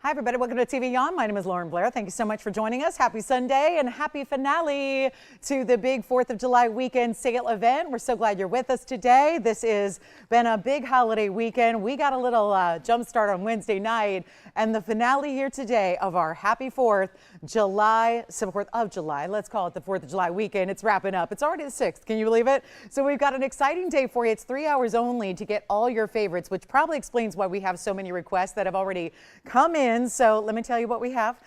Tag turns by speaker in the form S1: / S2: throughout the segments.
S1: Hi, everybody. Welcome to TVON. My name is Blair. Thank you so much for joining us. Happy Sunday and happy finale to the big 4th of July weekend sale event. We're so glad you're with us today. This has been a big holiday weekend. We got a little jump start on Wednesday night, and the finale here today of our happy 4th of July. Let's call it the 4th of July weekend. It's wrapping up. It's already the 6th. Can you believe it? So we've got an exciting day for you. It's 3 hours only to get all your favorites, which probably explains why we have so many requests that have already come in. So let me tell you what we have.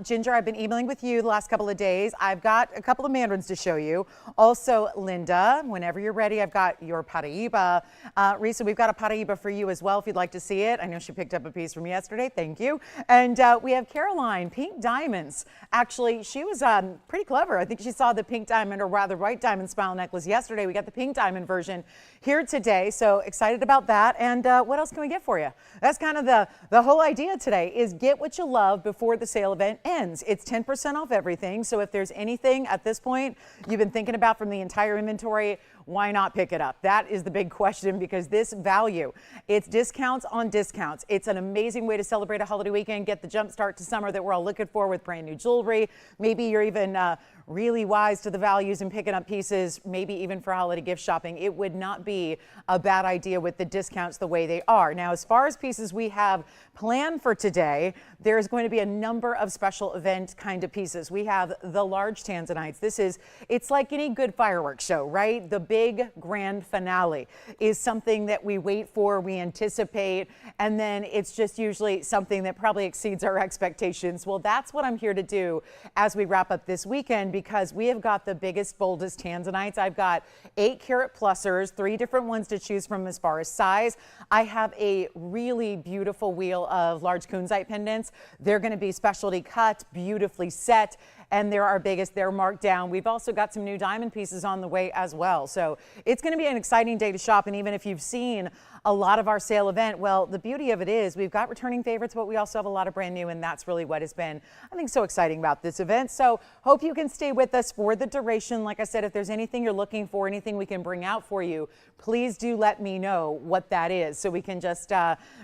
S1: Ginger, I've been emailing with you the last couple of days. I've got a couple of mandarins to show you. Also, Linda, whenever you're ready, I've got your Paraiba. Risa, we've got a Paraiba for you as well if you'd like to see it. I know she picked up a piece from yesterday. Thank you. And we have Caroline, pink diamonds. Actually, she was pretty clever. I think she saw the pink diamond, or rather white diamond spinel necklace yesterday. We got the pink diamond version here today. So excited about that. And what else can we get for you? That's kind of the whole idea today, is get what you love before the sale event ends. It's 10% off everything. So if there's anything at this point you've been thinking about from the entire inventory, why not pick it up? That is the big question, because this value, it's discounts on discounts. It's an amazing way to celebrate a holiday weekend, get the jump start to summer that we're all looking for with brand new jewelry. Maybe you're even really wise to the values and picking up pieces, maybe even for holiday gift shopping. It would not be a bad idea with the discounts the way they are. Now, as far as pieces we have planned for today, there's going to be a number of special event kind of pieces. We have the large Tanzanites. It's like any good fireworks show, right? The big grand finale is something that we wait for, we anticipate, and then it's just usually something that probably exceeds our expectations. Well, that's what I'm here to do as we wrap up this weekend, because we have got the biggest, boldest Tanzanites. I've got 8-carat plusers, 3 different ones to choose from as far as size. I have a really beautiful wheel of large Kunzite pendants. They're going to be specialty cut, beautifully set, and they're our biggest. They're marked down. We've also got some new diamond pieces on the way as well. So it's going to be an exciting day to shop. And even if you've seen a lot of our sale event, well, the beauty of it is we've got returning favorites, but we also have a lot of brand new, and that's really what has been, I think, so exciting about this event. So hope you can stay with us for the duration. Like I said, if there's anything you're looking for, anything we can bring out for you, please do let me know what that is, so we can just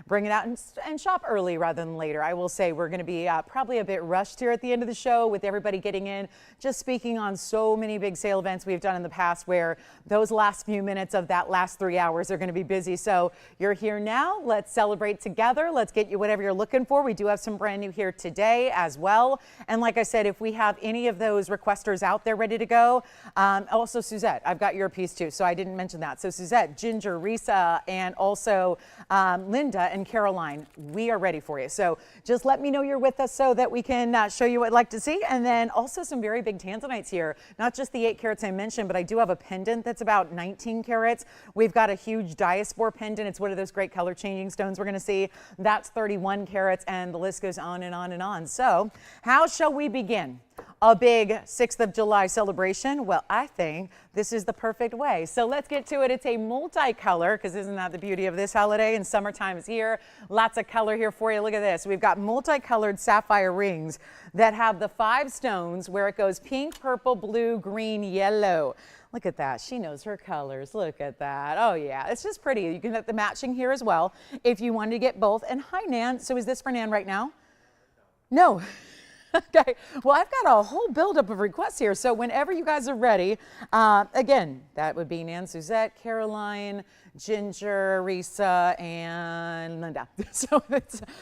S1: bring it out and shop early rather than later. I will say we're going to be probably a bit rushed here at the end of the show with everybody getting in, just speaking on so many big sale events we've done in the past where those last few minutes of that last 3 hours are going to be busy. So you're here now. Let's celebrate together. Let's get you whatever you're looking for. We do have some brand new here today as well. And like I said, if we have any of those requesters out there ready to go, also Suzette, I've got your piece too, so I didn't mention that. So Suzette, Ginger, Risa, and also Linda and Caroline, we are ready for you. So just let me know you're with us so that we can show you what I'd like to see. And then also some very big Tanzanites here, not just the 8 carats I mentioned, but I do have a pendant that's about 19 carats. We've got a huge diaspora pendant. It's one of those great color changing stones we're going to see. That's 31 carats, and the list goes on and on and on. So how shall we begin a big 6th of July celebration? Well, I think this is the perfect way. So let's get to it. It's a multicolor, because isn't that the beauty of this holiday? And summertime is here. Lots of color here for you. Look at this. We've got multicolored sapphire rings that have the 5 stones where it goes pink, purple, blue, green, yellow. Look at that. She knows her colors. Look at that. Oh, yeah. It's just pretty. You can get the matching here as well if you wanted to get both. And hi, Nan. So is this for Nan right now? No. Okay, well, I've got a whole buildup of requests here. So whenever you guys are ready, again, that would be Nan, Suzette, Caroline, Ginger, Risa, and Linda. So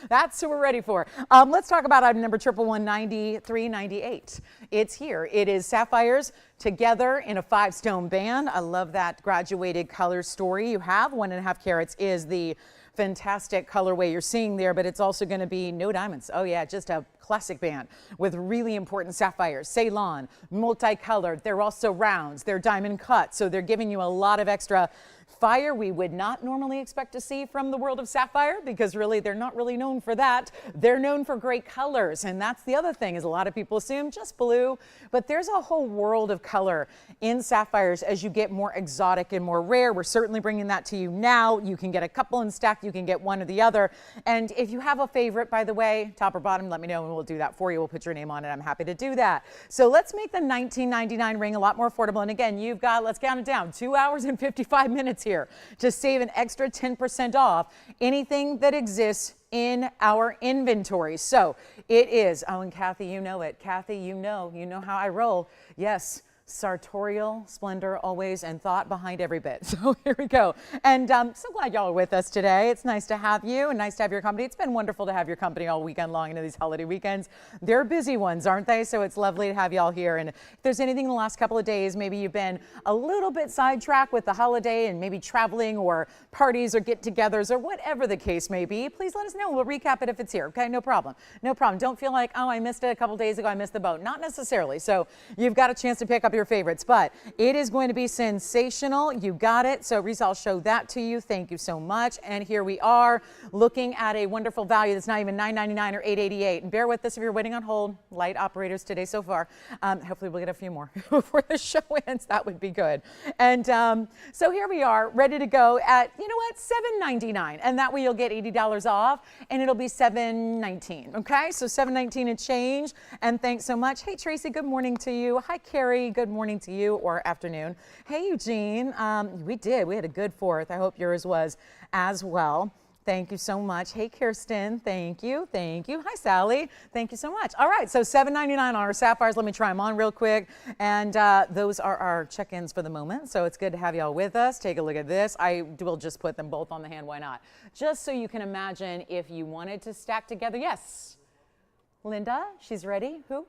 S1: that's who we're ready for. Let's talk about item number 1119398. It's here. It is sapphires together in a 5-stone band. I love that graduated color story you have. 1.5 carats is the fantastic colorway you're seeing there, but it's also going to be no diamonds. Oh yeah, just a classic band with really important sapphires. Ceylon, multicolored. They're also rounds. They're diamond cut, so they're giving you a lot of extra fire we would not normally expect to see from the world of sapphire, because really they're not really known for that. They're known for great colors, and that's the other thing, is a lot of people assume just blue, but there's a whole world of color in sapphires as you get more exotic and more rare. We're certainly bringing that to you now. You can get a couple in stack, you can get one or the other, and if you have a favorite, by the way, top or bottom, let me know and we'll do that for you. We'll put your name on it. I'm happy to do that. So let's make the $19.99 ring a lot more affordable. And again, you've got, let's count it down, 2 hours and 55 minutes chance here to save an extra 10% off anything that exists in our inventory. So it is, oh, and Kathy, you know it. Kathy, you know how I roll. Yes. Sartorial splendor always and thought behind every bit. So here we go. And so glad y'all are with us today. It's nice to have you and nice to have your company. It's been wonderful to have your company all weekend long into these holiday weekends. They're busy ones, aren't they? So it's lovely to have y'all here. And if there's anything in the last couple of days, maybe you've been a little bit sidetracked with the holiday and maybe traveling or parties or get-togethers or whatever the case may be, please let us know. We'll recap it if it's here. Okay, no problem. No problem. Don't feel like, oh, I missed it a couple days ago. I missed the boat. Not necessarily. So you've got a chance to pick up your favorites, but it is going to be sensational. You got it. So Reese, I'll show that to you. Thank you so much. And here we are looking at a wonderful value that's not even $9.99 or $8.88. And bear with us if you're waiting on hold. Light operators today so far. Hopefully we'll get a few more before the show ends. That would be good. And so here we are, ready to go at, you know what, $7.99. And that way you'll get $80 off and it'll be $7.19. Okay, so $7.19 and change. And thanks so much. Hey, Tracy, good morning to you. Hi, Carrie. Good morning to you, or afternoon. Hey, Eugene. We had a good 4th. I hope yours was as well. Thank you so much. Hey, Kirsten. Thank you. Thank you. Hi, Sally. Thank you so much. All right, so $7.99 on our sapphires. Let me try them on real quick. And those are our check-ins for the moment. So it's good to have y'all with us. Take a look at this. I will just put them both on the hand. Why not? Just so you can imagine if you wanted to stack together. Yes. Linda, she's ready. Who?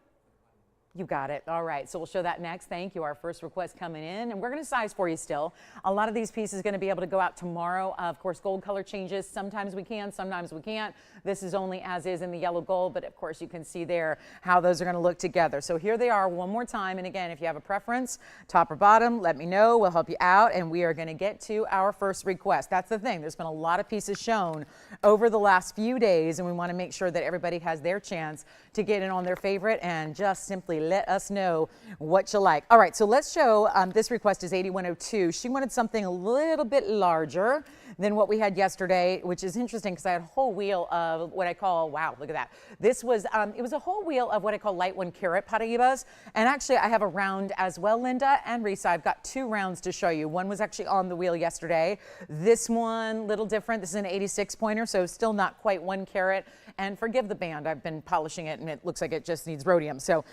S1: You got it. All right. So we'll show that next. Thank you. Our first request coming in, and we're going to size for you still. A lot of these pieces going to be able to go out tomorrow. Of course, gold color changes. Sometimes we can, sometimes we can't. This is only as is in the yellow gold, but of course you can see there how those are going to look together. So here they are one more time. And again, if you have a preference, top or bottom, let me know. We'll help you out. And we are going to get to our first request. That's the thing. There's been a lot of pieces shown over the last few days, and we want to make sure that everybody has their chance to get in on their favorite and just simply let us know what you like. All right, so let's show, this request is 8102. She wanted something a little bit larger than what we had yesterday, which is interesting because I had a whole wheel of what I call, wow, look at that. This was, it was a whole wheel of what I call light 1 carat Paraibas. And actually I have a round as well, Linda and Risa. I've got 2 rounds to show you. One was actually on the wheel yesterday. This one, little different. This is an 86 pointer, so still not quite 1 carat. And forgive the band, I've been polishing it and it looks like it just needs rhodium. So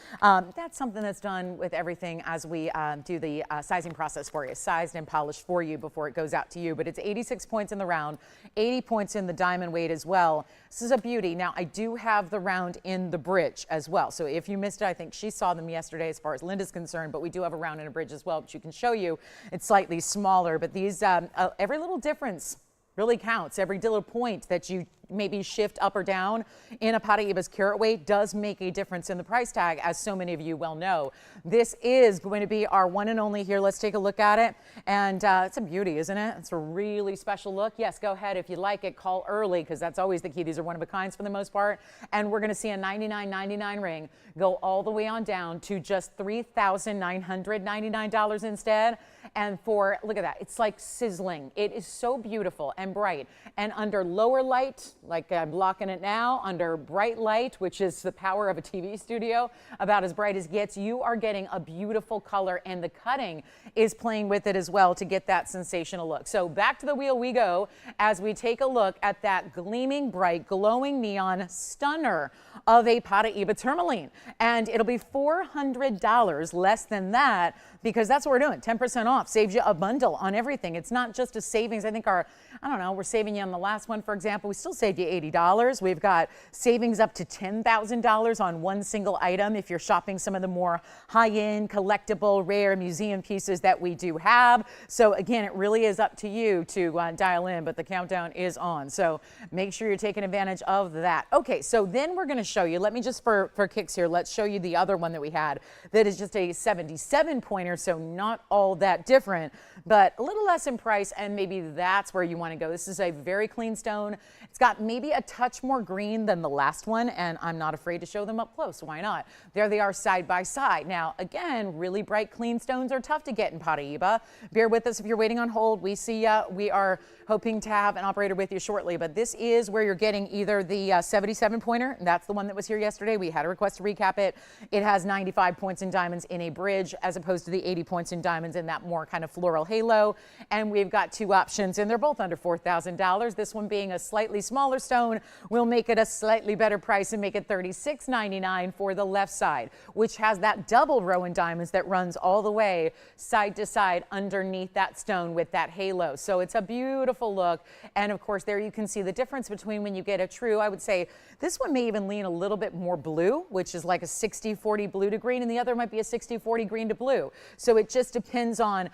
S1: that's something that's done with everything as we do the sizing process for you, sized and polished for you before it goes out to you. But it's 86 points in the round, 80 points in the diamond weight as well. This is a beauty. Now I do have the round in the bridge as well. So if you missed it, I think she saw them yesterday as far as Linda's concerned, but we do have a round in a bridge as well, which you can show you. It's slightly smaller, but these, every little difference really counts. Every little point that you maybe shift up or down in a Paraiba's carat weight does make a difference in the price tag, as so many of you well know. This is going to be our one and only here. Let's take a look at it. And it's a beauty, isn't it? It's a really special look. Yes, go ahead. If you like it, call early, because that's always the key. These are one of a kinds for the most part. And we're going to see a $99.99 ring go all the way on down to just $3,999 instead. And for, look at that, it's like sizzling. It is so beautiful and bright. And under lower light, like I'm blocking it now, under bright light, which is the power of a TV studio, about as bright as it gets, you are getting a beautiful color, and the cutting is playing with it as well to get that sensational look. So back to the wheel we go as we take a look at that gleaming, bright, glowing neon stunner of a Paraiba tourmaline. And it'll be $400 less than that, because that's what we're doing. 10% off saves you a bundle on everything. It's not just a savings. I think I don't know, we're saving you on the last one, for example. We still saved you $80. We've got savings up to $10,000 on one single item if you're shopping some of the more high-end, collectible, rare museum pieces that we do have. So again, it really is up to you to dial in, but the countdown is on. So make sure you're taking advantage of that. Okay, so then we're going to show you, let me just for kicks here, let's show you the other one that we had that is just a 77 pointer, so not all that different, but a little less in price, and maybe that's where you want to go. This is a very clean stone. It's got maybe a touch more green than the last one, and I'm not afraid to show them up close. Why not? There they are side by side. Now, again, really bright, clean stones are tough to get in Paraiba. Bear with us if you're waiting on hold. We see we are hoping to have an operator with you shortly, but this is where you're getting either the 77 pointer, and that's the one that was here yesterday. We had a request to recap it. It has 95 points in diamonds in a bridge as opposed to the 80 points in diamonds in that more kind of floral halo. And we've got two options, and they're both under $4,000. This one being a slightly smaller stone will make it a slightly better price and make it $36.99 for the left side, which has that double row in diamonds that runs all the way side to side underneath that stone with that halo. So it's a beautiful look. And of course, there you can see the difference between when you get a true, I would say this one may even lean a little bit more blue, which is like a 60-40 blue to green, and the other might be a 60-40 green to blue. So it just depends on,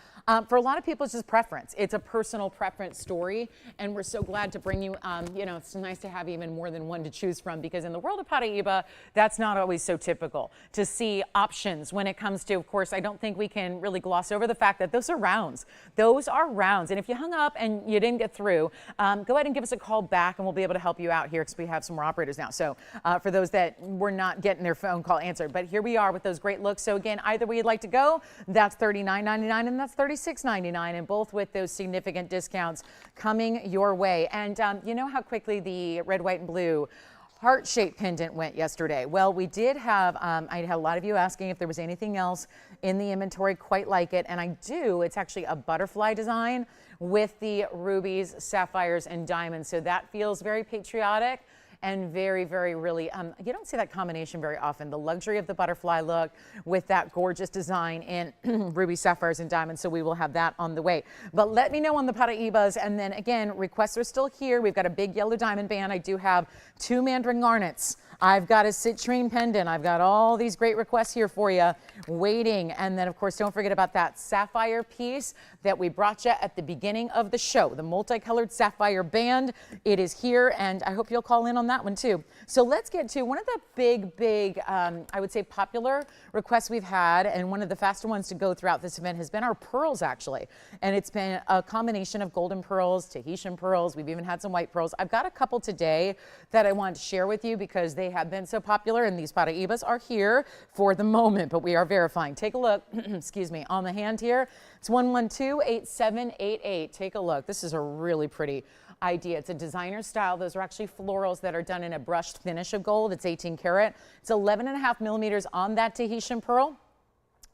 S1: for a lot of people, it's just preference. It's a personal preference story, and we're so glad to bring you, you know, it's nice to have even more than one to choose from, because in the world of Paraiba, that's not always so typical to see options when it comes to, of course, I don't think we can really gloss over the fact that those are rounds. Those are rounds, and if you hung up and you didn't get through, go ahead and give us a call back, and we'll be able to help you out here because we have some more operators now. So for those that were not getting their phone call answered, but here we are with those great looks. So again, either way you'd like to go, that's $39.99 and that's $36.99, and both with those significant discounts coming your way. And you know how quickly the red, white, and blue heart-shaped pendant went yesterday. Well, we did have, I had a lot of you asking if there was anything else in the inventory quite like it, and I do. It's actually a butterfly design with the rubies, sapphires, and diamonds. So that feels very patriotic and very, very really, you don't see that combination very often. The luxury of the butterfly look with that gorgeous design in ruby, sapphires, and diamonds. So we will have that on the way. But let me know on the Paraibas. And then again, requests are still here. We've got a big yellow diamond band. I do have 2 mandarin garnets. I've got a citrine pendant. I've got all these great requests here for you waiting. And then, of course, don't forget about that sapphire piece that we brought you at the beginning of the show, the multicolored sapphire band. It is here, and I hope you'll call in on that one too. So let's get to one of the big, I would say popular requests we've had, and one of the faster ones to go throughout this event has been our pearls, actually. And it's been a combination of golden pearls, Tahitian pearls. We've even had some white pearls. I've got a couple today that I wanted to share with you because they have been so popular, and these Paraibas are here for the moment, but we are verifying. Take a look, excuse me, on the hand here. It's 112-8788. Take a look. This is a really pretty idea. It's a designer style. Those are actually florals that are done in a brushed finish of gold. It's 18 karat. It's 11.5 millimeters on that Tahitian pearl,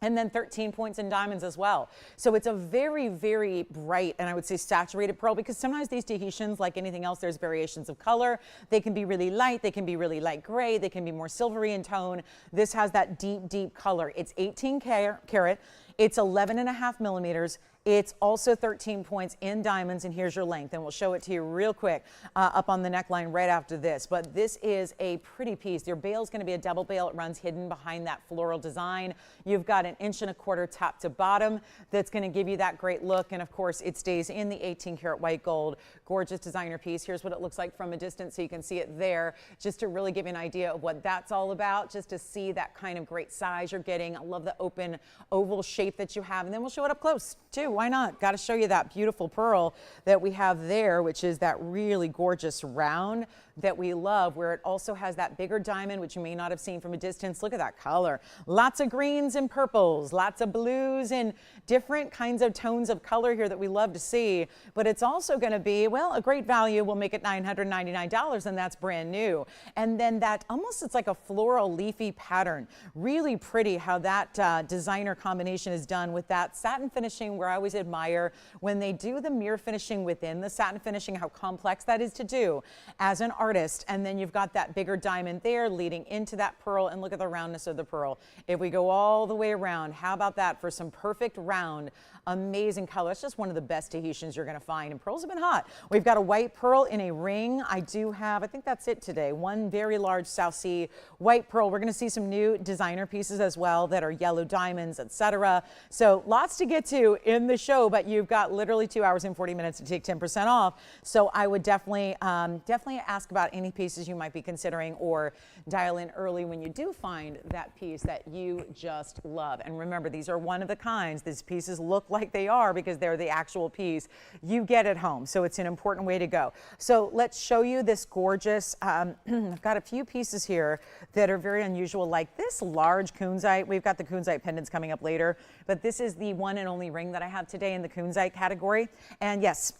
S1: and then 13 points in diamonds as well. So it's a very, very bright, and I would say saturated pearl, because sometimes these Tahitians, like anything else, there's variations of color. They can be really light, they can be really light gray, they can be more silvery in tone. This has that deep, deep color. It's 18 karat. It's 11.5 millimeters. It's also 13 points in diamonds, and here's your length, and we'll show it to you real quick up on the neckline right after this. But this is a pretty piece. Your bail is going to be a double bail. It runs hidden behind that floral design. You've got an 1.25 inches top to bottom that's going to give you that great look, and of course it stays in the 18 karat white gold. Gorgeous designer piece. Here's what it looks like from a distance, so you can see it there, just to really give you an idea of what that's all about, just to see that kind of great size you're getting. I love the open oval shape that you have, and then we'll show it up close too. Why not? Got to show you that beautiful pearl that we have there, which is that really gorgeous round that we love, where it also has that bigger diamond, which you may not have seen from a distance. Look at that color. Lots of greens and purples, lots of blues and different kinds of tones of color here that we love to see. But it's also going to be, well, a great value. We'll make it $999, and that's brand new. And then that almost, it's like a floral leafy pattern. Really pretty how that designer combination is done with that satin finishing, where I always admire when they do the mirror finishing within the satin finishing, how complex that is to do as an artist. And then you've got that bigger diamond there leading into that pearl, and look at the roundness of the pearl. If we go all the way around, how about that for some perfect round, amazing color. It's just one of the best Tahitians you're going to find, and pearls have been hot. We've got a white pearl in a ring. I do have, I think that's it today, one very large South Sea white pearl. We're going to see some new designer pieces as well that are yellow diamonds, etc. So lots to get to in the show, but you've got literally 2 hours and 40 minutes to take 10% off. So I would definitely ask about any pieces you might be considering, or dial in early when you do find that piece that you just love. And remember, these are one of the kinds. These pieces look like they are because they're the actual piece you get at home. So it's an important way to go. So let's show you this gorgeous, I've got a few pieces here that are very unusual, like this large Kunzite. We've got the Kunzite pendants coming up later, but this is the one and only ring that I have today in the Kunzite category. And yes,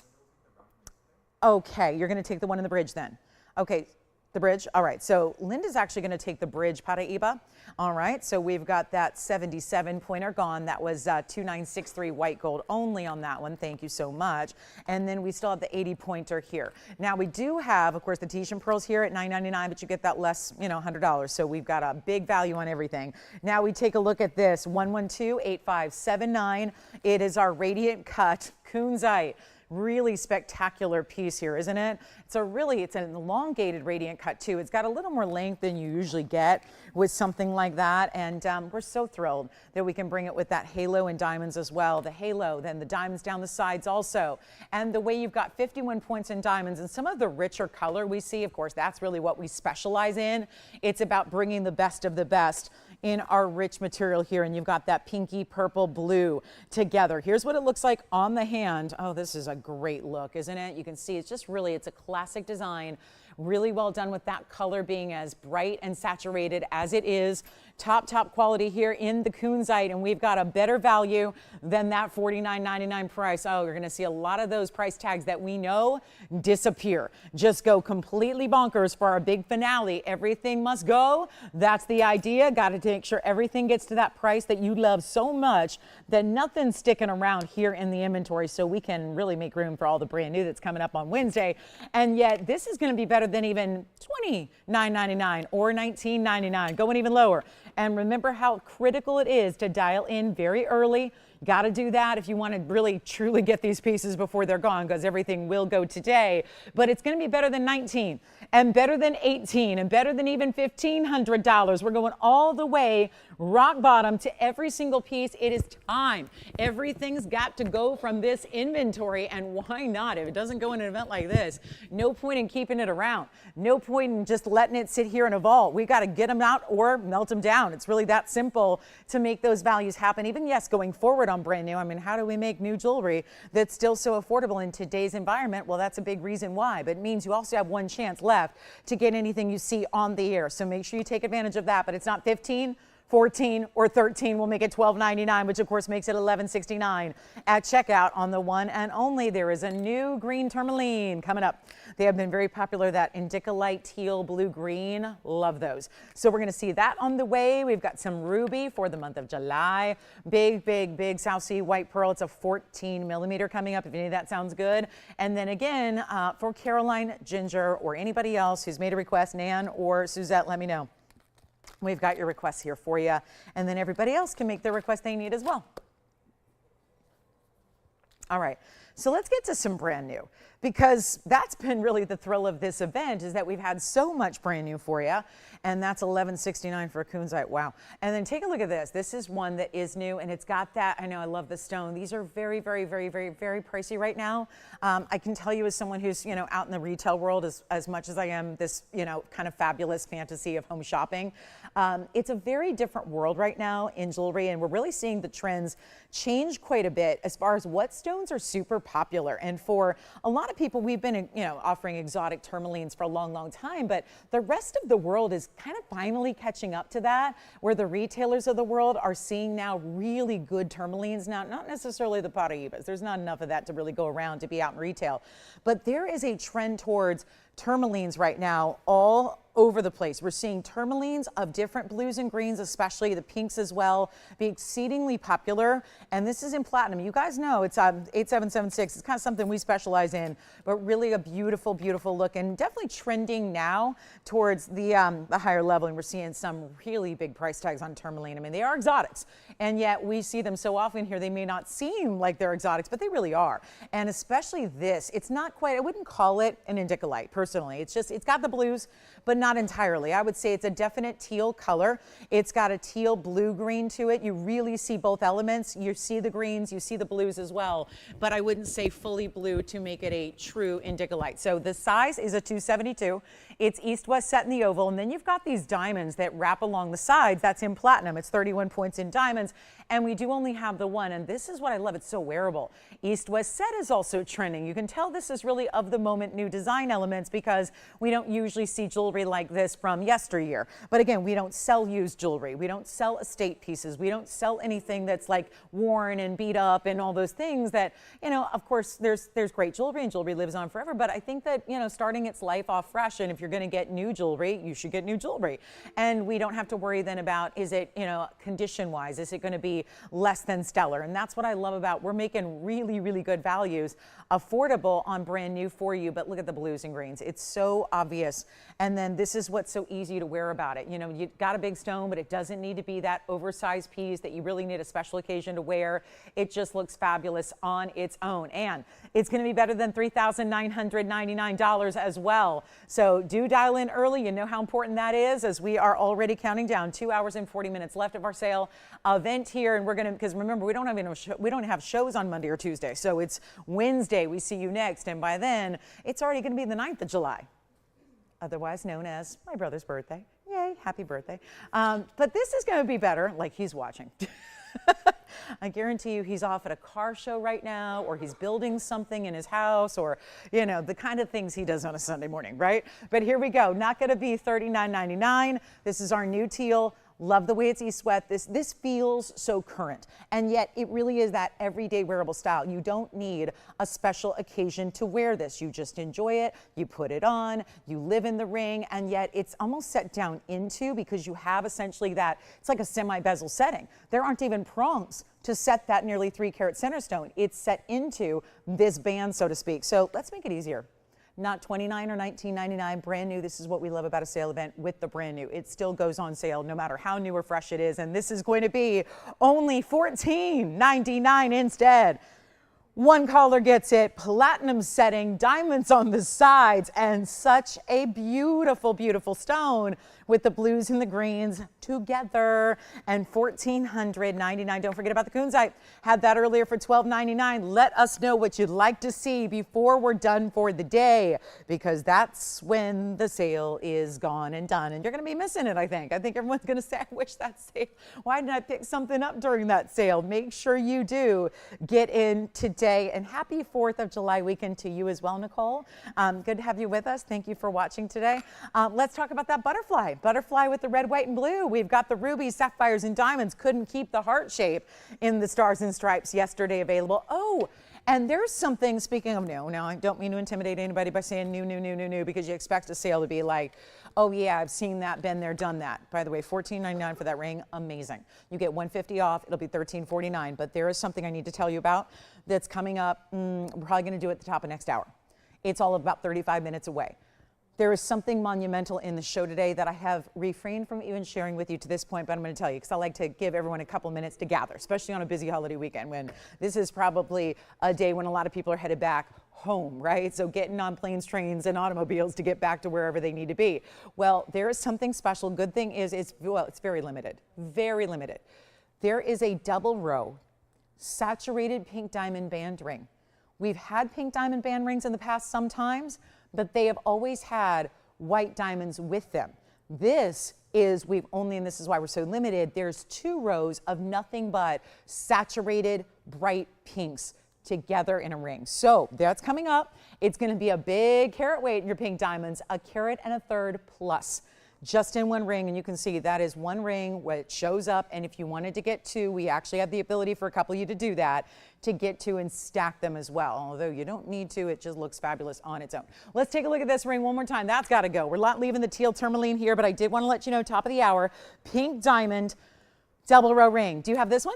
S1: okay, you're going to take the one in the bridge then. Okay, the bridge. All right, so Linda's actually going to take the bridge Paraiba. All right, so we've got that 77 pointer gone. That was 2963 white gold only on that one. Thank you so much. And then we still have the 80 pointer here. Now we do have, of course, the Tahitian pearls here at $9.99, but you get that less, $100. So we've got a big value on everything. Now we take a look at this 112-8579. It is our radiant cut Kunzite. Really spectacular piece here, isn't it? It's an elongated radiant cut too. It's got a little more length than you usually get with something like that. And we're so thrilled that we can bring it with that halo and diamonds as well. The halo, then the diamonds down the sides also. And the way you've got 51 points in diamonds and some of the richer color we see, of course, that's really what we specialize in. It's about bringing the best of the best in our rich material here. And you've got that pinky purple blue together. Here's what it looks like on the hand. Oh, this is a great look, isn't it? You can see it's a classic design. Really well done with that color being as bright and saturated as it is. Top quality here in the Kunzite, and we've got a better value than that $49.99 price. Oh, you're going to see a lot of those price tags that we know disappear. Just go completely bonkers for our big finale. Everything must go. That's the idea. Got to make sure everything gets to that price that you love so much that nothing's sticking around here in the inventory, so we can really make room for all the brand new that's coming up on Wednesday. And yet this is going to be better than even $29.99 or $19.99, going even lower. And remember how critical it is to dial in very early. Got to do that if you want to really truly get these pieces before they're gone, because everything will go today. But it's going to be better than $19 and better than $18 and better than even $1,500. We're going all the way rock bottom to every single piece. It is time. Everything's got to go from this inventory, and why not? If it doesn't go in an event like this, no point in keeping it around. No point in just letting it sit here in a vault. We got to get them out or melt them down. It's really that simple to make those values happen. Even, yes, going forward on brand new. I mean, how do we make new jewelry that's still so affordable in today's environment? Well, that's a big reason why, but it means you also have one chance left to get anything you see on the air. So make sure you take advantage of that, but it's not 15, 14 or 13. We'll make it $12.99, which of course makes it $11.69 at checkout on the one and only. There is a new green tourmaline coming up. They have been very popular, that indicolite teal blue green. Love those. So we're going to see that on the way. We've got some ruby for the month of July. Big South Sea white pearl. It's a 14 millimeter coming up if any of that sounds good. And then again, for Caroline, Ginger, or anybody else who's made a request, Nan or Suzette, let me know. We've got your requests here for you, and then everybody else can make the request they need as well. All right, so let's get to some brand new, because that's been really the thrill of this event, is that we've had so much brand new for you, and that's $11.69 for a Kunzite. Wow. And then take a look at this. This is one that is new, and it's got that, I know, I love the stone. These are very pricey right now. I can tell you, as someone who's, out in the retail world as much as I am this, kind of fabulous fantasy of home shopping, it's a very different world right now in jewelry, and we're really seeing the trends change quite a bit as far as what stones are super popular. And for a lot of people, we've been, offering exotic tourmalines for a long time, but the rest of the world is kind of finally catching up to that, where the retailers of the world are seeing now really good tourmalines. Now, not necessarily the Paraibas. There's not enough of that to really go around to be out in retail, but there is a trend towards tourmalines right now all over the place. We're seeing tourmalines of different blues and greens, especially the pinks as well, be exceedingly popular. And this is in platinum. You guys know it's 8776. It's kind of something we specialize in, but really a beautiful look, and definitely trending now towards the higher level. And we're seeing some really big price tags on tourmaline. I mean, they are exotics, and yet we see them so often here. They may not seem like they're exotics, but they really are. And especially this, it's not quite, I wouldn't call it an indicolite per personally. It's got the blues, but not entirely. I would say it's a definite teal color. It's got a teal blue green to it. You really see both elements. You see the greens, you see the blues as well, but I wouldn't say fully blue to make it a true indigo light. So the size is a 272. It's east-west set in the oval, and then you've got these diamonds that wrap along the sides. That's in platinum. It's 31 points in diamonds, and we do only have the one, and this is what I love. It's so wearable. East-west set is also trending. You can tell this is really of the moment new design elements because we don't usually see jewelry like this from yesteryear. But again, we don't sell used jewelry. We don't sell estate pieces. We don't sell anything that's like worn and beat up and all those things that, you know, of course there's great jewelry and jewelry lives on forever, but I think that, you know, starting its life off fresh, and if you're going to get new jewelry, you should get new jewelry. And we don't have to worry then about, is it, you know, condition wise, is it going to be less than stellar? And that's what I love about, we're making really, really good values, affordable on brand new for you. But look at the blues and greens. It's so obvious. And then this is what's so easy to wear about it. You know, you got a big stone, but it doesn't need to be that oversized piece that you really need a special occasion to wear. It just looks fabulous on its own. And it's going to be better than $3,999 as well. So do dial in early. You know how important that is, as we are already counting down 2 hours and 40 minutes left of our sale event here. And we're going to, because remember, we don't have shows on Monday or Tuesday. So it's Wednesday. We see you next. And by then, it's already going to be the 9th of July, otherwise known as my brother's birthday. Yay, happy birthday. But this is going to be better, like he's watching. I guarantee you he's off at a car show right now, or he's building something in his house, or, you know, the kind of things he does on a Sunday morning, right? But here we go. Not going to be $39.99. This is our new teal. Love the way it's east-west. This feels so current, and yet it really is that everyday wearable style. You don't need a special occasion to wear this. You just enjoy it, you put it on, you live in the ring, and yet it's almost set down into, because you have essentially that, it's like a semi-bezel setting. There aren't even prongs to set that nearly 3-carat center stone. It's set into this band, so to speak. So let's make it easier. Not $29 or $19.99, brand new. This is what we love about a sale event with the brand new. It still goes on sale no matter how new or fresh it is. And this is going to be only $14.99 instead. One caller gets it, platinum setting, diamonds on the sides, and such a beautiful, beautiful stone with the blues and the greens together, and $1,499. Don't forget about the Kunzite. Had that earlier for $12.99. Let us know what you'd like to see before we're done for the day, because that's when the sale is gone and done, and you're going to be missing it, I think. I think everyone's going to say, I wish that sale, why didn't I pick something up during that sale? Make sure you do get in today, and happy 4th of July weekend to you as well, Nicole. Good to have you with us. Thank you for watching today. Let's talk about that butterfly. Butterfly with the red, white, and blue. We've got the rubies, sapphires, and diamonds. Couldn't keep the heart shape in the stars and stripes yesterday available. Oh, and there's something, speaking of new, now I don't mean to intimidate anybody by saying new, because you expect a sale to be like, oh yeah, I've seen that, been there, done that. By the way, $14.99 for that ring, amazing. You get $150 off, it'll be $13.49, but there is something I need to tell you about that's coming up. We're probably gonna do it at the top of next hour. It's all about 35 minutes away. There is something monumental in the show today that I have refrained from even sharing with you to this point, but I'm going to tell you because I like to give everyone a couple minutes to gather, especially on a busy holiday weekend when this is probably a day when a lot of people are headed back home, right? So getting on planes, trains, and automobiles to get back to wherever they need to be. Well, there is something special. Good thing is it's very limited, very limited. There is a double row saturated pink diamond band ring. We've had pink diamond band rings in the past sometimes, but they have always had white diamonds with them. This is, and this is why we're so limited, there's 2 rows of nothing but saturated bright pinks together in a ring. So that's coming up. It's going to be a big carat weight in your pink diamonds, 1.33 carats plus. Just in one ring, and you can see that is one ring where it shows up, and if you wanted to get 2, we actually have the ability for a couple of you to do that, to get 2 and stack them as well. Although you don't need to, it just looks fabulous on its own. Let's take a look at this ring one more time. That's got to go. We're not leaving the teal tourmaline here, but I did want to let you know, top of the hour, pink diamond double row ring. Do you have this one?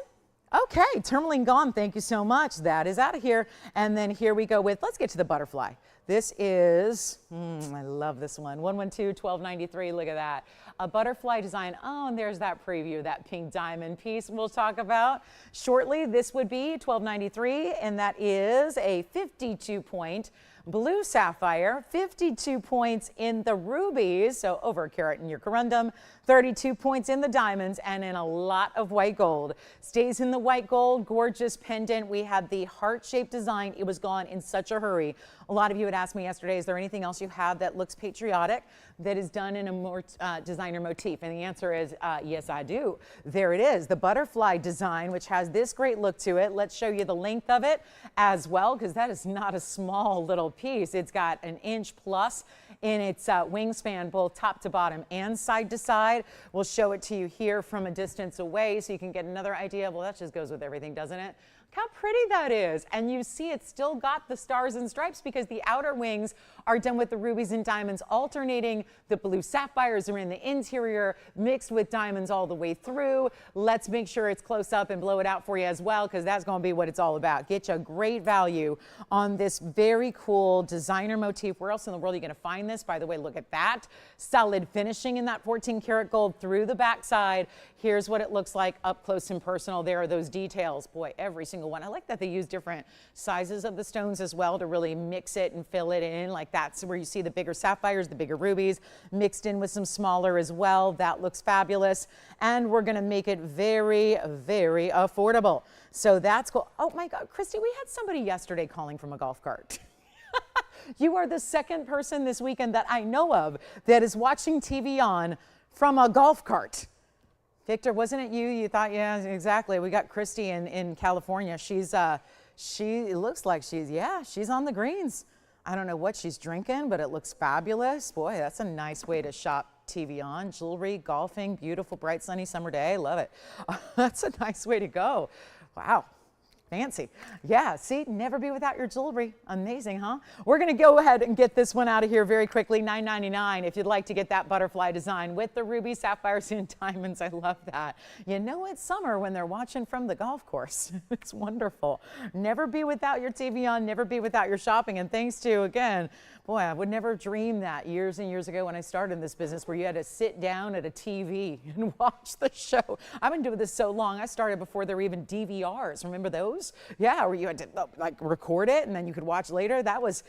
S1: Okay, tourmaline gone. Thank you so much. That is out of here. And then here we go with, let's get to the butterfly. This is, I love this one, 112, $12.93, look at that. A butterfly design, oh, and there's that preview, that pink diamond piece we'll talk about shortly. This would be $12.93, and that is a 52-point blue sapphire, 52 points in the rubies, so over a carat in your corundum, 32 points in the diamonds, and in a lot of white gold. Stays in the white gold, gorgeous pendant. We had the heart-shaped design. It was gone in such a hurry. A lot of you had asked me yesterday, is there anything else you have that looks patriotic, that is done in a more designer motif? And the answer is yes, I do. There it is, the butterfly design, which has this great look to it. Let's show you the length of it as well, because that is not a small little piece. It's got an inch plus in its wingspan, both top to bottom and side to side. We'll show it to you here from a distance away so you can get another idea. Well, that just goes with everything, doesn't it? How pretty that is. And you see it's still got the stars and stripes because the outer wings are done with the rubies and diamonds alternating. The blue sapphires are in the interior, mixed with diamonds all the way through. Let's make sure it's close up and blow it out for you as well, because that's going to be what it's all about. Get you a great value on this very cool designer motif. Where else in the world are you going to find this? By the way, look at that. Solid finishing in that 14 karat gold through the backside. Here's what it looks like up close and personal. There are those details. Boy, every single one. I like that they use different sizes of the stones as well to really mix it and fill it in. Like that's where you see the bigger sapphires, the bigger rubies, mixed in with some smaller as well. That looks fabulous. And we're going to make it very, very affordable. So that's cool. Oh my God, Christy, we had somebody yesterday calling from a golf cart. You are the second person this weekend that I know of that is watching TVON from a golf cart. Victor, wasn't it you? You thought, yeah, exactly. We got Christy in California. It looks like she's on the greens. I don't know what she's drinking, but it looks fabulous. Boy, that's a nice way to shop TVON. Jewelry, golfing, beautiful, bright, sunny summer day. Love it. That's a nice way to go. Wow. Fancy. Yeah, see, never be without your jewelry. Amazing, huh? We're going to go ahead and get this one out of here very quickly. $9.99 if you'd like to get that butterfly design with the ruby, sapphires, and diamonds. I love that. You know it's summer when they're watching from the golf course. It's wonderful. Never be without your TVON, never be without your shopping. And thanks to, again, boy, I would never dream that years and years ago when I started in this business where you had to sit down at a TV and watch the show. I've been doing this so long. I started before there were even DVRs. Remember those? Yeah, where you had to like record it and then you could watch later. That was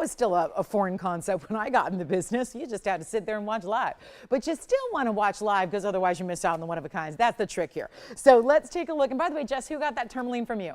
S1: still a foreign concept when I got in the business. You just had to sit there and watch live. But you still want to watch live because otherwise you miss out on the one-of-a-kinds. That's the trick here. So let's take a look. And by the way, Jess, who got that tourmaline from you?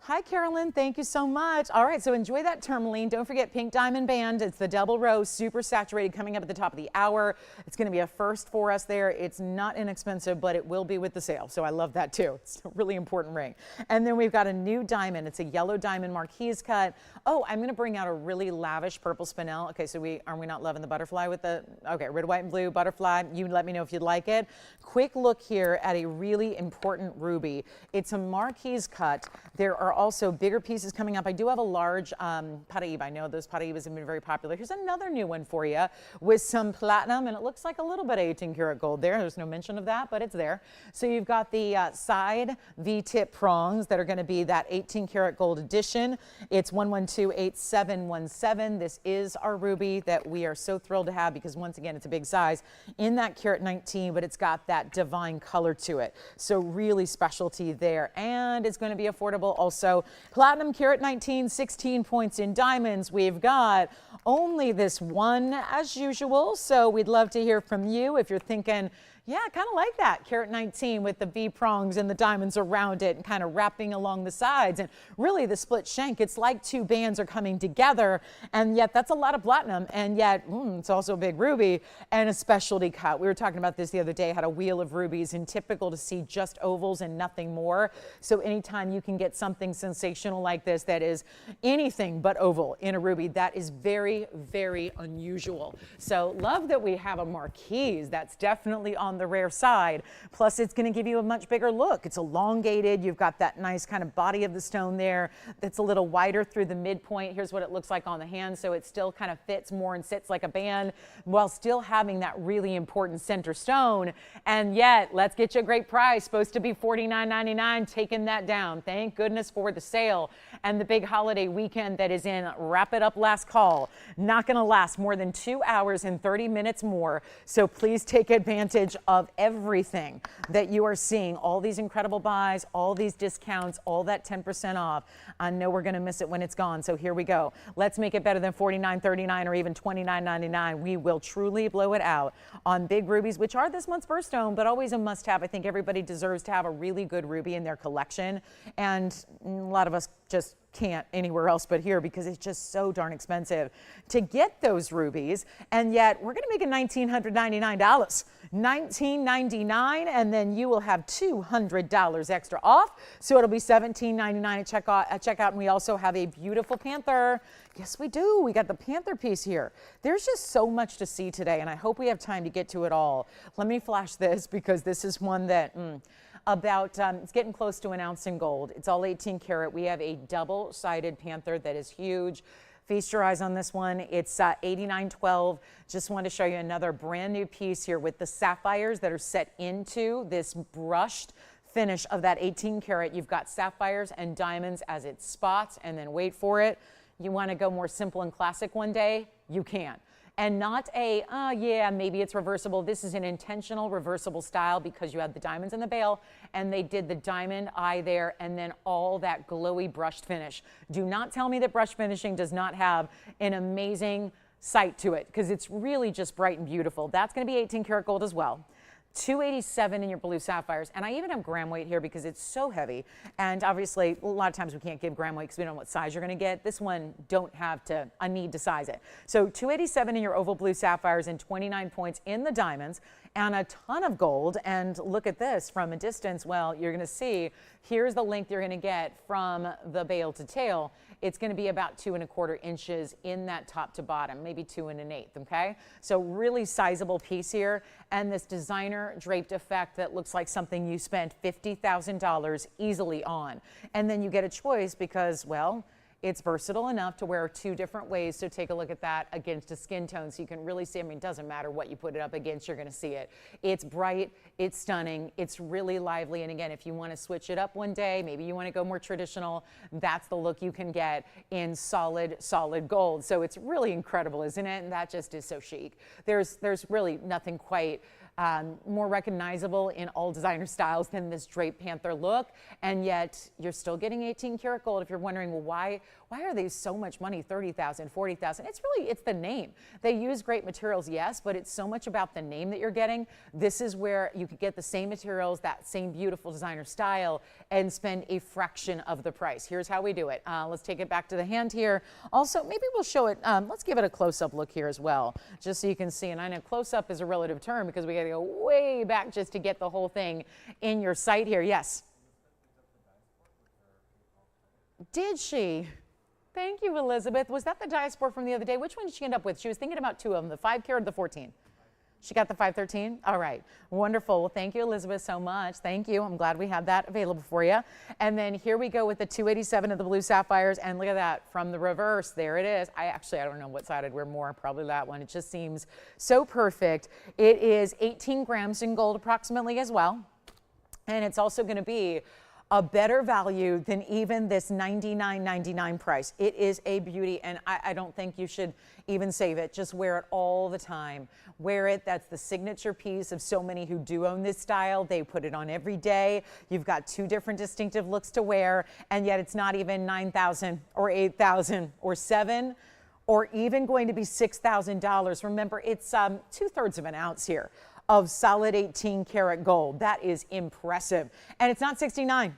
S1: Hi, Carolyn. Thank you so much. All right, so enjoy that tourmaline. Don't forget pink diamond band. It's the double row, super saturated, coming up at the top of the hour. It's going to be a first for us there. It's not inexpensive, but it will be with the sale. So I love that too. It's a really important ring. And then we've got a new diamond. It's a yellow diamond marquise cut. Oh, I'm going to bring out a really lavish purple spinel. Okay, so are we not loving the butterfly with the, okay, red, white, and blue butterfly. You let me know if you'd like it. Quick look here at a really important ruby. It's a marquise cut. There are also bigger pieces coming up. I do have a large Paraiba. I know those Paraibas have been very popular. Here's another new one for you with some platinum, and it looks like a little bit of 18 karat gold there. There's no mention of that, but it's there. So you've got the side V-tip prongs that are going to be that 18 karat gold edition. It's 1128717. This is our ruby that we are so thrilled to have because once again, it's a big size in that carat 19, but it's got that divine color to it. So really specialty there, and it's going to be affordable also. Platinum carat 19, 16 points in diamonds. We've got only this one as usual, so we'd love to hear from you if you're thinking, yeah, I kind of like that carat 19 with the V prongs and the diamonds around it and kind of wrapping along the sides. And really the split shank, it's like two bands are coming together, and yet that's a lot of platinum, and yet it's also a big ruby and a specialty cut. We were talking about this the other day, had a wheel of rubies, and typical to see just ovals and nothing more. So anytime you can get something sensational like this that is anything but oval in a ruby, that is very, very unusual. So love that we have a marquise. That's definitely on the rare side. Plus it's going to give you a much bigger look. It's elongated. You've got that nice kind of body of the stone there that's a little wider through the midpoint. Here's what it looks like on the hand. So it still kind of fits more and sits like a band while still having that really important center stone. And yet, let's get you a great price. Supposed to be $49.99, taking that down. Thank goodness for the sale. and the big holiday weekend that is in. Wrap it up, last call. Not going to last more than 2 hours and 30 minutes more. So please take advantage of everything that you are seeing. All these incredible buys, all these discounts, all that 10% off. I know we're going to miss it when it's gone. So here we go. Let's make it better than $49.39 or even $29.99. We will truly blow it out on big rubies, which are this month's birthstone, but always a must-have. I think everybody deserves to have a really good ruby in their collection, and a lot of us just can't anywhere else but here because it's just so darn expensive to get those rubies. And yet we're going to make it $1,999, $19.99, and then you will have $200 extra off. So it'll be $17.99 at checkout. And we also have a beautiful panther. Yes, we do. We got the panther piece here. There's just so much to see today, and I hope we have time to get to it all. Let me flash this because this is one that it's getting close to an ounce in gold. It's all 18 karat. We have a double-sided panther that is huge. Feast your eyes on this one. It's 8912. Just wanted to show you another brand new piece here with the sapphires that are set into this brushed finish of that 18 karat. You've got sapphires and diamonds as its spots, and then wait for it. You want to go more simple and classic one day? You can. And not a, yeah, maybe it's reversible. This is an intentional reversible style because you had the diamonds in the bail and they did the diamond eye there and then all that glowy brushed finish. Do not tell me that brush finishing does not have an amazing sight to it because it's really just bright and beautiful. That's going to be 18 karat gold as well. $287 in your blue sapphires, and I even have gram weight here because it's so heavy, and obviously a lot of times we can't give gram weight because we don't know what size you're going to get. This one don't have to, I need to size it. So $287 in your oval blue sapphires and 29 points in the diamonds and a ton of gold. And look at this from a distance. Well, you're going to see here's the length you're going to get from the bail to tail. It's going to be about 2 1/4 inches in that top to bottom, maybe 2 1/8. Okay, so really sizable piece here, and this designer draped effect that looks like something you spent $50,000 easily on. And then you get a choice because, well, it's versatile enough to wear 2 different ways. So take a look at that against a skin tone so you can really see. I mean, it doesn't matter what you put it up against, you're going to see it. It's bright, it's stunning, it's really lively. And again, if you want to switch it up one day, maybe you want to go more traditional, that's the look you can get in solid gold. So it's really incredible, isn't it? And that just is so chic. There's really nothing quite more recognizable in all designer styles than this draped panther look, and yet you're still getting 18 karat gold. If you're wondering, well, why are they so much money, 30,000, 40,000? It's the name. They use great materials, yes, but it's so much about the name that you're getting. This is where you could get the same materials, that same beautiful designer style, and spend a fraction of the price. Here's how we do it. Let's take it back to the hand here. Also, maybe we'll show it. Let's give it a close-up look here as well, just so you can see. And I know close-up is a relative term because we got to go way back just to get the whole thing in your sight here. Yes. Did she? Thank you, Elizabeth. Was that the diaspora from the other day? Which one did she end up with? She was thinking about 2 of them, the 5 karat or the 14. She got the 513? All right. Wonderful. Well, thank you, Elizabeth, so much. Thank you. I'm glad we have that available for you. And then here we go with the 287 of the blue sapphires. And look at that from the reverse. There it is. I don't know what side I'd wear more. Probably that one. It just seems so perfect. It is 18 grams in gold approximately as well. And it's also going to be a better value than even this $99.99 price. It is a beauty, and I don't think you should even save it. Just wear it all the time. Wear it. That's the signature piece of so many who do own this style. They put it on every day. You've got 2 different distinctive looks to wear, and yet it's not even $9,000 or $8,000 or $7,000 or even going to be $6,000. Remember, it's 2/3 of an ounce here of solid 18 karat gold. That is impressive. And it's not $69.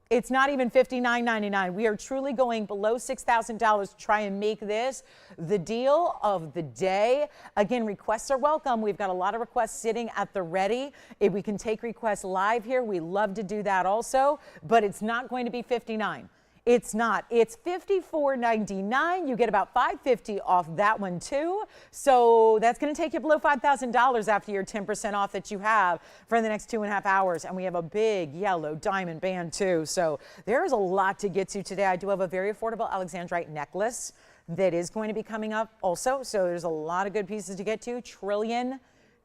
S1: It's not even $59.99. We are truly going below $6,000 to try and make this the deal of the day. Again, requests are welcome. We've got a lot of requests sitting at the ready. If we can take requests live here, we love to do that also, but it's not going to be $59. It's not. It's $54.99. You get about $5.50 off that one too. So that's going to take you below $5,000 after your 10% off that you have for the next 2.5 hours. And we have a big yellow diamond band too. So there is a lot to get to today. I do have a very affordable Alexandrite necklace that is going to be coming up also. So there's a lot of good pieces to get to. Trillion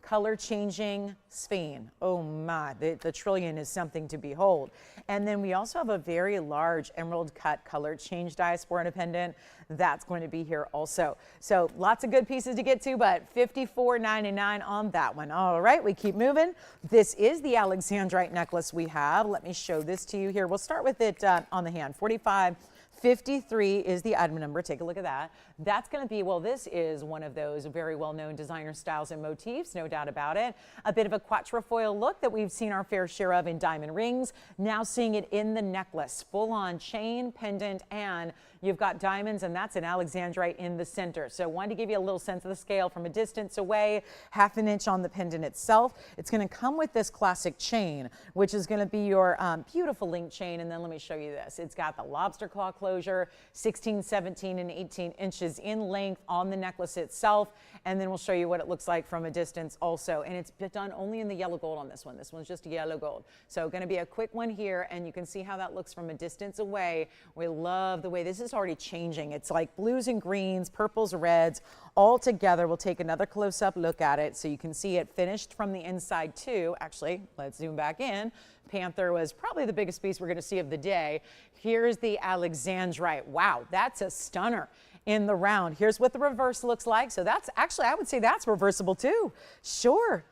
S1: color changing spine. Oh my, the trillion is something to behold. And then we also have a very large emerald cut color change diaspora pendant. That's going to be here also. So lots of good pieces to get to, but $54.99 on that one. All right, we keep moving. This is the Alexandrite necklace we have. Let me show this to you here. We'll start with it on the hand. 4553 is the item number. Take a look at that. That's going to be, well, this is one of those very well-known designer styles and motifs, no doubt about it. A bit of a quatrefoil look that we've seen our fair share of in diamond rings. Now seeing it in the necklace, full-on chain, pendant, and you've got diamonds, and that's an Alexandrite in the center. So wanted to give you a little sense of the scale from a distance away, ½ an inch on the pendant itself. It's going to come with this classic chain, which is going to be your beautiful link chain. And then let me show you this. It's got the lobster claw closure, 16, 17, and 18 inches in length on the necklace itself. And then we'll show you what it looks like from a distance also. And it's done only in the yellow gold on this one. This one's just yellow gold. So going to be a quick one here, and you can see how that looks from a distance away. We love the way this is already changing. It's like blues and greens, purples, reds, all together. We'll take another close-up look at it so you can see it finished from the inside too. Actually, let's zoom back in. Panther was probably the biggest piece we're going to see of the day. Here's the Alexandrite. Wow, that's a stunner in the round. Here's what the reverse looks like. So that's actually, I would say that's reversible too. Sure.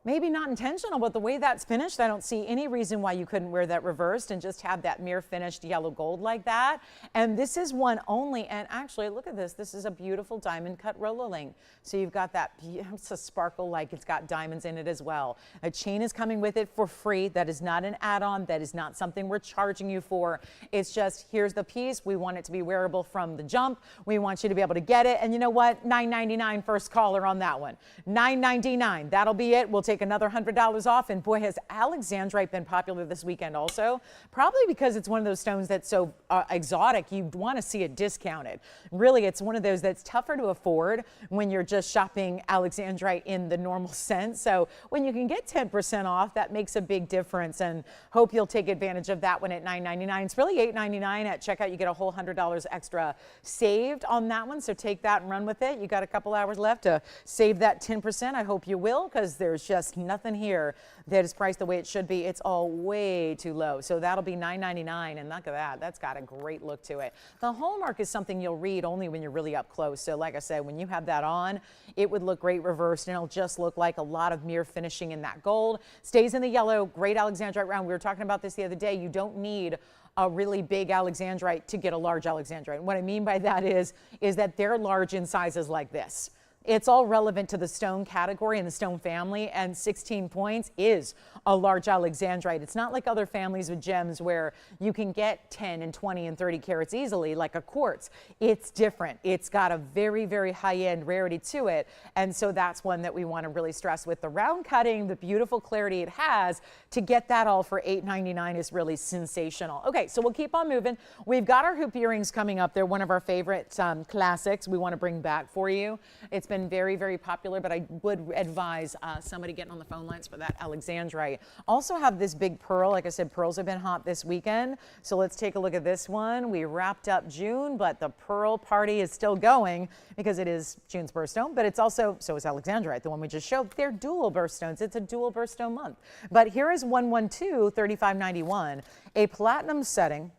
S1: Maybe not intentional, but the way that's finished, I don't see any reason why you couldn't wear that reversed and just have that mirror finished yellow gold like that. And this is one only. And actually, look at this. This is a beautiful diamond cut roller-link. So you've got that, it's a sparkle like it's got diamonds in it as well. A chain is coming with it for free. That is not an add-on. That is not something we're charging you for. It's just, here's the piece. We want it to be wearable from the jump. We want you to be able to get it. And you know what? $9.99 first caller on that one. $9.99. That'll be it. We'll take another $100 off. And boy, has Alexandrite been popular this weekend also, probably because it's one of those stones that's so exotic, you want to see it discounted. Really, it's one of those that's tougher to afford when you're just shopping Alexandrite in the normal sense. So when you can get 10% off, that makes a big difference, and hope you'll take advantage of that one at $9.99. It's really $8.99 at checkout. You get a whole $100 extra saved on that one. So take that and run with it. You got a couple hours left to save that 10%. I hope you will, because there's just nothing here that is priced the way it should be. It's all way too low. So that'll be $9.99, and look at that. That's got a great look to it. The hallmark is something you'll read only when you're really up close. So like I said, when you have that on, it would look great reversed, and it'll just look like a lot of mirror finishing in that gold. Stays in the yellow. Great Alexandrite round. We were talking about this the other day. You don't need a really big Alexandrite to get a large Alexandrite. And what I mean by that is that they're large in sizes like this. It's all relevant to the stone category and the stone family, and 16 points is a large Alexandrite. It's not like other families with gems where you can get 10 and 20 and 30 carats easily, like a quartz. It's different. It's got a very, very high-end rarity to it, and so that's one that we want to really stress with the round cutting, the beautiful clarity it has. To get that all for $8.99 is really sensational. Okay, so we'll keep on moving. We've got our hoop earrings coming up. They're one of our favorite classics we want to bring back for you. It's been very, very popular, but I would advise somebody getting on the phone lines for that Alexandrite. Also have this big pearl. Like I said, pearls have been hot this weekend. So let's take a look at this one. We wrapped up June, but the pearl party is still going because it is June's birthstone, but it's also, so is Alexandrite, the one we just showed. They're dual birthstones. It's a dual birthstone month. But here is 112, $35.91, a platinum setting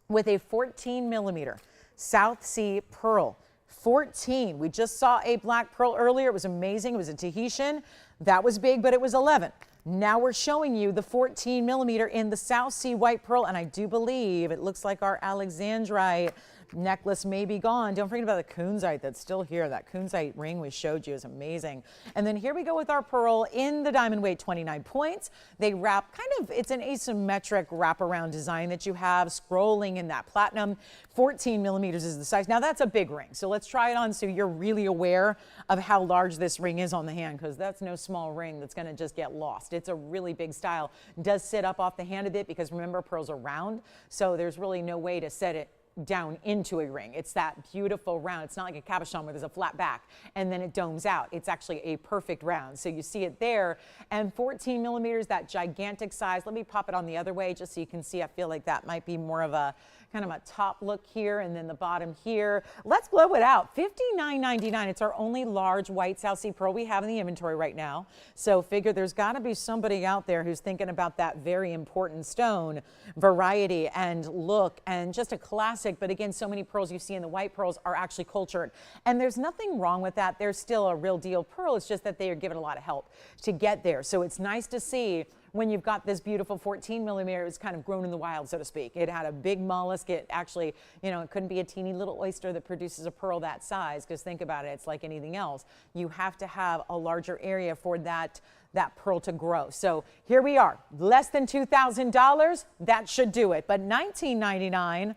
S1: with a 14 millimeter South Sea pearl. 14. We just saw a black pearl earlier. It was amazing. It was a Tahitian. That was big, but it was 11. Now we're showing you the 14 millimeter in the South Sea white pearl, and I do believe it looks like our Alexandrite necklace may be gone. Don't forget about the Kunzite that's still here. That Kunzite ring we showed you is amazing. And then here we go with our pearl in the diamond weight, 29 points. They wrap kind of, it's an asymmetric wraparound design that you have scrolling in that platinum. 14 millimeters is the size. Now that's a big ring. So let's try it on so you're really aware of how large this ring is on the hand, because that's no small ring that's going to just get lost. It's a really big style. It does sit up off the hand a bit because remember, pearls are round. So there's really no way to set it down into a ring. It's that beautiful round. It's not like a cabochon where there's a flat back and then it domes out. It's actually a perfect round. So you see it there, and 14 millimeters, that gigantic size. Let me pop it on the other way just so you can see. I feel like that might be more of a kind of a top look here and then the bottom here. Let's blow it out. $59.99. It's our only large white South Sea pearl we have in the inventory right now. So figure there's got to be somebody out there who's thinking about that very important stone variety and look, and just a classic. But again, so many pearls you see in the white pearls are actually cultured, and there's nothing wrong with that. They're still a real deal pearl. It's just that they are given a lot of help to get there. So it's nice to see when you've got this beautiful 14 millimeter, it's kind of grown in the wild, so to speak. It had a big mollusk. It actually, you know, it couldn't be a teeny little oyster that produces a pearl that size, because think about it, it's like anything else. You have to have a larger area for that pearl to grow. So here we are, less than $2,000. That should do it. But $19.99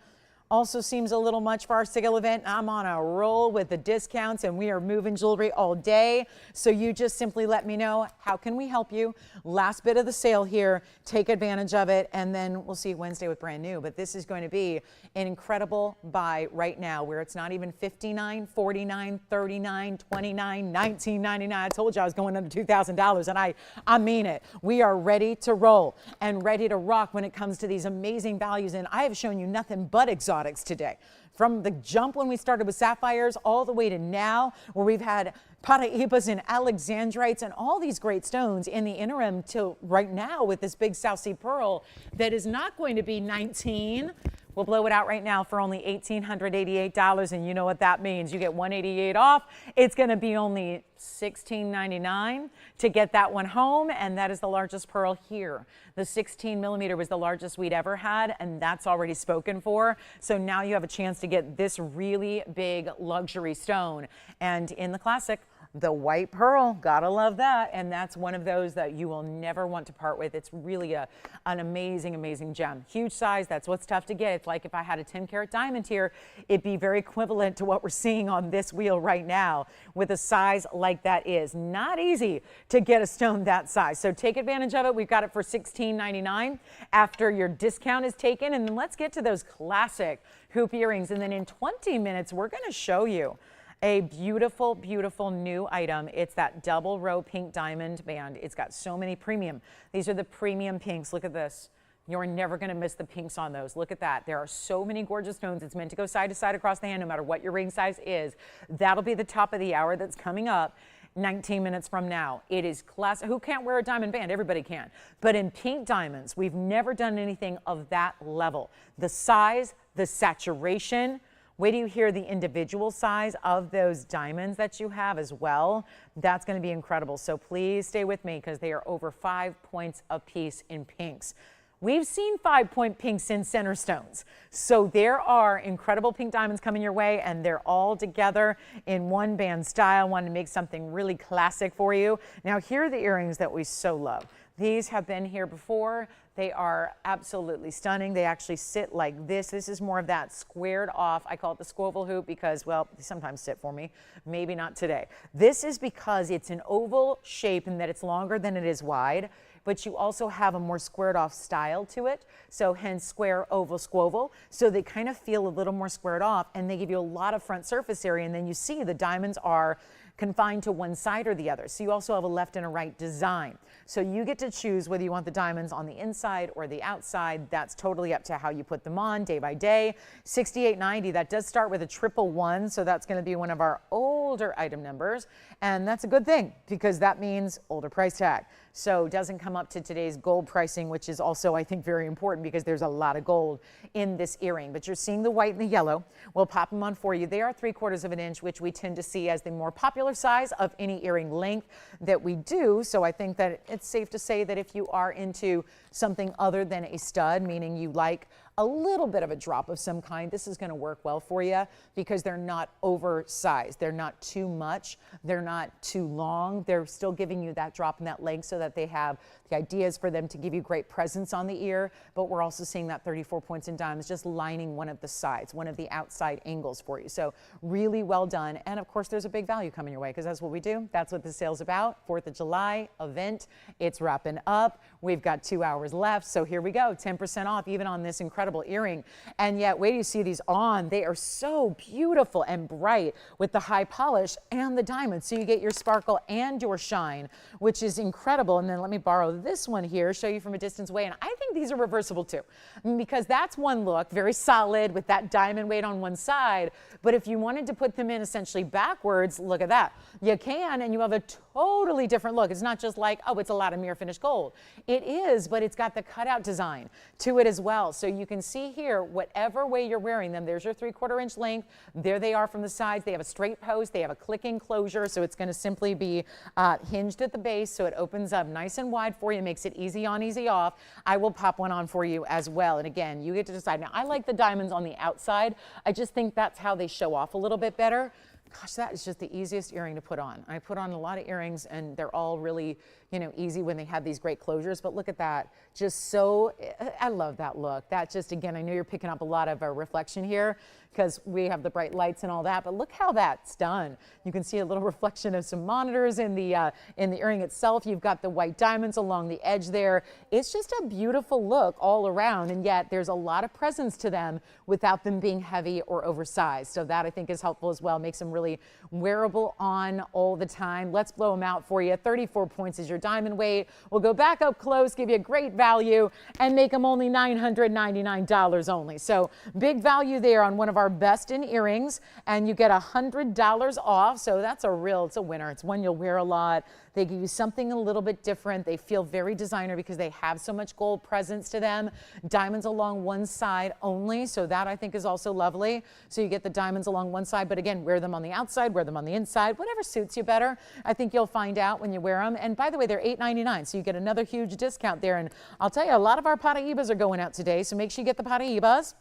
S1: also seems a little much for our sale event. I'm on a roll with the discounts, and we are moving jewelry all day. So you just simply let me know, how can we help you? Last bit of the sale here, take advantage of it, and then we'll see you Wednesday with brand new. But this is going to be an incredible buy right now, where it's not even $59, $49, $39, $29, $19.99. I told you I was going under $2,000, and I mean it. We are ready to roll and ready to rock when it comes to these amazing values, and I have shown you nothing but exotics today. From the jump when we started with sapphires all the way to now, where we've had Paraibas and Alexandrites and all these great stones in the interim till right now with this big South Sea pearl that is not going to be $19. We'll blow it out right now for only $1,888, and you know what that means. You get $188 off. It's going to be only $16.99 to get that one home, and that is the largest pearl here. The 16 millimeter was the largest we'd ever had, and that's already spoken for. So now you have a chance to get this really big luxury stone. And in the classic, the white pearl, gotta love that. And that's one of those that you will never want to part with. It's really an amazing, amazing gem. Huge size, that's what's tough to get. It's like if I had a 10-carat diamond here, it'd be very equivalent to what we're seeing on this wheel right now with a size like that is. Not easy to get a stone that size. So take advantage of it. We've got it for $16.99 after your discount is taken. And then let's get to those classic hoop earrings. And then in 20 minutes, we're gonna show you a beautiful, beautiful new item. It's that double row pink diamond band. It's got so many premium. These are the premium pinks. Look at this. You're never going to miss the pinks on those. Look at that. There are so many gorgeous stones. It's meant to go side to side across the hand, no matter what your ring size is. That'll be the top of the hour that's coming up 19 minutes from now. It is classic. Who can't wear a diamond band? Everybody can. But in pink diamonds, we've never done anything of that level. The size, the saturation. Wait till you hear the individual size of those diamonds that you have as well. That's going to be incredible. So please stay with me, because they are over 5 points a piece in pinks. We've seen 5-point pinks in center stones. So there are incredible pink diamonds coming your way, and they're all together in one band style. Wanted to make something really classic for you. Now here are the earrings that we so love. These have been here before. They are absolutely stunning. They actually sit like this. This is more of that squared off. I call it the squoval hoop because, well, they sometimes sit for me. Maybe not today. This is because it's an oval shape and that it's longer than it is wide, but you also have a more squared off style to it. So hence square, oval, squoval. So they kind of feel a little more squared off, and they give you a lot of front surface area. And then you see the diamonds are confined to one side or the other. So you also have a left and a right design. So you get to choose whether you want the diamonds on the inside or the outside. That's totally up to how you put them on day by day. $68.90, that does start with a 111, so that's going to be one of our older item numbers. And that's a good thing, because that means older price tag. So it doesn't come up to today's gold pricing, which is also, I think, very important, because there's a lot of gold in this earring. But you're seeing the white and the yellow. We'll pop them on for you. They are 3/4 of an inch, which we tend to see as the more popular size of any earring length that we do. So I think that it's safe to say that if you are into something other than a stud, meaning you like a little bit of a drop of some kind, this is going to work well for you, because they're not oversized. They're not too much. They're not too long. They're still giving you that drop in that length, so that they have the ideas for them to give you great presence on the ear. But we're also seeing that 34 points in diamonds just lining one of the sides, one of the outside angles for you. So really well done. And of course, there's a big value coming your way, because that's what we do. That's what the sale's about. 4th of July event. It's wrapping up. We've got 2 hours left. So here we go. 10% off even on this incredible incredible earring. And yet, wait till you see these on. They are so beautiful and bright with the high polish and the diamonds. So you get your sparkle and your shine, which is incredible. And then let me borrow this one here, show you from a distance away. And I think these are reversible too, because that's one look, very solid with that diamond weight on one side. But if you wanted to put them in essentially backwards, look at that. You can, and you have a totally different look. It's not just like, oh, it's a lot of mirror finished gold. It is, but it's got the cutout design to it as well. So you can see here, whatever way you're wearing them, there's your 3/4 inch length. There they are from the sides. They have a straight post. They have a clicking closure. So it's going to simply be hinged at the base. So it opens up nice and wide for you, makes it easy on, easy off. I will pop one on for you as well. And again, you get to decide. Now, I like the diamonds on the outside. I just think that's how they show off a little bit better. Gosh, that is just the easiest earring to put on. I put on a lot of earrings and they're all really, you know, easy when they have these great closures, but look at that. Just so, I love that look. That just, again, I know you're picking up a lot of reflection here because we have the bright lights and all that, but look how that's done. You can see a little reflection of some monitors in the earring itself. You've got the white diamonds along the edge there. It's just a beautiful look all around, and yet there's a lot of presence to them without them being heavy or oversized. So that I think is helpful as well. Makes them really wearable on all the time. Let's blow them out for you. 34 points is your diamond weight. We'll go back up close, give you a great value, and make them only $999 only. So big value there on one of our best in earrings, and you get $100 off. So that's it's a winner. It's one you'll wear a lot. They give you something a little bit different. They feel very designer because they have so much gold presence to them. Diamonds along one side only. So that I think is also lovely. So you get the diamonds along one side, but again, wear them on the outside, wear them on the inside, whatever suits you better. I think you'll find out when you wear them. And by the way, they're $8.99. So you get another huge discount there. And I'll tell you, a lot of our Paraibas are going out today. So make sure you get the Paraibas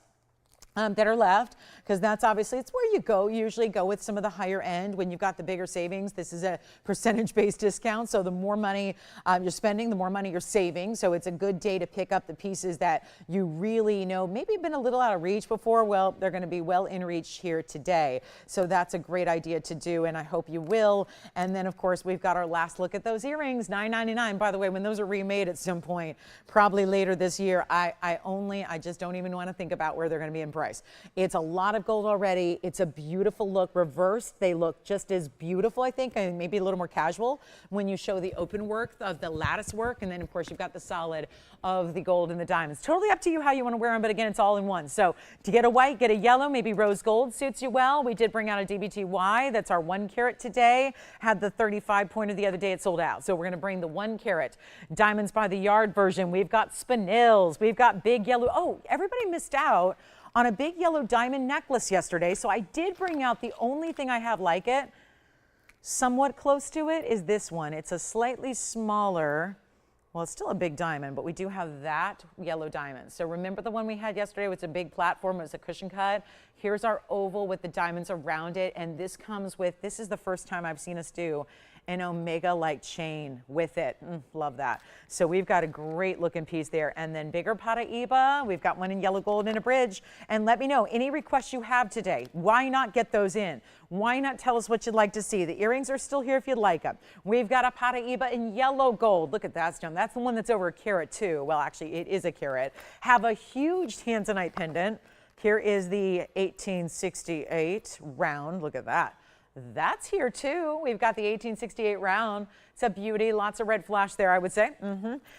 S1: that are left, because that's obviously, it's where you usually go with some of the higher end when you've got the bigger savings. This is a percentage-based discount, so the more money you're spending, the more money you're saving. So it's a good day to pick up the pieces that you really know maybe been a little out of reach before. Well, they're going to be well in reach here today. So that's a great idea to do, and I hope you will. And then, of course, we've got our last look at those earrings, $9.99. By the way, when those are remade at some point, probably later this year, I just don't even want to think about where they're going to be in price. It's a lot of gold already. It's a beautiful look. Reversed, they look just as beautiful, I think, and maybe a little more casual when you show the open work of the lattice work. And then, of course, you've got the solid of the gold and the diamonds. Totally up to you how you want to wear them, but again, it's all in one. So to get a white, get a yellow, maybe rose gold suits you well. We did bring out a DBTY. That's our 1 carat today. Had the 35 pointer the other day. It sold out. So we're going to bring the 1 carat diamonds by the yard version. We've got spinels. We've got big yellow. Oh, everybody missed out on a big yellow diamond necklace yesterday. So I did bring out the only thing I have like it, somewhat close to it, is this one. It's a slightly smaller, well, it's still a big diamond, but we do have that yellow diamond. So remember the one we had yesterday with a big platform, it was a cushion cut. Here's our oval with the diamonds around it. And this comes with, this is the first time I've seen us do an omega-like chain with it. Love that. So we've got a great looking piece there. And then bigger Paraiba. We've got one in yellow gold and a bridge. And let me know any requests you have today. Why not get those in? Why not tell us what you'd like to see? The earrings are still here if you'd like them. We've got a Paraiba in yellow gold. Look at that stone. That's the one that's over a carat too. Well, actually it is a carat. Have a huge Tanzanite pendant. Here is the 1868 round. Look at that. That's here too. We've got the 1868 round. It's a beauty. Lots of red flash there, I would say.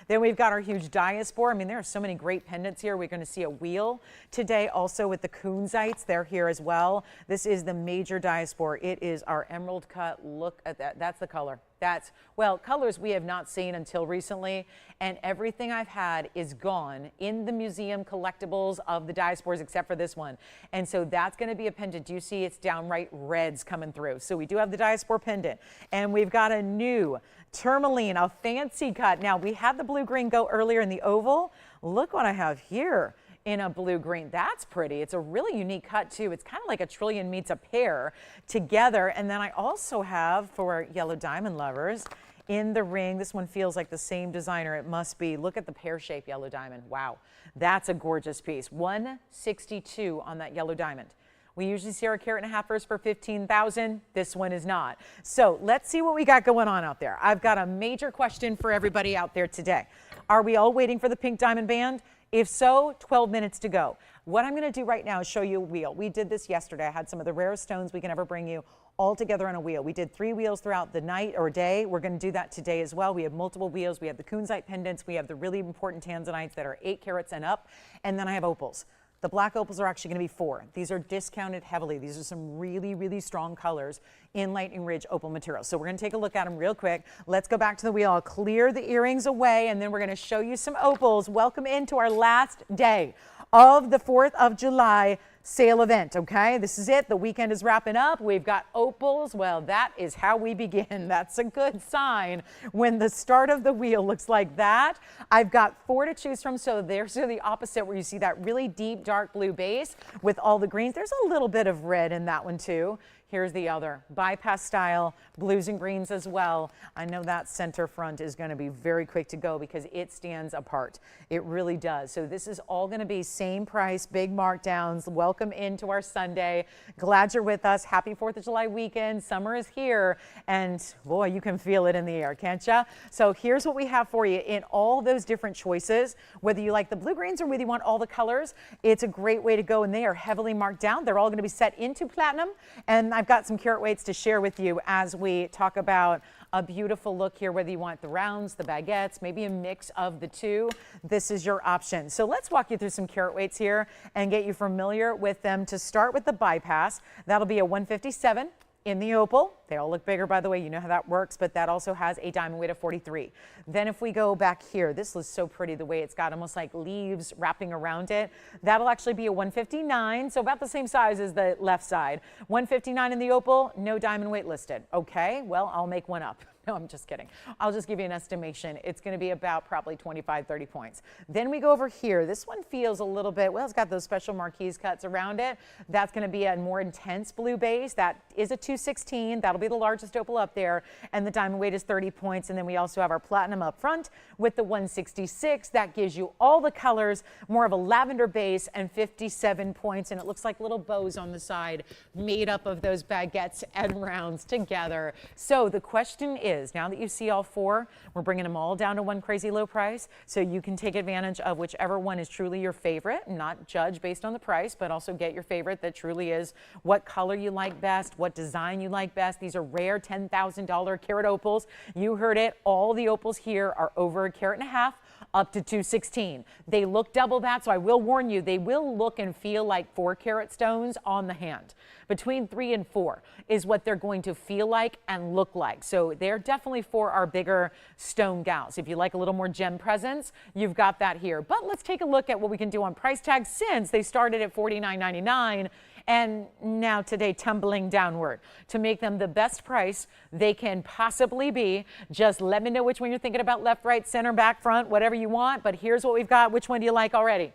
S1: Then we've got our huge diaspora. I mean, there are so many great pendants here. We're going to see a wheel today also with the Kunzites. They're here as well. This is the major diaspora. It is our emerald cut. Look at that. That's the color. That's, well, colors we have not seen until recently, and everything I've had is gone in the museum collectibles of the diasporas except for this one. And so that's going to be a pendant. You see it's downright reds coming through. So we do have the diaspora pendant, and we've got a new tourmaline, a fancy cut. Now we had the blue-green go earlier in the oval. Look what I have here in a blue-green. That's pretty. It's a really unique cut too. It's kind of like a trillion meets a pear together. And then I also have, for yellow diamond lovers, in the ring, this one feels like the same designer. It must be. Look at the pear-shaped yellow diamond. Wow, that's a gorgeous piece. $162 on that yellow diamond. We usually see our carat and a half first for $15,000. This one is not. So let's see what we got going on out there. I've got a major question for everybody out there today. Are we all waiting for the pink diamond band? If so, 12 minutes to go. What I'm going to do right now is show you a wheel. We did this yesterday. I had some of the rarest stones we can ever bring you all together on a wheel. We did 3 wheels throughout the night or day. We're going to do that today as well. We have multiple wheels. We have the Kunzite pendants. We have the really important Tanzanites that are 8 carats and up. And then I have opals. The black opals are actually going to be 4. These are discounted heavily. These are some really, really strong colors in Lightning Ridge opal material. So we're going to take a look at them real quick. Let's go back to the wheel. I'll clear the earrings away, and then we're going to show you some opals. Welcome into our last day of the 4th of July sale event, okay? This is it. The weekend is wrapping up. We've got opals. Well, that is how we begin. That's a good sign when the start of the wheel looks like that. I've got 4 to choose from. So there's the opposite where you see that really deep dark blue base with all the greens. There's a little bit of red in that one too. Here's the other bypass style, blues and greens as well. I know that center front is going to be very quick to go because it stands apart. It really does. So this is all going to be same price, big markdowns. Welcome into our Sunday. Glad you're with us. Happy 4th of July weekend. Summer is here, and boy, you can feel it in the air, can't you? So here's what we have for you in all those different choices. Whether you like the blue greens or whether you want all the colors, it's a great way to go, and they are heavily marked down. They're all going to be set into platinum, and I've got some carat weights to share with you as we talk about a beautiful look here, whether you want the rounds, the baguettes, maybe a mix of the two. This is your option. So let's walk you through some carat weights here and get you familiar with them. To start with the bypass, that'll be a 157 in the opal. They all look bigger, by the way. You know how that works, but that also has a diamond weight of 43. Then if we go back here, this is so pretty the way it's got almost like leaves wrapping around it. That'll actually be a 159, so about the same size as the left side. 159 in the opal, no diamond weight listed. Okay, well, I'll make one up. No, I'm just kidding. I'll just give you an estimation. It's going to be about probably 25, 30 points. Then we go over here. This one feels a little bit, well, it's got those special marquise cuts around it. That's going to be a more intense blue base. That is a 216. That'll be the largest opal up there. And the diamond weight is 30 points. And then we also have our platinum up front with the 166. That gives you all the colors, more of a lavender base, and 57 points. And it looks like little bows on the side made up of those baguettes and rounds together. So the question is, now that you see all 4, we're bringing them all down to one crazy low price, so you can take advantage of whichever one is truly your favorite, not judge based on the price, but also get your favorite that truly is what color you like best, what design you like best. These are rare $10,000 carat opals. You heard it. All the opals here are over 1.5 carats up to 216. They look double that, so I will warn you, they will look and feel like 4 carat stones on the hand. Between 3 and 4 is what they're going to feel like and look like. So they're definitely for our bigger stone gals. If you like a little more gem presence, you've got that here. But let's take a look at what we can do on price tags since they started at $49.99 and now today tumbling downward to make them the best price they can possibly be. Just let me know which one you're thinking about, left, right, center, back, front, whatever you want. But here's what we've got. Which one do you like already?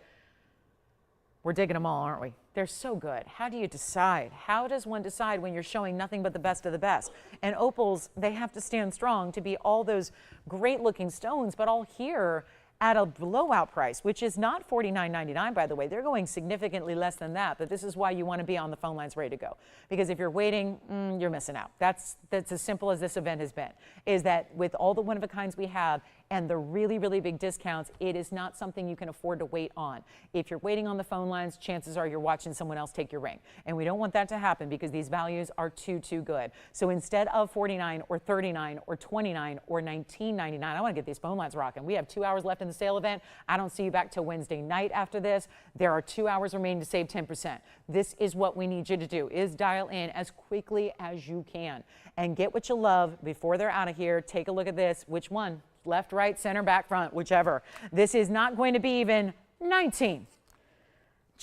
S1: We're digging them all, aren't we? They're so good. How do you decide? How does one decide when you're showing nothing but the best of the best? And opals, they have to stand strong to be all those great looking stones, but all here at a blowout price, which is not $49.99, by the way. They're going significantly less than that, but this is why you want to be on the phone lines ready to go. Because if you're waiting, you're missing out. That's as simple as this event has been, is that with all the one-of-a-kinds we have and the really, really big discounts, it is not something you can afford to wait on. If you're waiting on the phone lines, chances are you're watching someone else take your ring. And we don't want that to happen because these values are too good. So instead of $49 or $39 or $29 or $19.99, I want to get these phone lines rocking. We have 2 hours left in the sale event. I don't see you back till Wednesday night after this. There are 2 hours remaining to save 10%. This is what we need you to do, is dial in as quickly as you can and get what you love before they're out of here. Take a look at this. Which one? Left, right, center, back, front, whichever. This is not going to be even 19.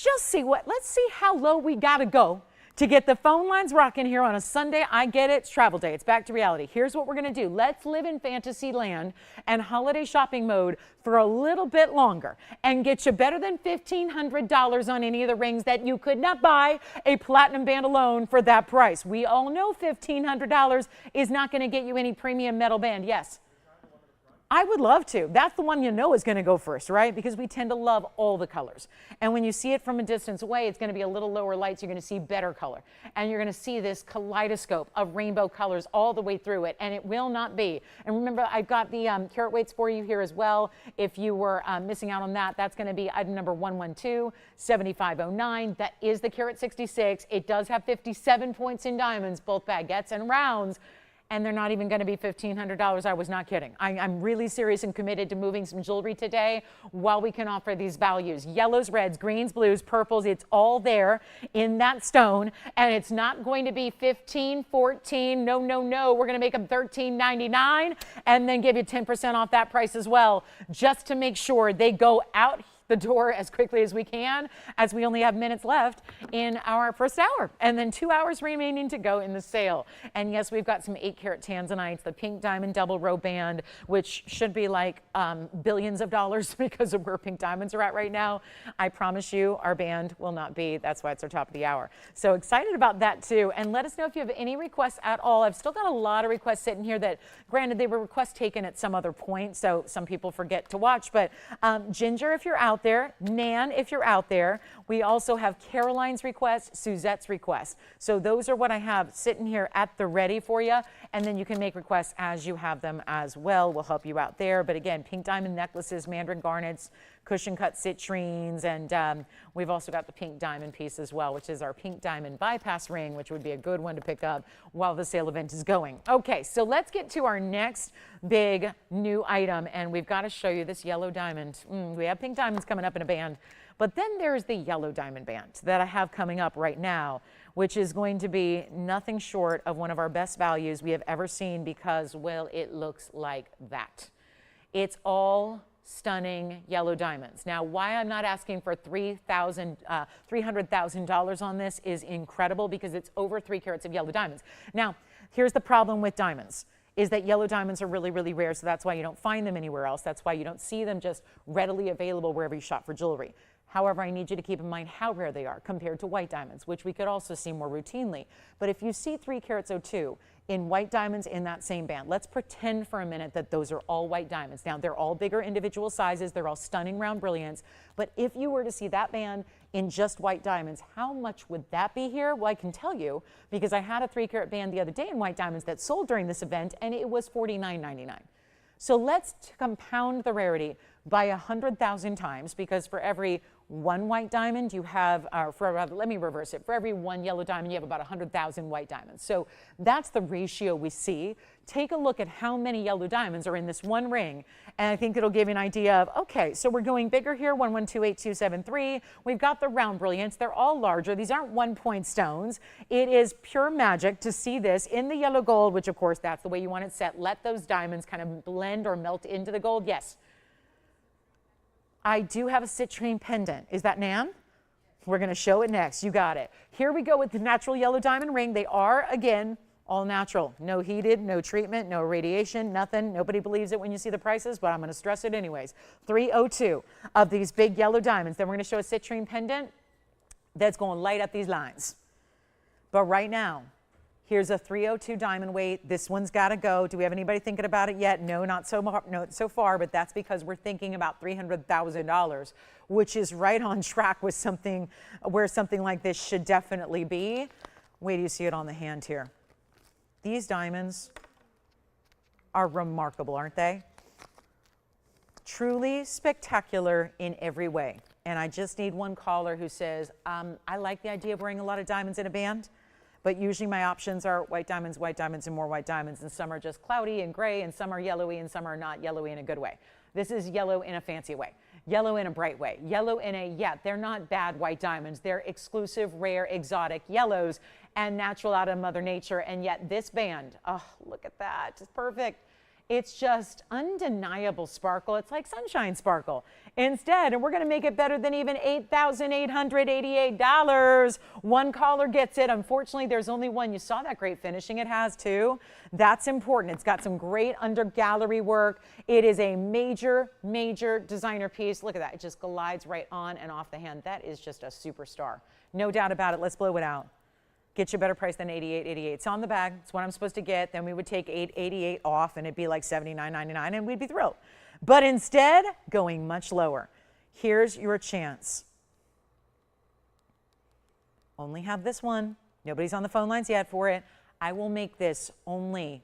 S1: Let's see how low we got to go to get the phone lines rocking here on a Sunday. I get it. It's travel day. It's back to reality. Here's what we're going to do. Let's live in fantasy land and holiday shopping mode for a little bit longer and get you better than $1,500 on any of the rings that you could not buy a platinum band alone for that price. We all know $1,500 is not going to get you any premium metal band. Yes? I would love to. That's the one you know is going to go first, right? Because we tend to love all the colors. And when you see it from a distance away, it's going to be a little lower light, so you're going to see better color. And you're going to see this kaleidoscope of rainbow colors all the way through it, and it will not be. And remember, I've got the carat weights for you here as well. If you were missing out on that, that's going to be item number 112, 7509. That is the carat 66. It does have 57 points in diamonds, both baguettes and rounds. And they're not even going to be $1,500. I was not kidding. I'm really serious and committed to moving some jewelry today while we can offer these values. Yellows, reds, greens, blues, purples, it's all there in that stone. And it's not going to be $15, $14. No, no, no. We're going to make them $13.99 and then give you 10% off that price as well, just to make sure they go out the door as quickly as we can, as we only have minutes left in our first hour, and then 2 hours remaining to go in the sale. And yes, we've got some 8-carat Tanzanites, the pink diamond double row band, which should be like billions of dollars because of where pink diamonds are at right now. I promise you our band will not be. That's why it's our top of the hour. So excited about that too. And let us know if you have any requests at all. I've still got a lot of requests sitting here that, granted, they were requests taken at some other point, so some people forget to watch. But Ginger, if you're out there, Nan, if you're out there, we also have Caroline's request, Suzette's request. So those are what I have sitting here at the ready for you, and then you can make requests as you have them as well. We'll help you out there. But again, pink diamond necklaces, mandarin garnets, cushion cut citrines, and we've also got the pink diamond piece as well, which is our pink diamond bypass ring, which would be a good one to pick up while the sale event is going. Okay, so let's get to our next big new item, and we've got to show you this yellow diamond. We have pink diamonds coming up in a band, but then there's the yellow diamond band that I have coming up right now, which is going to be nothing short of one of our best values we have ever seen because, well, it looks like that. It's all stunning yellow diamonds. Now, why I'm not asking for $300,000 on this is incredible, because it's over 3 carats of yellow diamonds. Now, here's the problem with diamonds, is that yellow diamonds are really, really rare, so that's why you don't find them anywhere else. That's why you don't see them just readily available wherever you shop for jewelry. However, I need you to keep in mind how rare they are compared to white diamonds, which we could also see more routinely. But if you see 3 carats 02 in white diamonds in that same band, let's pretend for a minute that those are all white diamonds. Now, they're all bigger individual sizes. They're all stunning round brilliance. But if you were to see that band in just white diamonds, how much would that be here? Well, I can tell you, because I had a 3-carat band the other day in white diamonds that sold during this event, and it was $49.99. So let's compound the rarity by 100,000 times, because for every 1 white diamond you have, let me reverse it, for every 1 yellow diamond you have about 100,000 white diamonds. So that's the ratio we see. Take a look at how many yellow diamonds are in this one ring, and I think it'll give you an idea of, okay, so we're going bigger here, 1128273. We've got the round brilliance. They're all larger. These aren't 1-point stones. It is pure magic to see this in the yellow gold, which of course that's the way you want it set. Let those diamonds kind of blend or melt into the gold. Yes. I do have a citrine pendant. Is that Nan? We're going to show it next. You got it. Here we go with the natural yellow diamond ring. They are, again, all natural. No heated, no treatment, no radiation, nothing. Nobody believes it when you see the prices, but I'm going to stress it anyways. 302 of these big yellow diamonds. Then we're going to show a citrine pendant that's going to light up these lines. But right now, here's a 302 diamond weight. This one's got to go. Do we have anybody thinking about it yet? No, not so far, but that's because we're thinking about $300,000, which is right on track with something where something like this should definitely be. Wait till you see it on the hand here. These diamonds are remarkable, aren't they? Truly spectacular in every way. And I just need one caller who says, I like the idea of wearing a lot of diamonds in a band, but usually my options are white diamonds, and more white diamonds, and some are just cloudy and gray, and some are yellowy, and some are not yellowy in a good way. This is yellow in a fancy way, yellow in a bright way, yellow in a, yeah, they're not bad white diamonds. They're exclusive, rare, exotic yellows and natural out of Mother Nature, and yet this band, oh, look at that, it's perfect. It's just undeniable sparkle. It's like sunshine sparkle. Instead, and we're going to make it better than even $8,888. One caller gets it. Unfortunately, there's only one. You saw that great finishing it has too. That's important. It's got some great under gallery work. It is a major, major designer piece. Look at that. It just glides right on and off the hand. That is just a superstar. No doubt about it. Let's blow it out. get you a better price than $88.88. It's on the bag. It's what I'm supposed to get. Then we would take $888 off, and it'd be like $79.99, and we'd be thrilled. But instead, going much lower. Here's your chance. Only have this one. Nobody's on the phone lines yet for it. I will make this only,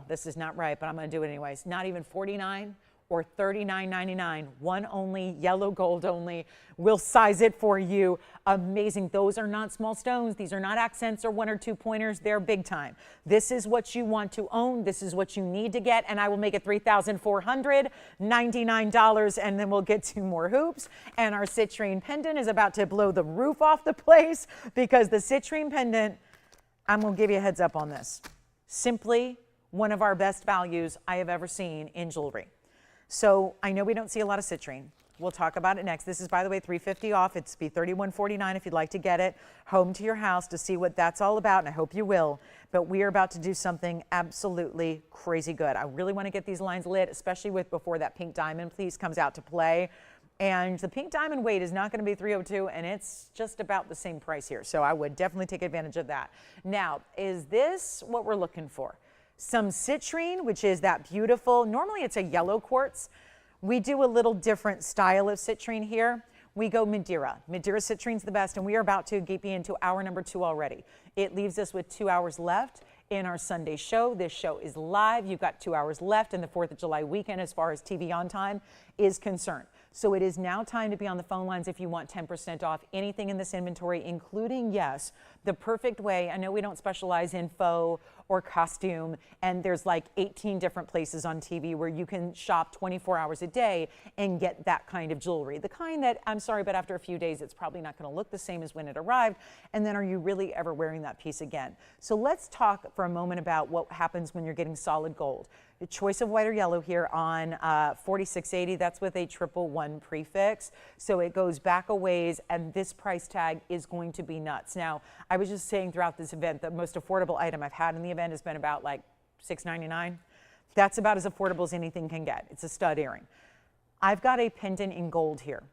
S1: this is not right, but I'm going to do it anyways. Not even $49 or $39.99. One only, yellow gold only. We'll size it for you. Amazing. Those are not small stones. These are not accents or 1 or 2 pointers. They're big time. This is what you want to own. This is what you need to get. And I will make it $3,499. And then we'll get 2 more hoops. And our citrine pendant is about to blow the roof off the place, because the citrine pendant, I'm going to give you a heads up on this. Simply one of our best values I have ever seen in jewelry. So I know we don't see a lot of citrine. We'll talk about it next. This is, by the way, $350 off. It's be $31.49 if you'd like to get it home to your house to see what that's all about, and I hope you will. But we are about to do something absolutely crazy good. I really want to get these lines lit, especially with before that pink diamond piece comes out to play. And the pink diamond weight is not going to be $302, and it's just about the same price here. So I would definitely take advantage of that. Now, is this what we're looking for? Some citrine, which is that beautiful, normally it's a yellow quartz. We do a little different style of citrine here. We go Madeira. Madeira citrine's the best, and we are about to get into hour number 2 already. It leaves us with 2 hours left in our Sunday show. This show is live. You've got 2 hours left in the 4th of July weekend as far as TVON time is concerned. So it is now time to be on the phone lines if you want 10% off anything in this inventory, including, yes, the perfect way. I know we don't specialize in faux or costume, and there's like 18 different places on TV where you can shop 24 hours a day and get that kind of jewelry. The kind that, I'm sorry, but after a few days, it's probably not going to look the same as when it arrived. And then are you really ever wearing that piece again? So let's talk for a moment about what happens when you're getting solid gold. The choice of white or yellow here on 4680, that's with a 111 prefix. So it goes back a ways, and this price tag is going to be nuts. Now, I was just saying throughout this event, the most affordable item I've had in the event has been about like $6.99. That's about as affordable as anything can get. It's a stud earring. I've got a pendant in gold here.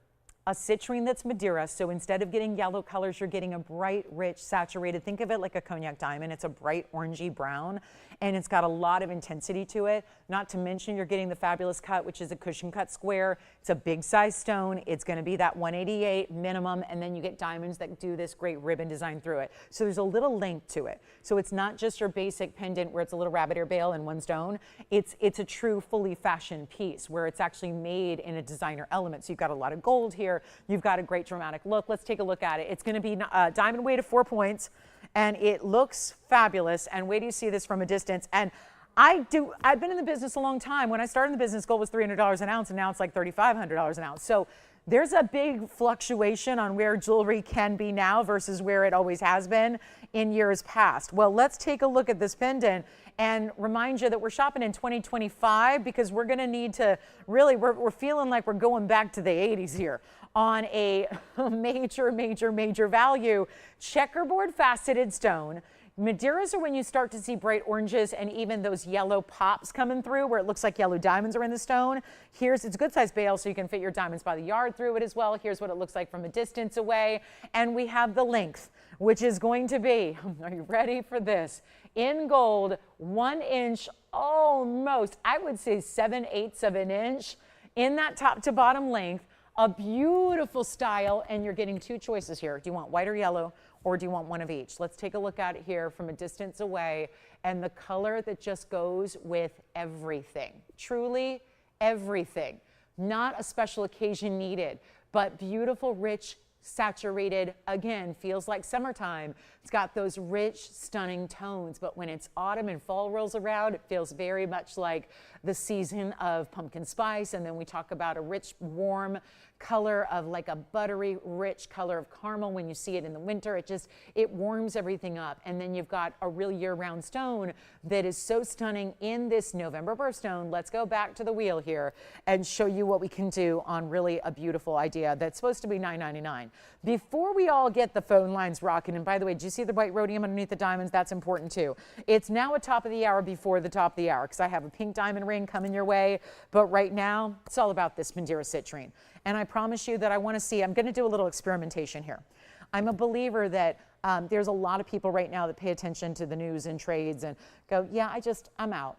S1: A citrine that's Madeira, so instead of getting yellow colors, you're getting a bright, rich, saturated, think of it like a cognac diamond. It's a bright orangey brown, and it's got a lot of intensity to it. Not to mention you're getting the fabulous cut, which is a cushion cut square. It's a big size stone. It's going to be that 188 minimum, and then you get diamonds that do this great ribbon design through it. So there's a little length to it. So it's not just your basic pendant where it's a little rabbit ear bail in one stone. It's a true fully fashioned piece where it's actually made in a designer element. So you've got a lot of gold here. You've got a great dramatic look. Let's take a look at it. It's going to be diamond weight of 4 points, and it looks fabulous. And wait till you see this from a distance. And I've been in the business a long time. When I started in the business, gold was $300 an ounce, and now it's like $3,500 an ounce. So there's a big fluctuation on where jewelry can be now versus where it always has been in years past. Well, let's take a look at this pendant and remind you that we're shopping in 2025 because we're going to need to really, we're feeling like we're going back to the 80s here on a major value. Checkerboard faceted stone. Madeiras are when you start to see bright oranges and even those yellow pops coming through where it looks like yellow diamonds are in the stone. It's a good size bail so you can fit your diamonds by the yard through it as well. Here's what it looks like from a distance away. And we have the length, which is going to be, are you ready for this? In gold, 1 inch, almost, I would say 7/8 of an inch in that top to bottom length. A beautiful style, and you're getting 2 choices here. Do you want white or yellow, or do you want one of each? Let's take a look at it here from a distance away, and the color that just goes with everything. Truly everything. Not a special occasion needed, but beautiful, rich, saturated, again, feels like summertime. It's got those rich, stunning tones, but when it's autumn and fall rolls around, it feels very much like the season of pumpkin spice. And then we talk about a rich, warm color of like a buttery, rich color of caramel. When you see it in the winter, it warms everything up. And then you've got a real year-round stone that is so stunning in this November birthstone. Let's go back to the wheel here and show you what we can do on really a beautiful idea that's supposed to be $9.99. Before we all get the phone lines rocking, and by the way, did you see the white rhodium underneath the diamonds? That's important too. It's now a top of the hour before the top of the hour because I have a pink diamond ring coming your way. But right now, it's all about this Madeira citrine. And I promise you that I want to see, I'm going to do a little experimentation here. I'm a believer that There's a lot of people right now that pay attention to the news and trades and go, yeah, I'm out.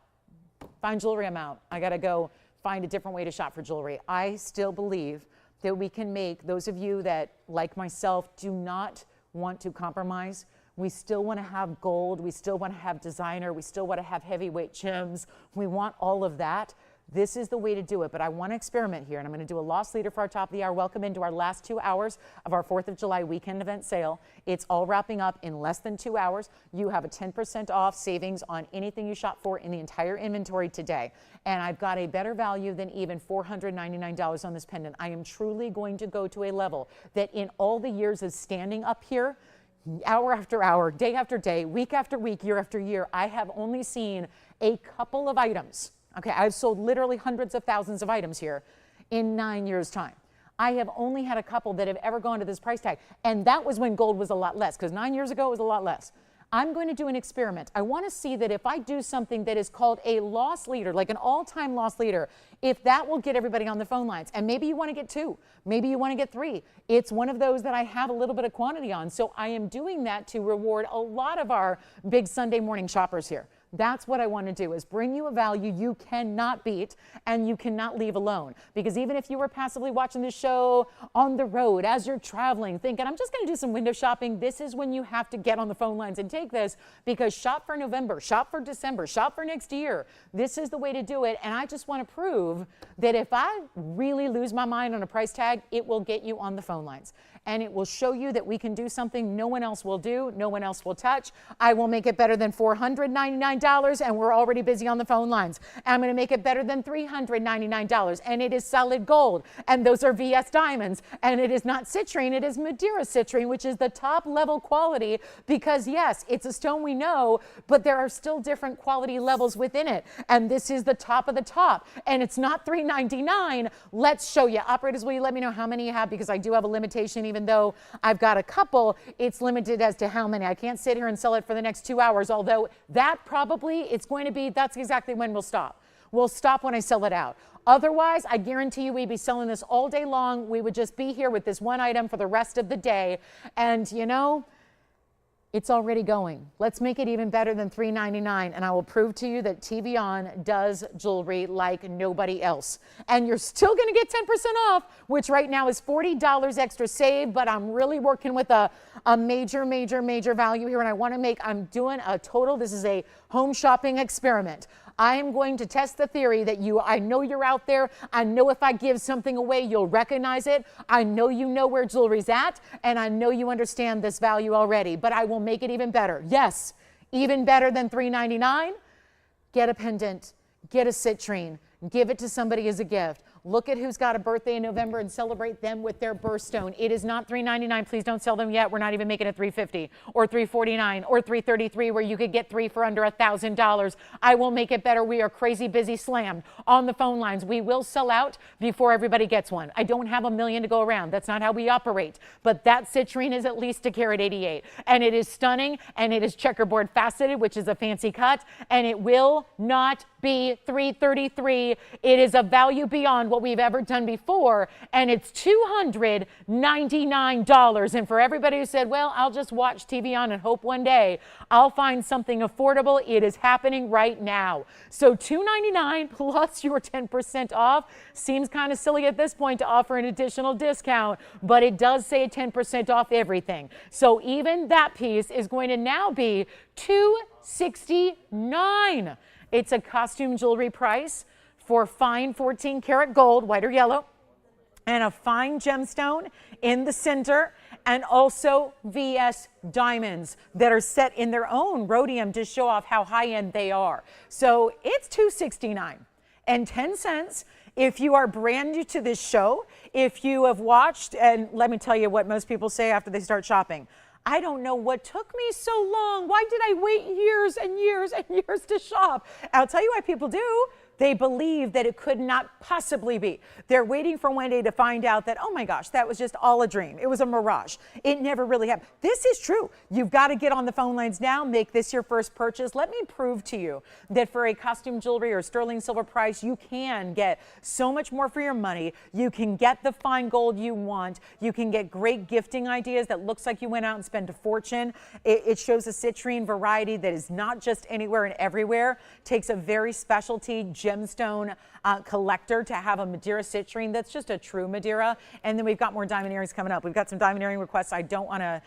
S1: Find jewelry, I'm out. I got to go find a different way to shop for jewelry. I still believe that we can make, those of you that, like myself, do not want to compromise. We still want to have gold. We still want to have designer. We still want to have heavyweight gems. We want all of that. This is the way to do it, but I want to experiment here, and I'm going to do a loss leader for our top of the hour. Welcome into our last 2 hours of our 4th of July weekend event sale. It's all wrapping up in less than 2 hours. You have a 10% off savings on anything you shop for in the entire inventory today, and I've got a better value than even $499 on this pendant. I am truly going to go to a level that in all the years of standing up here, hour after hour, day after day, week after week, year after year, I have only seen a couple of items. Okay, I've sold literally hundreds of thousands of items here in 9 years' time. I have only had a couple that have ever gone to this price tag, and that was when gold was a lot less, because 9 years ago it was a lot less. I'm going to do an experiment. I want to see that if I do something that is called a loss leader, like an all-time loss leader, if that will get everybody on the phone lines. And maybe you want to get 2, maybe you want to get 3. It's one of those that I have a little bit of quantity on, so I am doing that to reward a lot of our big Sunday morning shoppers here. That's what I want to do, is bring you a value you cannot beat and you cannot leave alone. Because even if you were passively watching this show on the road as you're traveling, thinking, I'm just going to do some window shopping, this is when you have to get on the phone lines and take this, because shop for November, shop for December, shop for next year. This is the way to do it. And I just want to prove that if I really lose my mind on a price tag, it will get you on the phone lines. And it will show you that we can do something no one else will do, no one else will touch. I will make it better than $499, and we're already busy on the phone lines. I'm going to make it better than $399, and it is solid gold, and those are VS diamonds, and it is not citrine, it is Madeira citrine, which is the top level quality, because yes, it's a stone we know, but there are still different quality levels within it, and this is the top of the top, and it's not $399. Let's show you. Operators, will you let me know how many you have, because I do have a limitation. Even though I've got a couple, it's limited as to how many. I can't sit here and sell it for the next 2 hours, although that probably, it's going to be, that's exactly when we'll stop. We'll stop when I sell it out. Otherwise, I guarantee you we'd be selling this all day long. We would just be here with this one item for the rest of the day. And you know, it's already going. Let's make it even better than $399, and I will prove to you that TVON does jewelry like nobody else. And you're still going to get 10% off, which right now is $40 extra save, but I'm really working with a major value here, and I want to make, I'm doing a total, this is a home shopping experiment. I am going to test the theory that I know you're out there. I know if I give something away, you'll recognize it. I know you know where jewelry's at, and I know you understand this value already, but I will make it even better. Yes, even better than $399. Get a pendant, get a citrine, give it to somebody as a gift. Look at who's got a birthday in November and celebrate them with their birthstone. It is not $399. Please don't sell them yet. We're not even making it $350 or $349 or $333, where you could get 3 for under $1,000. I will make it better. We are crazy busy, slammed on the phone lines. We will sell out before everybody gets one. I don't have a million to go around. That's not how we operate. But that citrine is at least a carat 88. And it is stunning, and it is checkerboard faceted, which is a fancy cut, and it will not be $333. It is a value beyond what we've ever done before, and it's $299. And for everybody who said, well, I'll just watch TVON and hope one day I'll find something affordable, it is happening right now. So $299 plus your 10% off. Seems kind of silly at this point to offer an additional discount, but it does say 10% off everything. So even that piece is going to now be $269. It's a costume jewelry price for fine 14 karat gold, white or yellow, and a fine gemstone in the center, and also VS diamonds that are set in their own rhodium to show off how high-end they are. So it's $269 and 10 cents. If you are brand new to this show, if you have watched, and let me tell you what most people say after they start shopping. I don't know what took me so long. Why did I wait years and years and years to shop? I'll tell you why people do. They believe that it could not possibly be. They're waiting for one day to find out that, oh my gosh, that was just all a dream. It was a mirage. It never really happened. This is true. You've got to get on the phone lines now. Make this your first purchase. Let me prove to you that for a costume jewelry or sterling silver price, you can get so much more for your money. You can get the fine gold you want. You can get great gifting ideas that looks like you went out and spent a fortune. It shows a citrine variety that is not just anywhere and everywhere. Takes a very specialty gemstone collector to have a Madeira citrine that's just a true Madeira. And then we've got more diamond earrings coming up. We've got some diamond earring requests. I don't want to,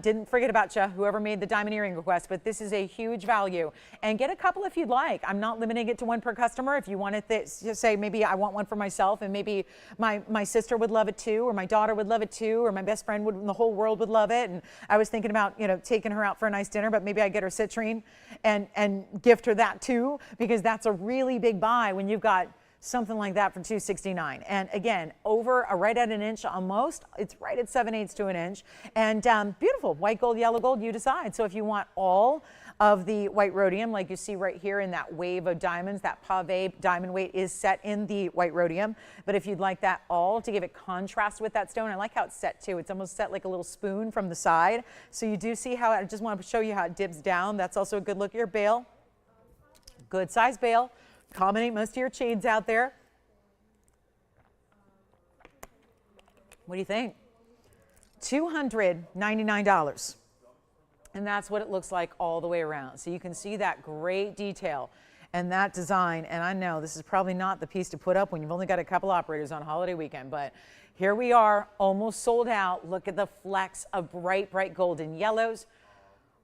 S1: didn't forget about you, whoever made the diamond earring request, but this is a huge value. And get a couple if you'd like. I'm not limiting it to one per customer. If you wanted this, just say maybe I want one for myself, and maybe my sister would love it too, or my daughter would love it too, or my best friend would, the whole world would love it. And I was thinking about, you know, taking her out for a nice dinner, but maybe I get her citrine and gift her that too, because that's a really big buy when you've got something like that for $269. And again, over right at an inch almost. It's right at 7/8 to an inch. And beautiful white gold, yellow gold, you decide. So if you want all of the white rhodium, like you see right here in that wave of diamonds, that pave diamond weight is set in the white rhodium. But if you'd like that all to give it contrast with that stone, I like how it's set too. It's almost set like a little spoon from the side. So you do see how, I just want to show you how it dips down. That's also a good look at your bail. Good size bail. Accommodate most of your chains out there. What do you think? $299. And that's what it looks like all the way around. So you can see that great detail and that design. And I know this is probably not the piece to put up when you've only got a couple operators on holiday weekend, but here we are, almost sold out. Look at the flecks of bright, bright golden yellows,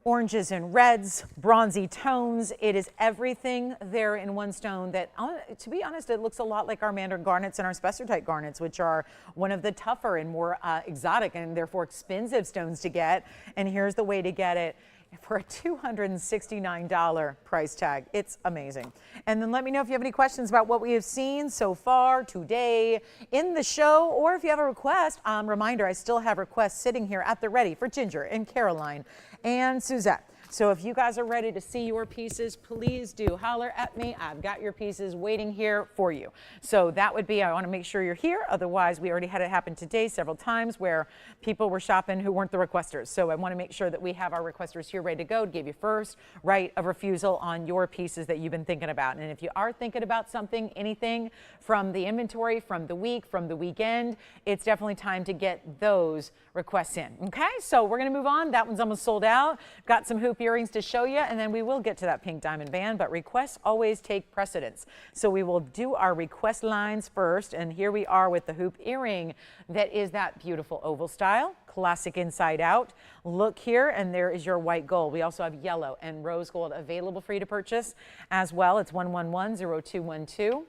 S1: oranges and reds, bronzy tones. It is everything there in one stone that, to be honest, it looks a lot like our mandarin garnets and our spessartite garnets, which are one of the tougher and more exotic and therefore expensive stones to get. And here's the way to get it for a $269 price tag. It's amazing. And then let me know if you have any questions about what we have seen so far today in the show, or if you have a request. Reminder, I still have requests sitting here at the ready for Ginger and Caroline and Suzette. So if you guys are ready to see your pieces, please do holler at me. I've got your pieces waiting here for you. So that would be, I want to make sure you're here. Otherwise, we already had it happen today several times where people were shopping who weren't the requesters. So I want to make sure that we have our requesters here ready to go to give you first right of refusal on your pieces that you've been thinking about. And if you are thinking about something, anything from the inventory, from the week, from the weekend, it's definitely time to get those requests in. Okay, so we're going to move on. That one's almost sold out. Got some hoop earrings to show you, and then we will get to that pink diamond band, but requests always take precedence. So we will do our request lines first, and here we are with the hoop earring that is that beautiful oval style, classic inside out. Look here, and there is your white gold. We also have yellow and rose gold available for you to purchase as well. It's 111-0212.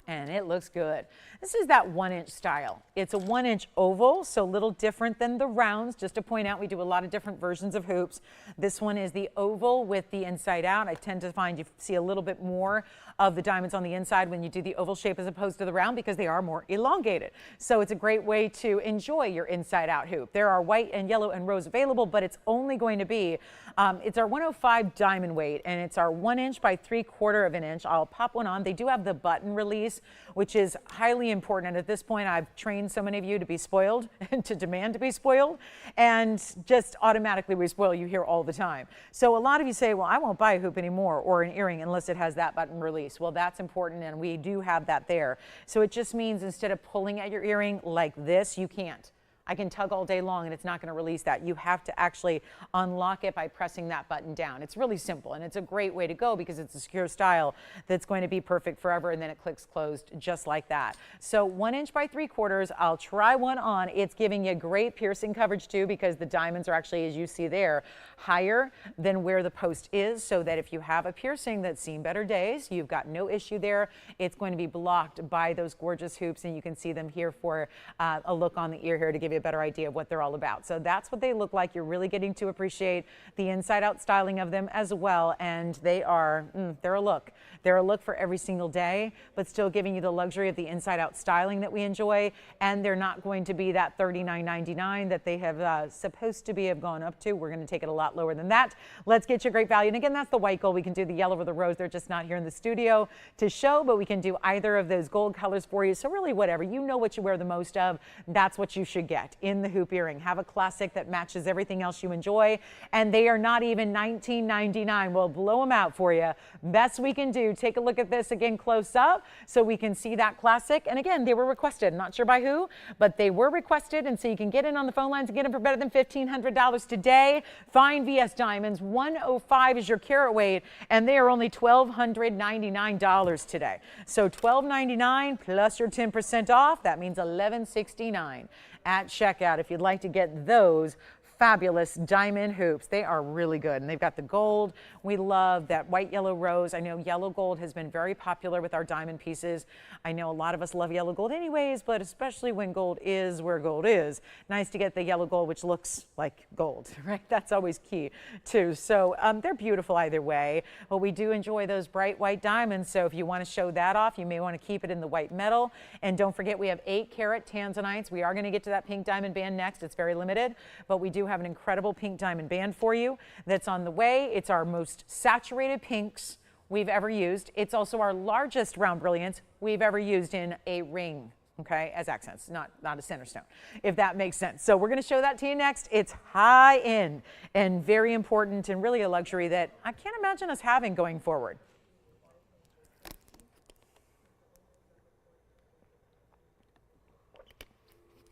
S1: And it looks good. This is that 1-inch style. It's a 1-inch oval, so a little different than the rounds. Just to point out, we do a lot of different versions of hoops. This one is the oval with the inside out. I tend to find you see a little bit more of the diamonds on the inside when you do the oval shape as opposed to the round because they are more elongated. So it's a great way to enjoy your inside out hoop. There are white and yellow and rose available, but it's only going to be, it's our 105 diamond weight, and it's our 1 inch by 3/4 of an inch. I'll pop one on. They do have the button release, which is highly important. And at this point, I've trained so many of you to be spoiled and to demand to be spoiled, and just automatically we spoil you here all the time. So a lot of you say, well, I won't buy a hoop anymore or an earring unless it has that button release. Well, that's important, and we do have that there. So it just means instead of pulling at your earring like this, you can't. I can tug all day long and it's not going to release that. You have to actually unlock it by pressing that button down. It's really simple, and it's a great way to go because it's a secure style that's going to be perfect forever, and then it clicks closed just like that. So 1 inch by 3/4. I'll try one on. It's giving you great piercing coverage too because the diamonds are actually, as you see there, higher than where the post is, so that if you have a piercing that's seen better days, you've got no issue there. It's going to be blocked by those gorgeous hoops, and you can see them here for a look on the ear here to give you you a better idea of what they're all about. So that's what they look like. You're really getting to appreciate the inside out styling of them as well. And they are, they're a look. They're a look for every single day, but still giving you the luxury of the inside out styling that we enjoy. And they're not going to be that $39.99 that they have supposed to be have gone up to. We're going to take it a lot lower than that. Let's get you a great value. And again, that's the white gold. We can do the yellow or the rose. They're just not here in the studio to show, but we can do either of those gold colors for you. So really whatever, you know what you wear the most of, that's what you should get in the hoop earring. Have a classic that matches everything else you enjoy. And they are not even $19.99. We'll blow them out for you. Best we can do. Take a look at this again close up so we can see that classic. And again, they were requested. Not sure by who, but they were requested. And so you can get in on the phone lines and get them for better than $1,500 today. Fine VS Diamonds, 105 is your carat weight, and they are only $1,299 today. So $1,299 plus your 10% off, that means $1,169 at checkout if you'd like to get those fabulous diamond hoops. They are really good, and they've got the gold. We love that white, yellow, rose. I know yellow gold has been very popular with our diamond pieces. I know a lot of us love yellow gold anyways, but especially when gold is where gold is. Nice to get the yellow gold, which looks like gold, right? That's always key too. So they're beautiful either way, but we do enjoy those bright white diamonds. So if you want to show that off, you may want to keep it in the white metal. And don't forget, we have 8-carat Tanzanites. We are going to get to that pink diamond band next. It's very limited, but we do have an incredible pink diamond band for you that's on the way. It's our most saturated pinks we've ever used. It's also our largest round brilliance we've ever used in a ring, okay, as accents, not a center stone, if that makes sense. So we're going to show that to you next. It's high end and very important and really a luxury that I can't imagine us having going forward.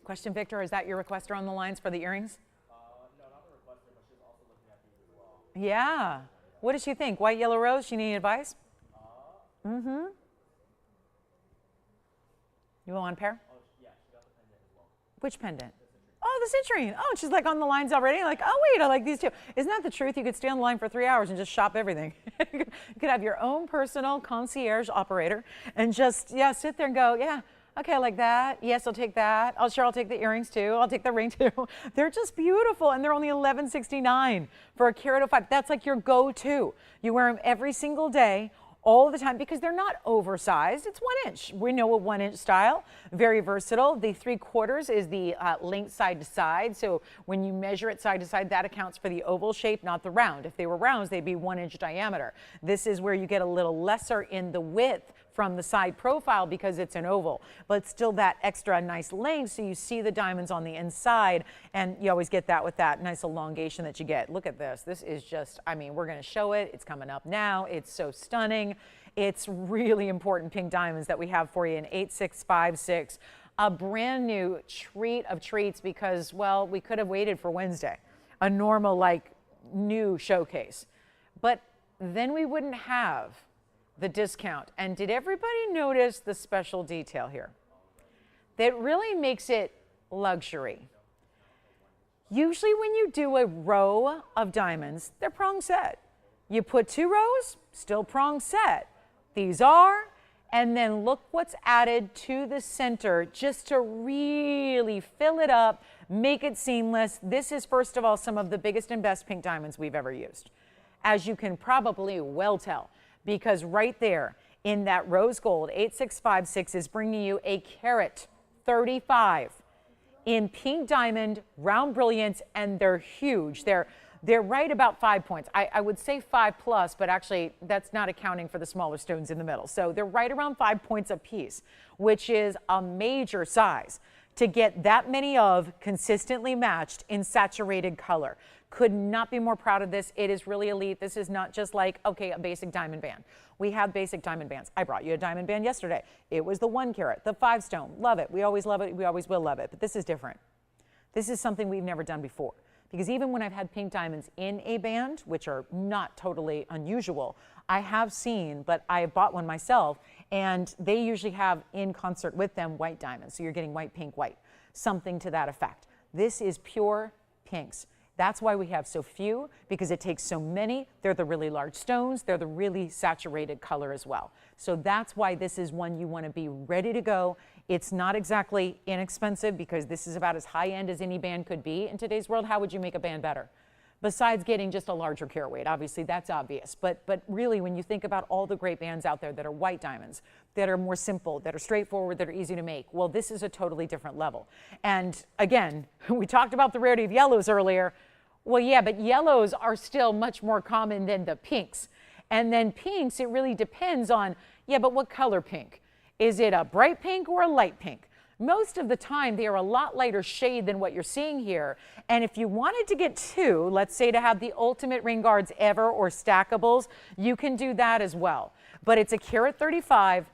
S1: Question, Victor, is that your requester on the lines for the earrings?
S2: No, not the requester, but she's also looking at these as well.
S1: Yeah. What does she think? White, yellow, rose? She need advice? You want one pair?
S2: Oh, yeah, she got the pendant as well.
S1: Which pendant? Oh, the citrine. Oh, she's like on the lines already. Like, oh, wait, I like these too. Isn't that the truth? You could stay on the line for 3 hours and just shop everything. You could have your own personal concierge operator and just, yeah, sit there and go, yeah, okay, I like that. Yes, I'll take that. I'll take the earrings too. I'll take the ring too. They're just beautiful, and they're only $11.69 for a carat of 5. That's like your go-to. You wear them every single day, all the time, because they're not oversized. It's 1 inch. We know a 1 inch style, very versatile. The 3/4 is the length side to side. So when you measure it side to side, that accounts for the oval shape, not the round. If they were rounds, they'd be 1 inch diameter. This is where you get a little lesser in the width from the side profile because it's an oval, but still that extra nice length so you see the diamonds on the inside, and you always get that with that nice elongation that you get. Look at this. This is just, I mean, we're going to show it. It's coming up now. It's so stunning. It's really important pink diamonds that we have for you in 8656. A brand new treat of treats because, well, we could have waited for Wednesday, a normal like new showcase, but then we wouldn't have the discount. And did everybody notice the special detail here? That really makes it luxury. Usually when you do a row of diamonds, they're prong set. You put 2 rows, still prong set. These are, and then look what's added to the center just to really fill it up, make it seamless. This is, first of all, some of the biggest and best pink diamonds we've ever used, as you can probably well tell. Because right there in that rose gold, 8656 is bringing you a carat 35 in pink diamond, round brilliance, and they're huge. They're right about 5 points. I would say 5 plus, but actually that's not accounting for the smaller stones in the middle. So they're right around 5 points a piece, which is a major size to get that many of consistently matched in saturated color. Could not be more proud of this. It is really elite. This is not just like, okay, a basic diamond band. We have basic diamond bands. I brought you a diamond band yesterday. It was the 1 carat, the 5 stone. Love it. We always love it. We always will love it. But this is different. This is something we've never done before. Because even when I've had pink diamonds in a band, which are not totally unusual, I have seen, but I bought one myself, and they usually have in concert with them white diamonds. So you're getting white, pink, white, something to that effect. This is pure pinks. That's why we have so few, because it takes so many. They're the really large stones. They're the really saturated color as well. So that's why this is one you want to be ready to go. It's not exactly inexpensive, because this is about as high end as any band could be in today's world. How would you make a band better? Besides getting just a larger carat weight, obviously that's obvious. But really, when you think about all the great bands out there that are white diamonds, that are more simple, that are straightforward, that are easy to make, well, this is a totally different level. And again, we talked about the rarity of yellows earlier. Well, yeah, but yellows are still much more common than the pinks. And then pinks, it really depends on, yeah, but what color pink? Is it a bright pink or a light pink? Most of the time, they are a lot lighter shade than what you're seeing here. And if you wanted to get two, let's say to have the ultimate ring guards ever or stackables, you can do that as well. But it's a carat 35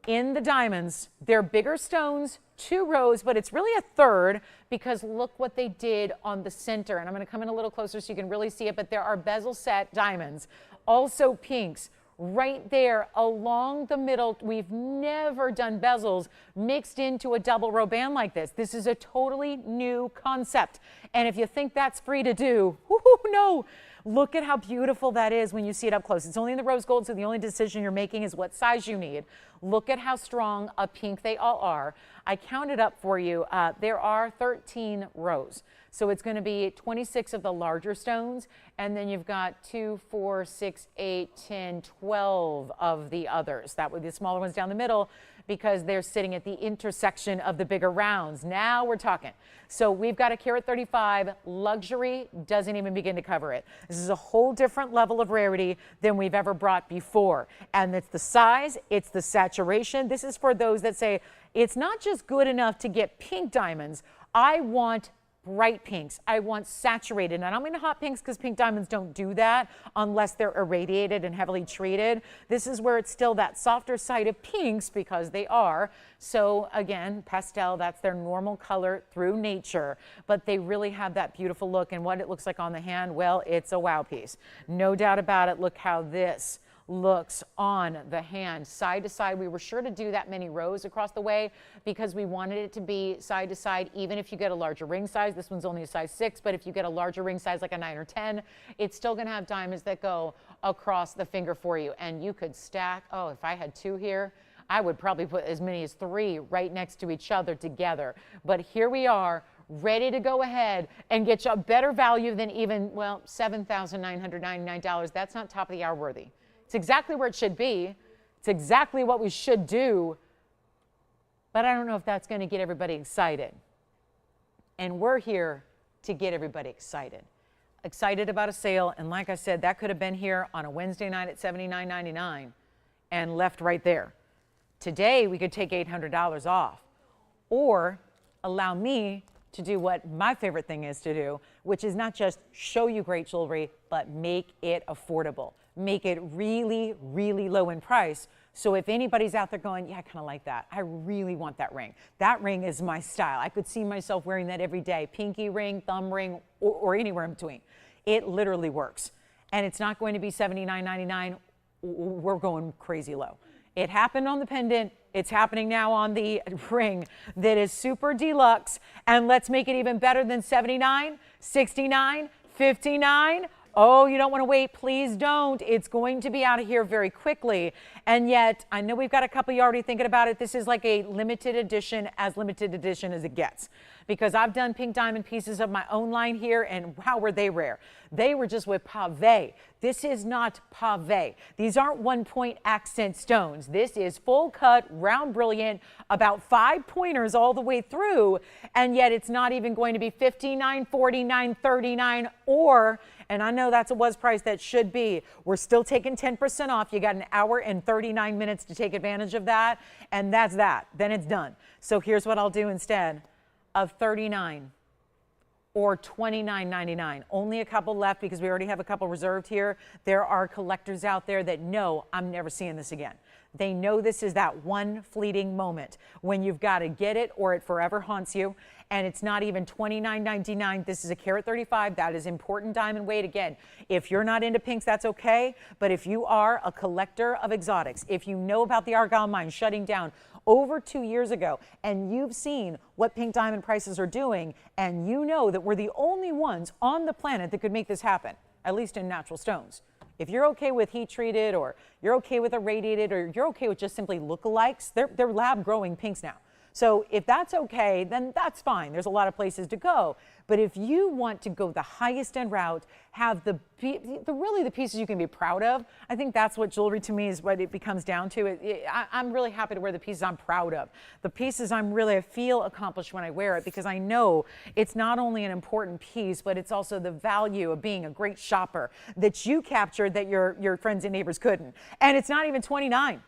S1: in the diamonds. They're bigger stones, 2 rows, but it's really a third, because look what they did on the center. And I'm going to come in a little closer so you can really see it, but there are bezel set diamonds, also pinks, right there along the middle. We've never done bezels mixed into a double row band like this. This is a totally new concept. And if you think that's free to do, no. Look at how beautiful that is when you see it up close. It's only in the rose gold, so the only decision you're making is what size you need. Look at how strong a pink they all are. I counted up for you. There are 13 rows. So it's going to be 26 of the larger stones, and then you've got 2, 4, 6, 8, 10, 12 of the others. That would be the smaller ones down the middle, because they're sitting at the intersection of the bigger rounds. Now we're talking. So we've got a carat 35. Luxury doesn't even begin to cover it. This is a whole different level of rarity than we've ever brought before. And it's the size, it's the saturation. This is for those that say, it's not just good enough to get pink diamonds. I want bright pinks. I want saturated. And I don't mean hot pinks, because pink diamonds don't do that unless they're irradiated and heavily treated. This is where it's still that softer side of pinks, because they are. So again, pastel, that's their normal color through nature, but they really have that beautiful look. And what it looks like on the hand, well, it's a wow piece. No doubt about it. Look how this looks on the hand, side to side. We were sure to do that many rows across the way, because we wanted it to be side to side. Even if you get a larger ring size, this one's only a size 6, but if you get a larger ring size like a 9 or 10, it's still going to have diamonds that go across the finger for you. And you could stack, oh, if I had 2 here, I would probably put as many as 3 right next to each other together. But here we are, ready to go ahead and get you a better value than even, well, $7,999. That's not top of the hour worthy. It's exactly where it should be. It's exactly what we should do. But I don't know if that's going to get everybody excited. And we're here to get everybody excited. Excited about a sale. And like I said, that could have been here on a Wednesday night at $79.99 and left right there. Today, we could take $800 off. Or allow me to do what my favorite thing is to do, which is not just show you great jewelry, but make it affordable. Make it really, really low in price. So if anybody's out there going, yeah, I kind of like that. I really want that ring. That ring is my style. I could see myself wearing that every day. Pinky ring, thumb ring, or anywhere in between. It literally works. And it's not going to be $79.99. We're going crazy low. It happened on the pendant. It's happening now on the ring that is super deluxe. And let's make it even better than $79, $69, $59. Oh, you don't want to wait. Please don't. It's going to be out of here very quickly. And yet, I know we've got a couple of you already thinking about it. This is like a limited edition as it gets. Because I've done pink diamond pieces of my own line here, and wow, were they rare. They were just with pave. This is not pave. These aren't 1-point accent stones. This is full cut, round brilliant, about 5 pointers all the way through, and yet it's not even going to be $59, $49, $39, or, and I know that's a was price that should be, we're still taking 10% off. You got an hour and 39 minutes to take advantage of that, and that's that. Then it's done. So here's what I'll do instead of $39 or $29.99. Only a couple left because we already have a couple reserved here. There are collectors out there that know I'm never seeing this again. They know this is that one fleeting moment when you've got to get it or it forever haunts you. And it's not even $29.99. This is a carat 35. That is important diamond weight. Again, if you're not into pinks, that's okay. But if you are a collector of exotics, if you know about the Argyle mine shutting down over 2 years ago, and you've seen what pink diamond prices are doing, and you know that we're the only ones on the planet that could make this happen, at least in natural stones. If you're okay with heat treated, or you're okay with irradiated, or you're okay with just simply lookalikes, they're lab growing pinks now. So if that's okay, then that's fine. There's a lot of places to go. But if you want to go the highest end route, have really the pieces you can be proud of, I think that's what jewelry to me is what it becomes down to. I'm really happy to wear the pieces I'm proud of. The pieces I feel accomplished when I wear it, because I know it's not only an important piece, but it's also the value of being a great shopper that you captured that your friends and neighbors couldn't. And it's not even $29.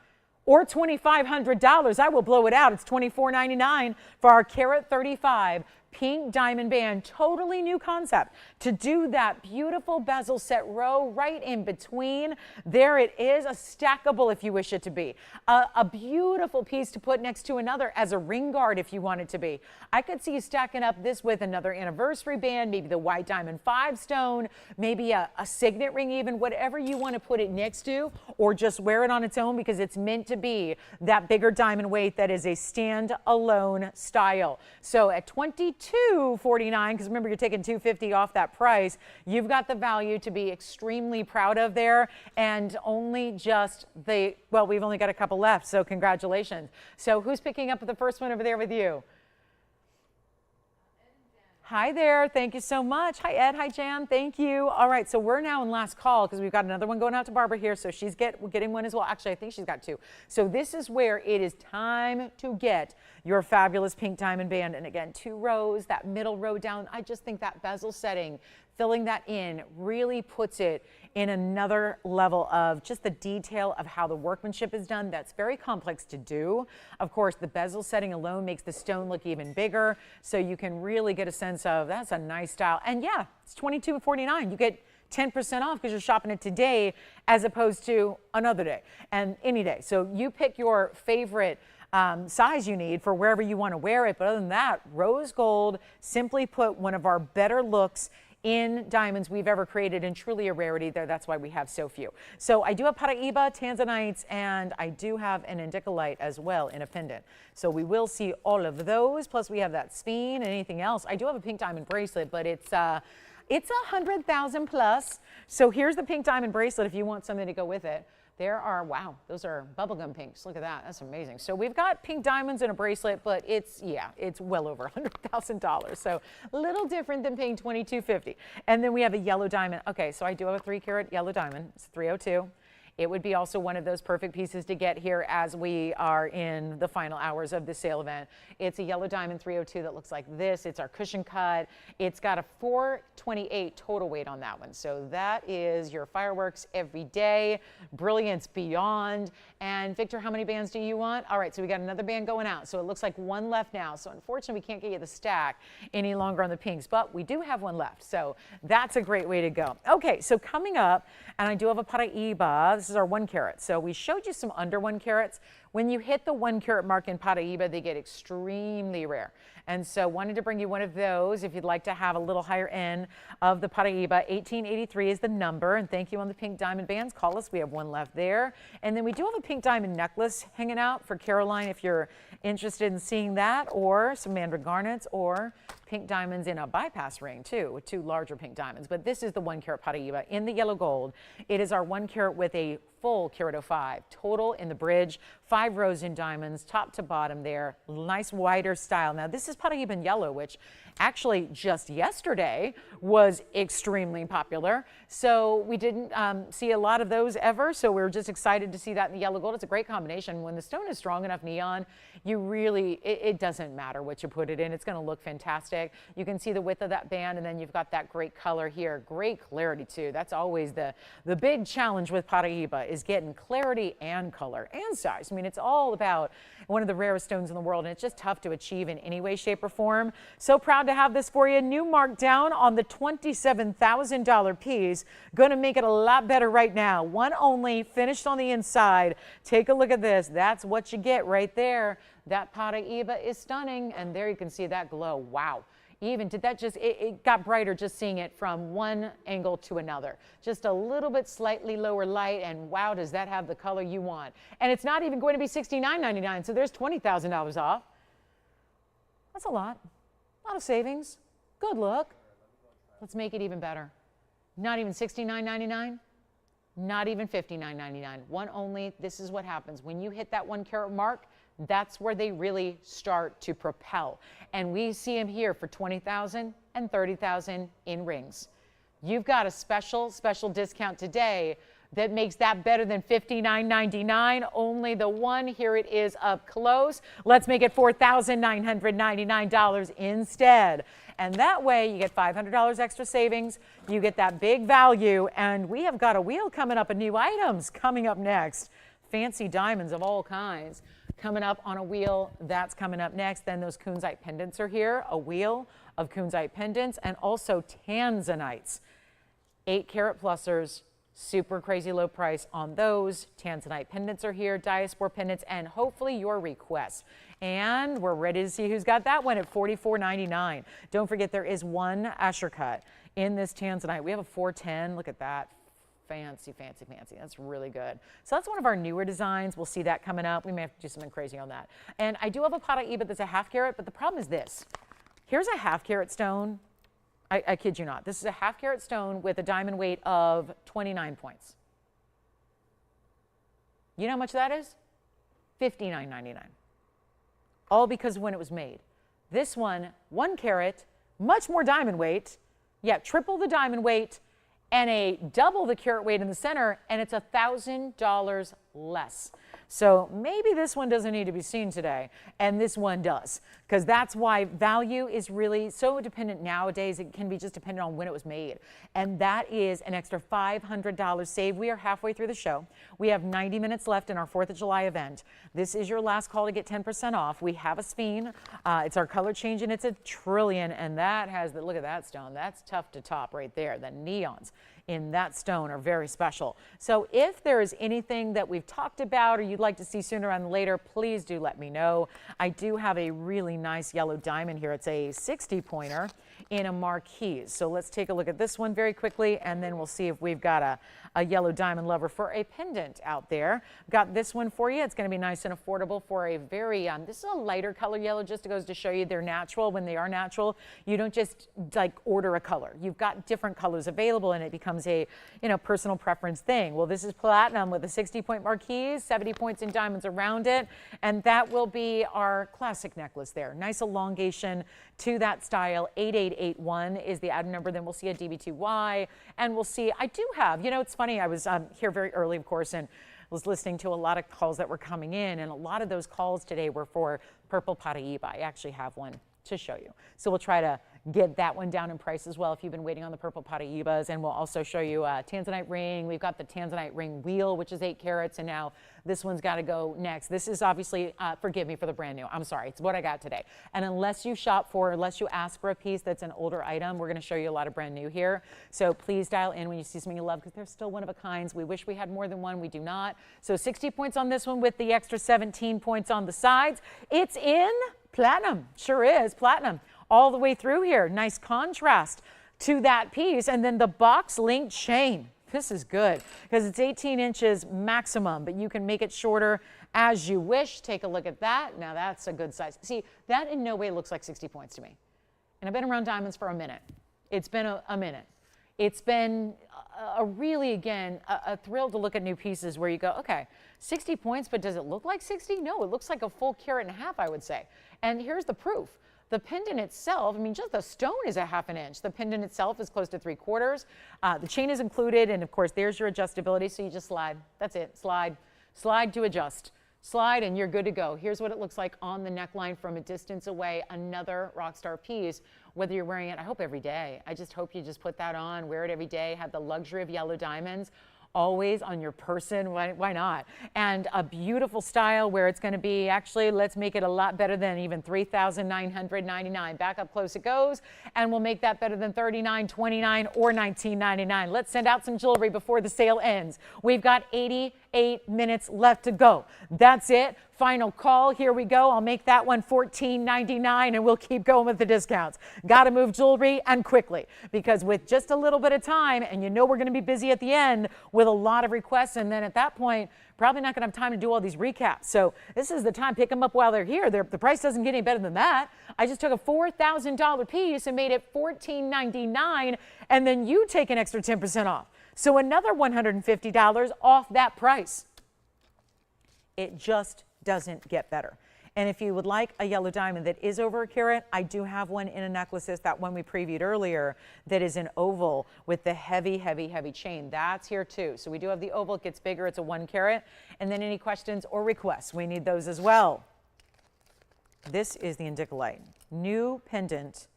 S1: Or $2,500. I will blow it out. It's $24.99 for our carat 35 pink diamond band. Totally new concept to do that beautiful bezel set row right in between. There it is, a stackable if you wish it to be. A beautiful piece to put next to another as a ring guard if you want it to be. I could see you stacking up this with another anniversary band, maybe the white diamond 5 stone, maybe a signet ring even, whatever you want to put it next to, or just wear it on its own because it's meant to be that bigger diamond weight that is a stand-alone style. So at $22.49, because remember you're taking $250 off that price, you've got the value to be extremely proud of there, and only just well, we've only got a couple left, so congratulations. So who's picking up the first one over there with you? Hi there. Thank you so much. Hi, Ed. Hi, Jan. Thank you. All right. So we're now in last call because we've got another one going out to Barbara here. So she's getting one as well. Actually, I think she's got 2. So this is where it is time to get your fabulous pink diamond band. And again, 2 rows, that middle row down. I just think that bezel setting, filling that in, really puts it in another level of just the detail of how the workmanship is done. That's very complex to do. Of course, the bezel setting alone makes the stone look even bigger, so you can really get a sense of that's a nice style. And yeah, it's $22.49. You get 10% off because you're shopping it today as opposed to another day and any day. So you pick your favorite size you need for wherever you want to wear it. But other than that, rose gold, simply put, one of our better looks in diamonds we've ever created, and truly a rarity there. That's why we have so few. So I do have Paraiba, Tanzanites, and I do have an indicolite as well in a pendant. So we will see all of those. Plus we have that spine and anything else. I do have a pink diamond bracelet, but it's 100,000 plus. So here's the pink diamond bracelet if you want something to go with it. There are, wow, those are bubblegum pinks. Look at that. That's amazing. So we've got pink diamonds in a bracelet, but it's well over $100,000. So a little different than paying $22.50. And then we have a yellow diamond. Okay, so I do have a 3-carat yellow diamond. It's 302. It would be also one of those perfect pieces to get here as we are in the final hours of the sale event. It's a yellow diamond 302 that looks like this. It's our cushion cut. It's got a 428 total weight on that one. So that is your fireworks every day, brilliance beyond. And Victor, how many bands do you want? All right, so we got another band going out. So it looks like 1 left now. So unfortunately, we can't get you the stack any longer on the pinks, but we do have 1 left. So that's a great way to go. Okay, so coming up, and I do have a Paraiba. This is our 1 carat. So we showed you some under 1 carats. When you hit the 1 carat mark in Paraiba, they get extremely rare. And so wanted to bring you one of those if you'd like to have a little higher end of the Paraiba. 1883 is the number. And thank you on the pink diamond bands. Call us. We have 1 left there. And then we do have a pink diamond necklace hanging out for Caroline if you're interested in seeing that, or some mandarin garnets, or pink diamonds in a bypass ring too, with 2 larger pink diamonds. But this is the 1 carat Paraiba in the yellow gold. It is our 1 carat with a full carat 05 total in the bridge, 5 rows in diamonds, top to bottom there, nice wider style. Now this is Paraiba in yellow, which actually just yesterday was extremely popular. So we didn't see a lot of those ever. So we were just excited to see that in the yellow gold. It's a great combination. When the stone is strong enough neon, you really, it doesn't matter what you put it in. It's going to look fantastic. You can see the width of that band, and then you've got that great color here. Great clarity too. That's always the big challenge with Paraiba, is getting clarity and color and size. I mean, it's all about one of the rarest stones in the world, and it's just tough to achieve in any way, shape, or form. So proud to have this for you. New markdown on the $27,000 piece. Going to make it a lot better right now. One only, finished on the inside. Take a look at this. That's what you get right there. That Paraiba is stunning, and there you can see that glow. Wow. Even did that just, it got brighter just seeing it from one angle to another. Just a little bit slightly lower light, and wow, does that have the color you want. And it's not even going to be $69.99, so there's $20,000 off. That's a lot of savings. Good look. Let's make it even better. Not even $69.99, not even $59.99. One only. This is what happens when you hit that 1 carat mark. That's where they really start to propel. And we see them here for $20,000 and $30,000 in rings. You've got a special discount today that makes that better than $59.99. Only the one. Here it is up close. Let's make it $4,999 instead. And that way you get $500 extra savings. You get that big value. And we have got a wheel coming up of new items coming up next. Fancy diamonds of all kinds coming up on a wheel. That's coming up next. Then those Kunzite pendants are here, a wheel of Kunzite pendants, and also Tanzanites. 8 carat plusers, super crazy low price on those. Tanzanite pendants are here, diaspora pendants, and hopefully your requests. And we're ready to see who's got that one at $44.99. Don't forget there is one Asher cut in this Tanzanite. We have a 410. Look at that. Fancy, fancy, fancy. That's really good. So that's one of our newer designs. We'll see that coming up. We may have to do something crazy on that. And I do have a Paraiba that's a 1/2 carat, but the problem is this. Here's a 1/2 carat stone. I kid you not. This is a 1/2 carat stone with a diamond weight of 29 points. You know how much that is? $59.99. All because of when it was made. This one, 1 carat, much more diamond weight. Yeah, triple the diamond weight, and a double the carat weight in the center, and it's $1,000 less. So maybe this one doesn't need to be seen today, and this one does, because that's why value is really so dependent nowadays. It can be just dependent on when it was made, and that is an extra $500 saved. We are halfway through the show. We have 90 minutes left in our 4th of July event. This is your last call to get 10% off. We have a spine. It's our color change, and it's a trillion, and that has the, look at that stone. That's tough to top right there. The neons in that stone are very special. So if there is anything that we've talked about or you'd like to see sooner rather than later, please do let me know. I do have a really nice yellow diamond here. It's a 60 pointer in a marquise. So let's take a look at this one very quickly, and then we'll see if we've got a yellow diamond lover for a pendant out there. Got this one for you. It's going to be nice and affordable for a very, this is a lighter color yellow, just goes to show you they're natural. When they are natural, you don't just like order a color. You've got different colors available, and it becomes a, you know, personal preference thing. Well, this is platinum with a 60-point marquise, 70 points in diamonds around it, and that will be our classic necklace there. Nice elongation to that style. 8881 is the item number. Then we'll see a DB2Y, and we'll see, I do have, you know, it's funny, I was here very early, of course, and was listening to a lot of calls that were coming in, and a lot of those calls today were for purple Paraiba. I actually have one to show you. So we'll try to get that one down in price as well if you've been waiting on the purple Paraibas, and we'll also show you a Tanzanite ring. We've got the Tanzanite ring wheel, which is 8 carats, and now this one's got to go next. This is obviously, forgive me for the brand new. I'm sorry, it's what I got today. And unless you unless you ask for a piece that's an older item, we're going to show you a lot of brand new here. So please dial in when you see something you love, because they're still one of a kinds. We wish we had more than one. We do not. So 60 points on this one with the extra 17 points on the sides. It's in platinum. Sure is platinum all the way through here. Nice contrast to that piece. And then the box link chain. This is good because it's 18 inches maximum, but you can make it shorter as you wish. Take a look at that. Now that's a good size. See, that in no way looks like 60 points to me. And I've been around diamonds for a minute. It's been a minute. It's been a really, again, a thrill to look at new pieces where you go, okay, 60 points, but does it look like 60? No, it looks like a full carat and a half, I would say. And here's the proof. The pendant itself, I mean, just the stone is a 1/2 inch. The pendant itself is close to 3/4. The chain is included, and of course, there's your adjustability, so you just slide. That's it, slide. Slide to adjust. Slide, and you're good to go. Here's what it looks like on the neckline from a distance away. Another rockstar piece, whether you're wearing it, I hope every day. I just hope you just put that on, wear it every day, have the luxury of yellow diamonds always on your person. Why not? And a beautiful style where it's going to be, actually, let's make it a lot better than even $3,999. Back up close it goes, and we'll make that better than $39.29 or $19.99. Let's send out some jewelry before the sale ends. We've got 88 minutes left to go. That's it. Final call. Here we go. I'll make that one $14.99, and we'll keep going with the discounts. Got to move jewelry, and quickly, because with just a little bit of time, and you know we're going to be busy at the end with a lot of requests, and then at that point, probably not going to have time to do all these recaps. So this is the time. Pick them up while they're here. The price doesn't get any better than that. I just took a $4,000 piece and made it $14.99, and then you take an extra 10% off. So another $150 off that price. It just doesn't get better. And if you would like a yellow diamond that is over a carat, I do have one in a necklace, that one we previewed earlier, that is an oval with the heavy, heavy, heavy chain. That's here too. So we do have the oval. It gets bigger. It's a 1 carat. And then any questions or requests, we need those as well. This is the indicolite. New pendant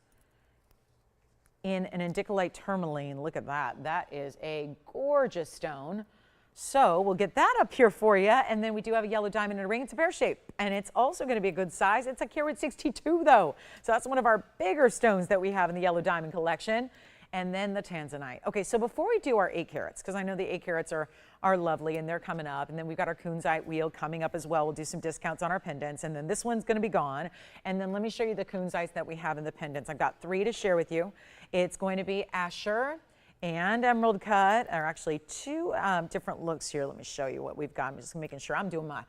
S1: in an indicolite tourmaline. Look at that. That is a gorgeous stone. So we'll get that up here for you. And then we do have a yellow diamond in a ring. It's a pear shape, and it's also going to be a good size. It's a carat 62 though. So that's one of our bigger stones that we have in the yellow diamond collection. And then the Tanzanite. Okay, so before we do our 8 carats, because I know the 8 carats are lovely and they're coming up, and then we've got our Kunzite wheel coming up as well. We'll do some discounts on our pendants, and then this one's going to be gone. And then let me show you the Kunzites that we have in the pendants. I've got 3 to share with you. It's going to be Asher and emerald cut, or actually 2 different looks here. Let me show you what we've got. I'm just making sure I'm doing my,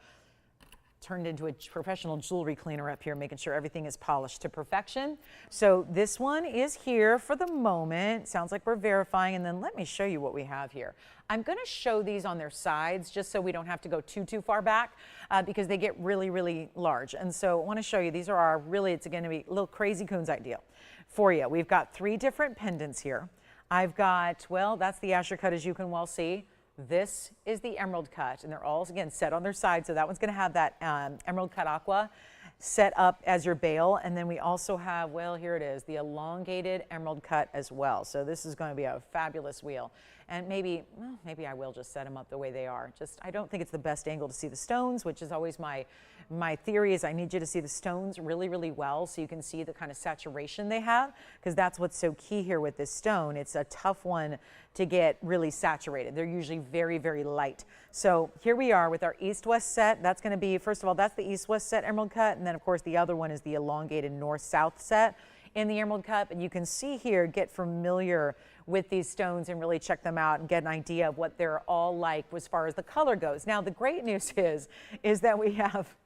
S1: turned into a professional jewelry cleaner up here, making sure everything is polished to perfection. So this one is here for the moment. Sounds like we're verifying, and then let me show you what we have here. I'm going to show these on their sides just so we don't have to go too far back because they get really, really large. And so I want to show you, these are our really, it's going to be a little crazy Kunzite deal for you. We've got 3 different pendants here. I've got, well, that's the Asher cut, as you can well see. This is the emerald cut, and they're all, again, set on their side. So that one's going to have that emerald cut aqua set up as your bail. And then we also have, well, here it is, the elongated emerald cut as well. So this is going to be a fabulous wheel. And maybe, well, maybe I will just set them up the way they are. Just, I don't think it's the best angle to see the stones, which is always my theory is I need you to see the stones really, really well so you can see the kind of saturation they have, because that's what's so key here with this stone. It's a tough one to get really saturated. They're usually very, very light. So here we are with our east-west set. That's going to be, first of all, that's the east-west set emerald cut, and then of course the other one is the elongated north-south set in the emerald cut. But you can see here, get familiar with these stones and really check them out and get an idea of what they're all like as far as the color goes. Now the great news is that we have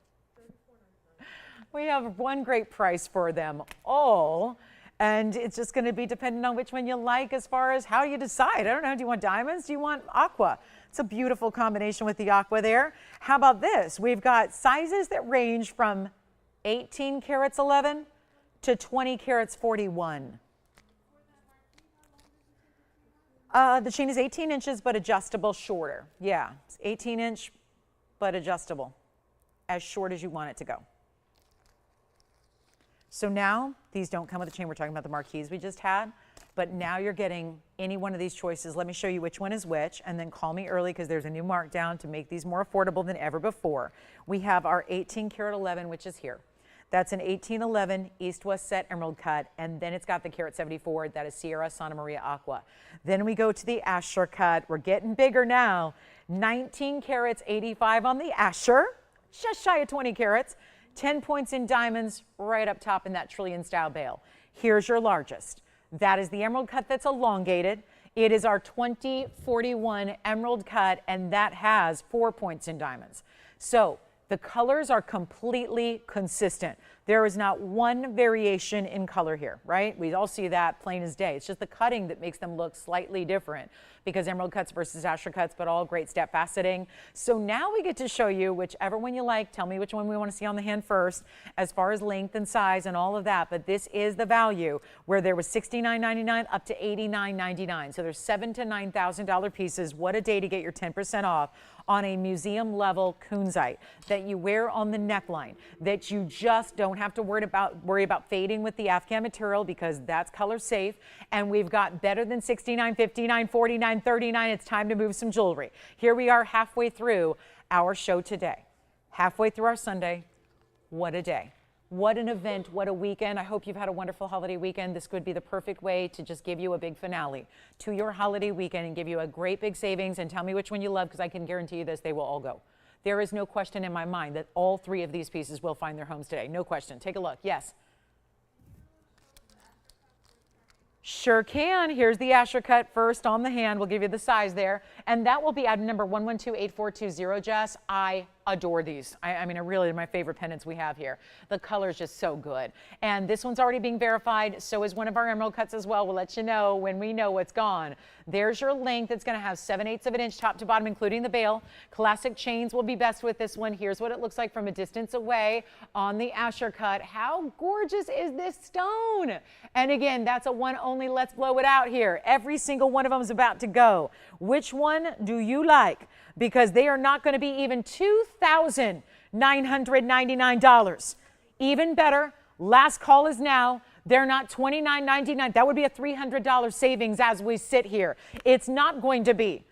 S1: one great price for them all, and it's just going to be dependent on which one you like as far as how you decide. I don't know, do you want diamonds? Do you want aqua? It's a beautiful combination with the aqua there. How about this? We've got sizes that range from 18 carats 11 to 20 carats 41. The chain is 18 inches, but adjustable shorter. Yeah, it's 18 inch, but adjustable, as short as you want it to go. So now, these don't come with a chain. We're talking about the marquise we just had, but now you're getting any one of these choices. Let me show you which one is which, and then call me early because there's a new markdown to make these more affordable than ever before. We have our 18 karat 11, which is here. That's an 1811 east-west set emerald cut, and then it's got the carat 74. That is Sierra Santa Maria Aqua. Then we go to the Asher cut. We're getting bigger now. 19 carats 85 on the Asher, just shy of 20 carats. 10 points in diamonds right up top in that trillion style bail. Here's your largest. That is the emerald cut that's elongated. It is our 2041 emerald cut, and that has 4 points in diamonds. So the colors are completely consistent. There is not one variation in color here, right? We all see that plain as day. It's just the cutting that makes them look slightly different, because emerald cuts versus Asher cuts, but all great step faceting. So now we get to show you whichever one you like. Tell me which one we want to see on the hand first, as far as length and size and all of that. But this is the value where there was $69.99 up to $89.99. So there's $7,000 to $9,000 pieces. What a day to get your 10% off on a museum level Kunzite that you wear on the neckline, that you just don't don't have to worry about fading with the Afghan material because that's color safe. And we've got better than $69, $59, $49, $39. It's time to move some jewelry. Here we are halfway through our show today. Halfway through our Sunday. What a day. What an event, what a weekend. I hope you've had a wonderful holiday weekend. This could be the perfect way to just give you a big finale to your holiday weekend and give you a great big savings. And tell me which one you love, because I can guarantee you this, they will all go. There is no question in my mind that all three of these pieces will find their homes today. No question. Take a look. Yes. Sure can. Here's the Asher cut first on the hand. We'll give you the size there. And that will be item number 112840, Jess. I adore these. I mean, really my favorite pendants we have here. The color is just so good. And this one's already being verified. So is one of our emerald cuts as well. We'll let you know when we know what's gone. There's your length. It's going to have 7/8 of an inch top to bottom, including the bail. Classic chains will be best with this one. Here's what it looks like from a distance away on the Asher cut. How gorgeous is this stone? And again, that's a one only. Let's blow it out here. Every single one of them is about to go. Which one do you like? Because they are not going to be even $2,999. Even better, last call is now. They're not $29.99. That would be a $300 savings as we sit here. It's not going to be.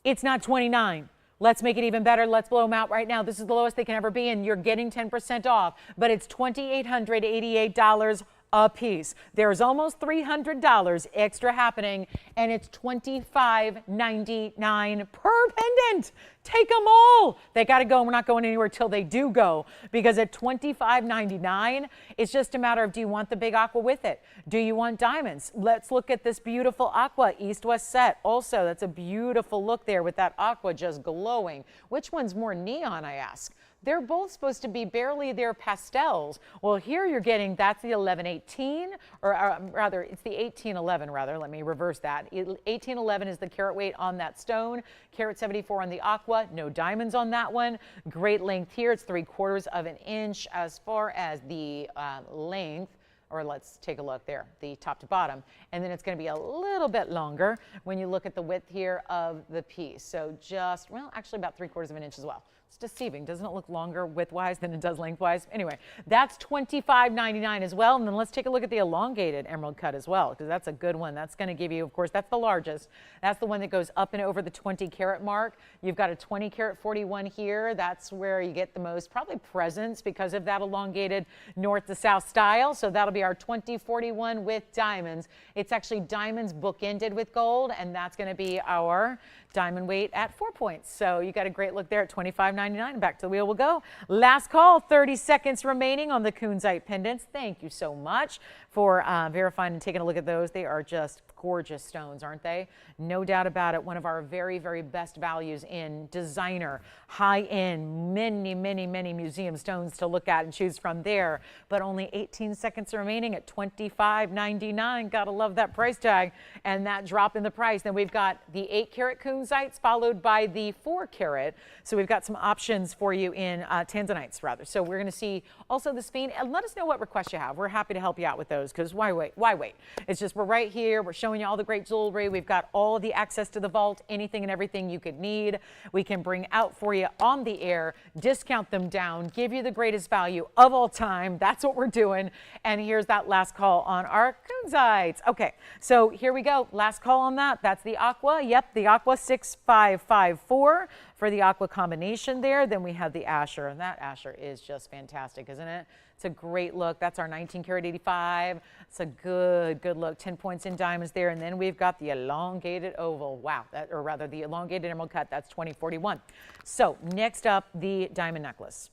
S1: It's not $29. Let's make it even better. Let's blow them out right now. This is the lowest they can ever be, and you're getting 10% off. But it's $2,888 a piece. There's almost $300 extra happening, and it's $25.99 per pendant. Take them all. They got to go. We're not going anywhere till they do go, because at $25.99, it's just a matter of, do you want the big aqua with it? Do you want diamonds? Let's look at this beautiful aqua east-west set. Also, that's a beautiful look there with that aqua just glowing. Which one's more neon, I ask? They're both supposed to be barely their pastels. Well, here you're getting, that's the 1118, or rather, it's the 1811, rather. Let me reverse that. 1811 is the carat weight on that stone, carat 74 on the aqua. No diamonds on that one. Great length here. It's 3/4 of an inch as far as the length. Or let's take a look there, the top to bottom. And then it's going to be a little bit longer when you look at the width here of the piece. So just, well, actually about 3/4 of an inch as well. It's deceiving. Doesn't it look longer widthwise than it does lengthwise? Anyway, that's $25.99 as well. And then let's take a look at the elongated emerald cut as well, because that's a good one. That's going to give you, of course, that's the largest. That's the one that goes up and over the 20 carat mark. You've got a 20 carat 41 here. That's where you get the most probably presence because of that elongated north to south style. So that'll be our 2041 with diamonds. It's actually diamonds bookended with gold, and that's going to be our diamond weight at 4 points. So you got a great look there at $25.99. Back to the wheel we'll go. Last call, 30 seconds remaining on the Kunzite pendants. Thank you so much for verifying and taking a look at those. They are just gorgeous stones, aren't they? No doubt about it. One of our very, very best values in designer, high-end, many, many, many museum stones to look at and choose from there. But only 18 seconds remaining at $25.99. Gotta love that price tag and that drop in the price. Then we've got the 8 carat Kunzites followed by the 4 carat. So we've got some options for you in Tanzanites, rather. So we're gonna see also the spinel. And let us know what requests you have. We're happy to help you out with those, because why wait? Why wait? It's just we're right here. We're showing you all the great jewelry. We've got all of the access to the vault, anything and everything you could need. We can bring out for you on the air, discount them down, give you the greatest value of all time. That's what we're doing. And here's that last call on our Kunzites. Okay, so here we go. Last call on that. That's the aqua. Yep, the aqua 6554 for the aqua combination there. Then we have the Asher, and that Asher is just fantastic, isn't it? It's a great look. That's our 19 karat 85. It's a good look. 10 points in diamonds there. And then we've got the elongated oval. Wow. Or rather the elongated emerald cut. That's 2041. So next up, the diamond necklace,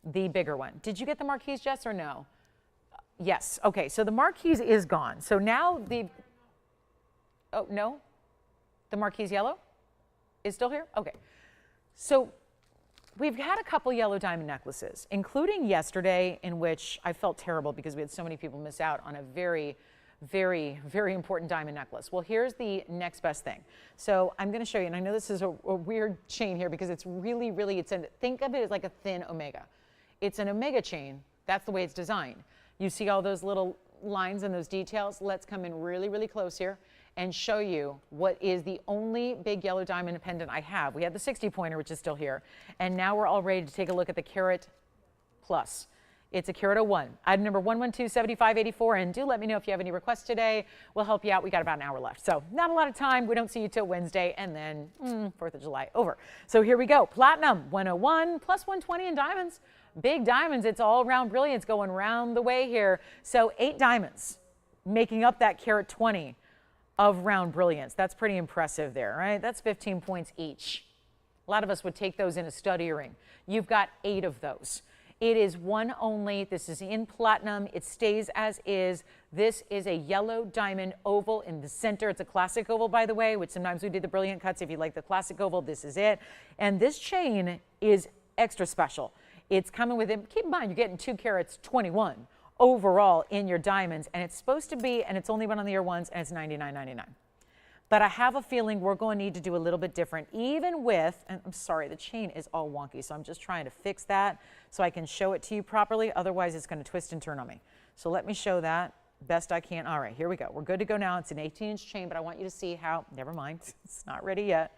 S1: the bigger one. Did you get the marquise, Jess, or no? Yes. Okay. So the marquise is gone. So now the, oh, no? The marquise yellow is still here? Okay. So we've had a couple yellow diamond necklaces, including yesterday, in which I felt terrible because we had so many people miss out on a very, very, very important diamond necklace. Well, here's the next best thing. So I'm going to show you, and I know this is a weird chain here because it's really, really, think of it as like a thin omega. It's an omega chain. That's the way it's designed. You see all those little lines and those details? Let's come in really, really close here and show you what is the only big yellow diamond pendant I have. We had the 60 pointer, which is still here. And now we're all ready to take a look at the carat plus. It's a carat 01. Item number 1127584. And do let me know if you have any requests today. We'll help you out. We got about an hour left. So not a lot of time. We don't see you till Wednesday. And then 4th of July over. So here we go. Platinum 101 plus 120 in diamonds. Big diamonds. It's all round brilliance going round the way here. So 8 diamonds making up that carat 20 of round brilliance. That's pretty impressive there, right? That's 15 points each. A lot of us would take those in a stud earring. You've got 8 of those. It is one only. This is in platinum. It stays as is. This is a yellow diamond oval in the center. It's a classic oval, by the way, which sometimes we do the brilliant cuts. If you like the classic oval, this is it. And this chain is extra special. It's coming with it. Keep in mind, you're getting 2 carats 21 overall in your diamonds. And it's supposed to be, and it's only one on the year once, and it's $99.99. But I have a feeling we're going to need to do a little bit different, even with, and I'm sorry, the chain is all wonky, so I'm just trying to fix that so I can show it to you properly. Otherwise, it's going to twist and turn on me. So let me show that best I can. All right, here we go. We're good to go now. It's an 18-inch chain, but I want you to see how, never mind, it's not ready yet.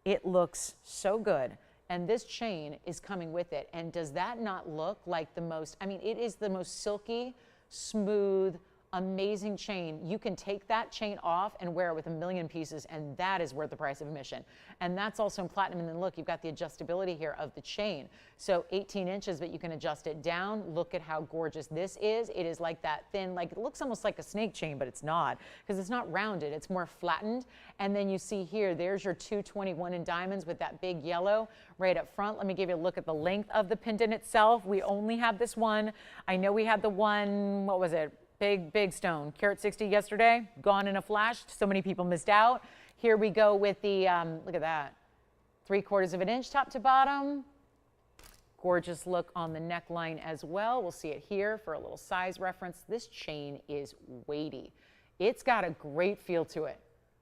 S1: It looks so good. And this chain is coming with it. And does that not look like the most, I mean, it is the most silky, smooth, amazing chain. You can take that chain off and wear it with a million pieces, and that is worth the price of admission. And that's also in platinum. And then look, you've got the adjustability here of the chain. So 18 inches, but you can adjust it down. Look at how gorgeous this is. It is like that thin, like it looks almost like a snake chain, but it's not, because it's not rounded. It's more flattened. And then you see here, there's your 221 in diamonds with that big yellow right up front. Let me give you a look at the length of the pendant itself. We only have this one. I know we had the one, what was it? Big stone, carat 60 yesterday, gone in a flash. So many people missed out. Here we go with the, look at that, 3/4 of an inch top to bottom. Gorgeous look on the neckline as well. We'll see it here for a little size reference. This chain is weighty. It's got a great feel to it,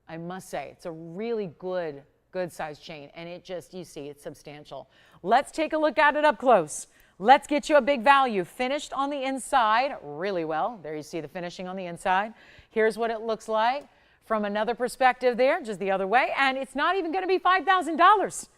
S1: I must say. It's a really good size chain, and it just, you see, it's substantial. Let's take a look at it up close. Let's get you a big value. Finished on the inside really well. There you see the finishing on the inside. Here's what it looks like from another perspective there, just the other way. And it's not even going to be $5,000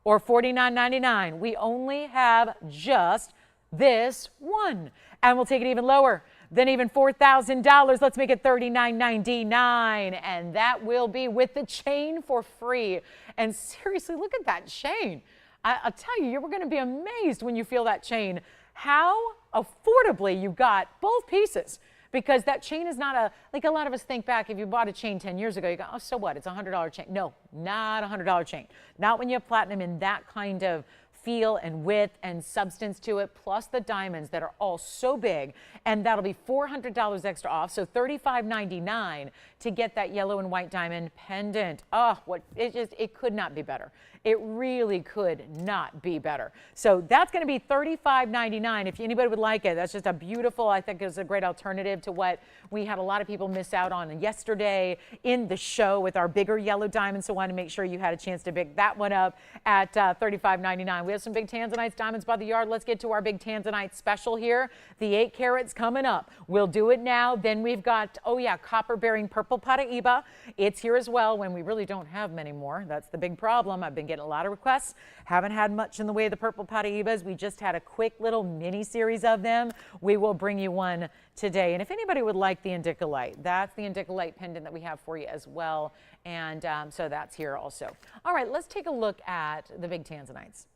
S1: or $49.99. We only have just this one. And we'll take it even lower than even $4,000. Let's make it $39.99. And that will be with the chain for free. And seriously, look at that chain. I'll tell you, you're going to be amazed when you feel that chain, how affordably you got both pieces. Because that chain is not like a lot of us think back, if you bought a chain 10 years ago, you go, oh, so what? It's a $100 chain. No, not a $100 chain. Not when you have platinum in that kind of feel and width and substance to it, plus the diamonds that are all so big. And that'll be $400 extra off, so $35.99 to get that yellow and white diamond pendant. Oh, it could not be better. It really could not be better. So that's going to be $35.99 if anybody would like it. That's just a beautiful, I think it's a great alternative to what we had a lot of people miss out on yesterday in the show with our bigger yellow diamonds. So I want to make sure you had a chance to pick that one up at $35.99. We have some big Tanzanites, diamonds by the yard. Let's get to our big Tanzanite special here. The 8 carats coming up. We'll do it now. Then we've got, oh yeah, copper bearing purple Paraiba. It's here as well when we really don't have many more. That's the big problem. I've been getting a lot of requests. Haven't had much in the way of the purple Paraibas. We just had a quick little mini series of them. We will bring you one today. And if anybody would like the indicolite, that's the indicolite pendant that we have for you as well. And so that's here also. All right, let's take a look at the big Tanzanites.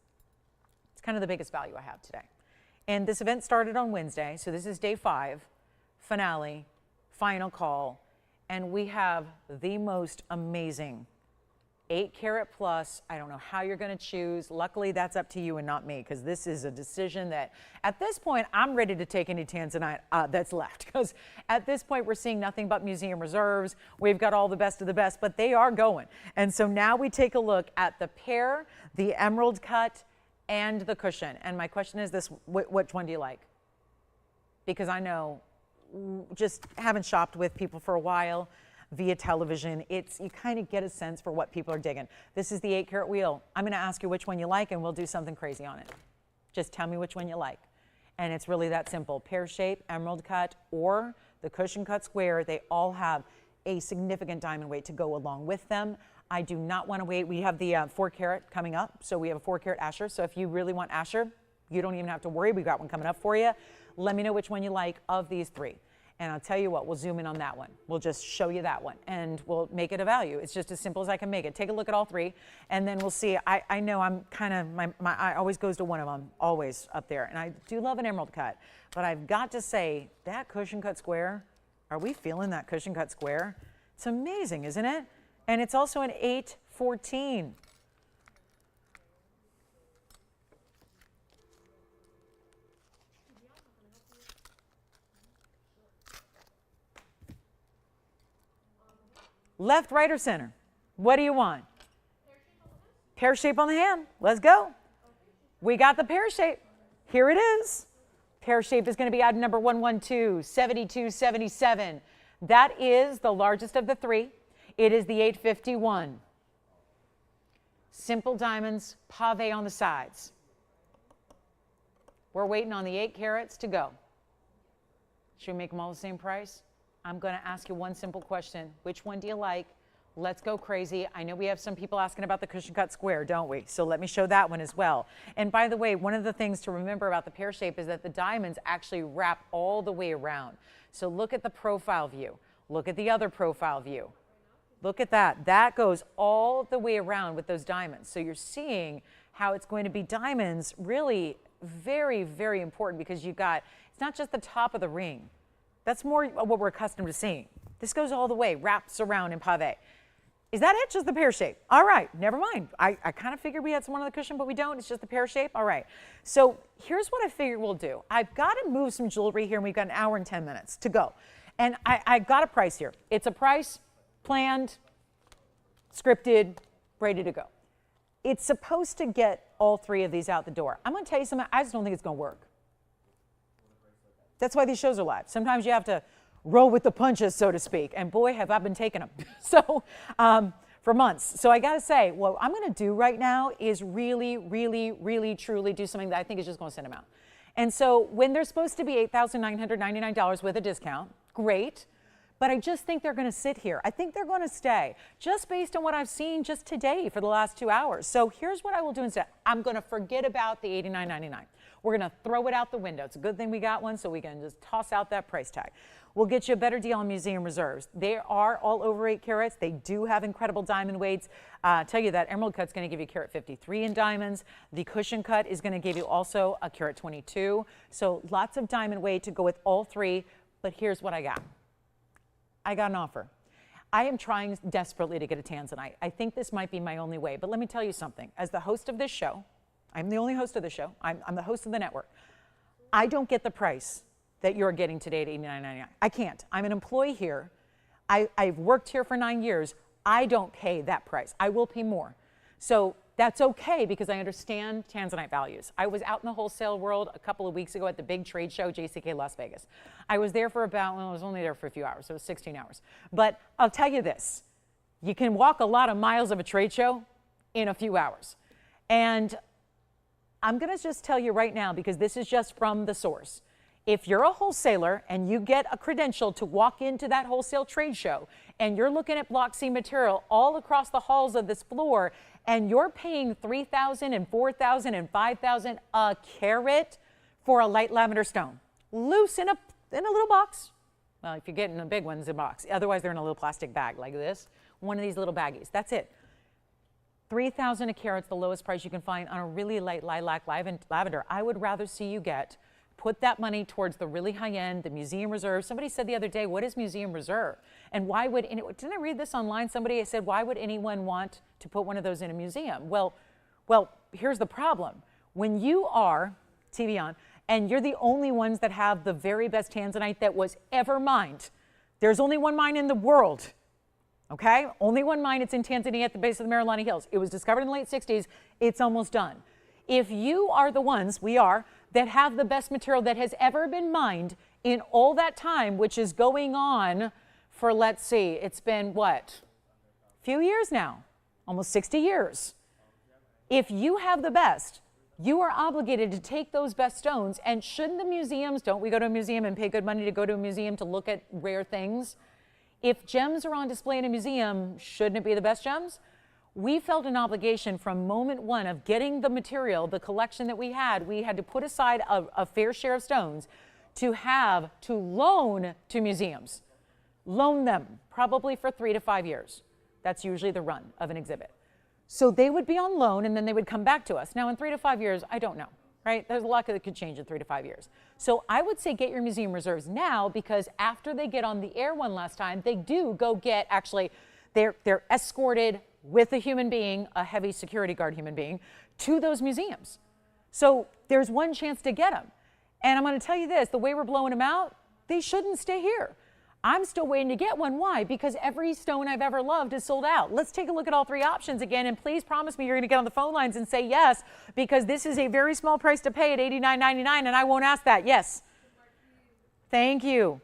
S1: It's kind of the biggest value I have today. And this event started on Wednesday. So this is day 5, finale, final call. And we have the most amazing 8 carat plus. I don't know how you're going to choose. Luckily, that's up to you and not me, because this is a decision that at this point, I'm ready to take any Tanzanite that's left, because at this point, we're seeing nothing but museum reserves. We've got all the best of the best, but they are going. And so now we take a look at the pear, the emerald cut, and the cushion. And my question is this, which one do you like? Because I know, just haven't shopped with people for a while, via television, you kind of get a sense for what people are digging. This is the 8 carat wheel. I'm going to ask you which one you like, and we'll do something crazy on it. Just tell me which one you like. And it's really that simple. Pear shape, emerald cut, or the cushion cut square. They all have a significant diamond weight to go along with them. I do not want to wait. We have the 4 carat coming up, so we have a 4 carat Asher. So if you really want Asher, You don't even have to worry. We've got one coming up for you. Let me know which one you like of these three. And I'll tell you what, we'll zoom in on that one. We'll just show you that one and we'll make it a value. It's just as simple as I can make it. Take a look at all three and then we'll see. I know I'm kind of, my eye always goes to one of them, always up there. And I do love an emerald cut, but I've got to say that cushion cut square, are we feeling that cushion cut square? It's amazing, isn't it? And it's also an 814. Left, right, or center? What do you want? Pear shape on the hand. Let's go. We got the pear shape. Here it is. Pear shape is going to be item number 112, 7277. That is the largest of the three. It is the 851. Simple diamonds, pave on the sides. We're waiting on the 8 carats to go. Should we make them all the same price? I'm going to ask you one simple question. Which one do you like? Let's go crazy. I know we have some people asking about the cushion cut square, don't we? So let me show that one as well. And by the way, one of the things to remember about the pear shape is that the diamonds actually wrap all the way around. So look at the profile view. Look at the other profile view. Look at that. That goes all the way around with those diamonds. So you're seeing how it's going to be diamonds really very, very important because you've got, it's not just the top of the ring. That's more what we're accustomed to seeing. This goes all the way, wraps around in pave. Is that it? Just the pear shape? All right, never mind. I kind of figured we had some on the cushion, but we don't. It's just the pear shape. All right. So here's what I figured we'll do. I've got to move some jewelry here, and we've got an hour and 10 minutes to go. And I've got a price here. It's a price planned, scripted, ready to go. It's supposed to get all three of these out the door. I'm going to tell you something. I just don't think it's going to work. That's why these shows are live. Sometimes you have to roll with the punches, so to speak. And boy, have I been taking them. So for months. So I got to say, what I'm going to do right now is really, really, really, truly do something that I think is just going to send them out. And so when they're supposed to be $8,999 with a discount, great. But I just think they're going to sit here. I think they're going to stay just based on what I've seen just today for the last 2 hours. So here's what I will do instead. I'm going to forget about the $89.99. We're going to throw it out the window. It's a good thing we got one, so we can just toss out that price tag. We'll get you a better deal on museum reserves. They are all over 8 carats. They do have incredible diamond weights. Tell you that emerald cut's going to give you carat 53 in diamonds. The cushion cut is going to give you also a carat 22. So lots of diamond weight to go with all three. But here's what I got. I got an offer. I am trying desperately to get a Tanzanite. I think this might be my only way. But let me tell you something. As the host of this show, I'm the only host of the show. I'm the host of the network. I don't get the price that you're getting today at $89.99. I can't. I'm an employee here. I've worked here for 9 years. I don't pay that price. I will pay more. So that's okay because I understand Tanzanite values. I was out in the wholesale world a couple of weeks ago at the big trade show, JCK Las Vegas. I was there for about, well, I was only there for a few hours, so it was 16 hours. But I'll tell you this, you can walk a lot of miles of a trade show in a few hours. And I'm going to just tell you right now, because this is just from the source. If you're a wholesaler and you get a credential to walk into that wholesale trade show and you're looking at block C material all across the halls of this floor and you're paying $3,000 and $4,000 and $5,000 a carat for a light lavender stone, loose in a little box. Well, if you're getting the big ones, in a box. Otherwise, they're in a little plastic bag like this. One of these little baggies. That's it. $3,000 a carat's the lowest price you can find on a really light lilac lavender. I would rather see you put that money towards the really high end, the museum reserve. Somebody said the other day, what is museum reserve? And why would, didn't I read this online? Somebody said, why would anyone want to put one of those in a museum? Well, here's the problem. When you are TVON and you're the only ones that have the very best Tanzanite that was ever mined, there's only one mine in the world. Okay? Only one mine. It's in Tanzania at the base of the Marilani Hills. It was discovered in the late 60s. It's almost done. If you are the ones, we are, that have the best material that has ever been mined in all that time, which is going on for, let's see, it's been what? A few years now, almost 60 years. If you have the best, you are obligated to take those best stones, and shouldn't the museums, don't we go to a museum and pay good money to go to a museum to look at rare things? If gems are on display in a museum, shouldn't it be the best gems? We felt an obligation from moment one of getting the material, the collection that we had to put aside a fair share of stones to loan to museums. Loan them, probably for 3 to 5 years. That's usually the run of an exhibit. So they would be on loan and then they would come back to us. Now in 3 to 5 years, I don't know, right? There's a lot that could change in 3 to 5 years. So I would say get your museum reserves now, because after they get on the air one last time, they do go get, actually, they're escorted with a human being, a heavy security guard human being, to those museums. So there's one chance to get them. And I'm going to tell you this, the way we're blowing them out, they shouldn't stay here. I'm still waiting to get one. Why? Because every stone I've ever loved is sold out. Let's take a look at all 3 options again, and please promise me you're going to get on the phone lines and say yes, because this is a very small price to pay at $89.99, and I won't ask that. Yes. Thank you.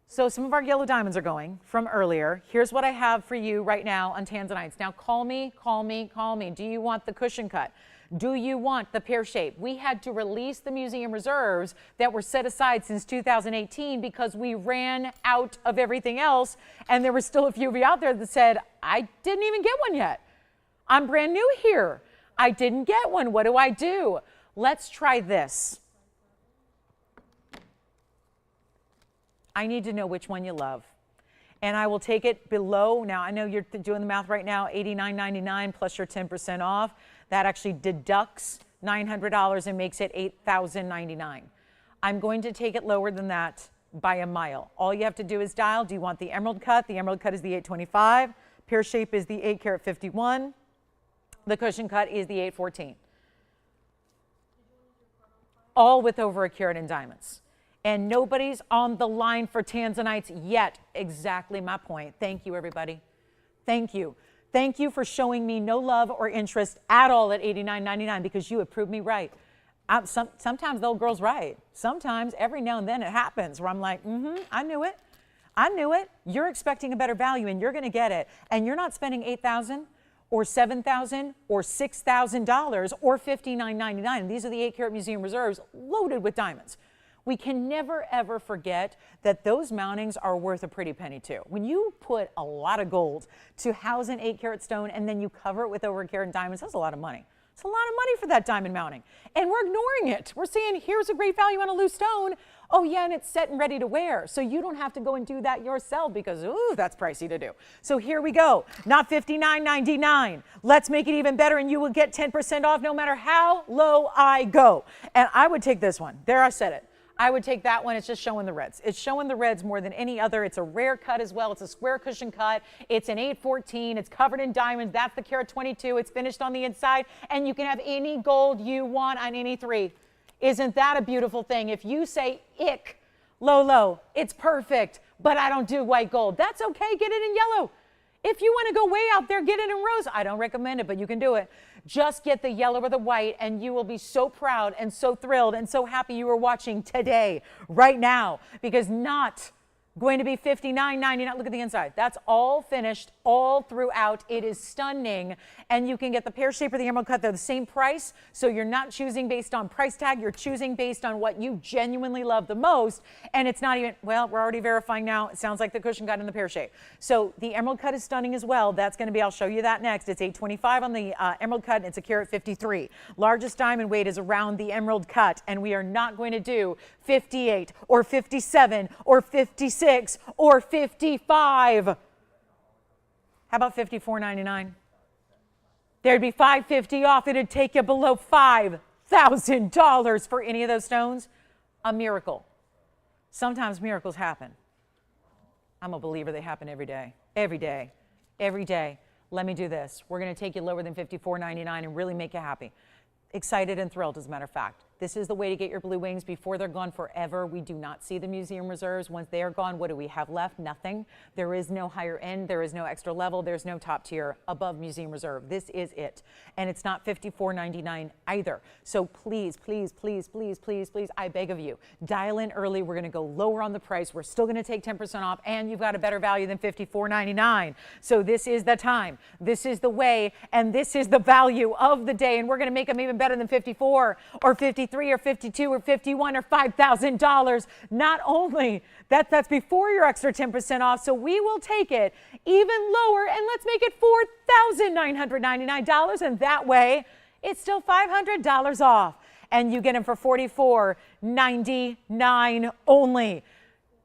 S1: So some of our yellow diamonds are going from earlier. Here's what I have for you right now on Tanzanites. Now call me. Do you want the cushion cut? Do you want the pear shape? We had to release the museum reserves that were set aside since 2018 because we ran out of everything else, and there were still a few of you out there that said, I didn't even get one yet. I'm brand new here. I didn't get one. What do I do? Let's try this. I need to know which one you love. And I will take it below. Now, I know you're doing the math right now, $89.99 plus your 10% off. That actually deducts $900 and makes it $8,099. I'm going to take it lower than that by a mile. All you have to do is dial. Do you want the emerald cut? The emerald cut is the 825. Pear shape is the 8 carat 51. The cushion cut is the 814. All with over a carat in diamonds. And nobody's on the line for Tanzanites yet. Exactly my point. Thank you, everybody. Thank you. Thank you for showing me no love or interest at all at $89.99, because you have proved me right. Sometimes the old girl's right. Sometimes, every now and then, it happens where I'm like, I knew it. I knew it. You're expecting a better value, and you're going to get it. And you're not spending $8,000 or $7,000 or $6,000 or $59.99. These are the 8 carat museum reserves loaded with diamonds. We can never, ever forget that those mountings are worth a pretty penny too. When you put a lot of gold to house an 8 carat stone and then you cover it with over a carat in diamonds, that's a lot of money. It's a lot of money for that diamond mounting. And we're ignoring it. We're saying, here's a great value on a loose stone. Oh yeah, and it's set and ready to wear. So you don't have to go and do that yourself because, ooh, that's pricey to do. So here we go. Not $59.99. Let's make it even better, and you will get 10% off no matter how low I go. And I would take this one. There, I said it. I would take that one. It's just showing the reds. It's showing the reds more than any other. It's a rare cut as well. It's a square cushion cut. It's an 814. It's covered in diamonds. That's the carat 22. It's finished on the inside, and you can have any gold you want on any 3. Isn't that a beautiful thing? If you say, ick, low, it's perfect, but I don't do white gold. That's okay. Get it in yellow. If you want to go way out there, get it in rose. I don't recommend it, but you can do it. Just get the yellow or the white, and you will be so proud and so thrilled and so happy you are watching today, right now, because not going to be $59.99. Look at the inside. That's all finished all throughout. It is stunning. And you can get the pear shape or the emerald cut. They're the same price. So you're not choosing based on price tag. You're choosing based on what you genuinely love the most. And it's not even, well, we're already verifying now. It sounds like the cushion cut in the pear shape. So the emerald cut is stunning as well. That's going to be, I'll show you that next. It's 825 on the emerald cut, and it's a carat 53. Largest diamond weight is around the emerald cut. And we are not going to do 58 or 57 or 56 or 55. How about $54.99? There'd be $550 off. It'd take you below $5,000 for any of those stones. A miracle. Sometimes miracles happen. I'm a believer they happen every day. Every day. Every day. Let me do this. We're going to take you lower than $54.99 and really make you happy. Excited and thrilled, as a matter of fact. This is the way to get your blue wings before they're gone forever. We do not see the museum reserves. Once they are gone, what do we have left? Nothing. There is no higher end. There is no extra level. There's no top tier above museum reserve. This is it. And it's not $54.99 either. So please, please, please, please, please, please, I beg of you, dial in early. We're going to go lower on the price. We're still going to take 10% off, and you've got a better value than $54.99. So this is the time. This is the way, and this is the value of the day. And we're going to make them even better than 54 or 53 53 or 52 or 51 or $5,000. Not only that's before your extra 10% off, so we will take it even lower and let's make it $4,999, and that way it's still $500 off, and you get them for $44.99 only.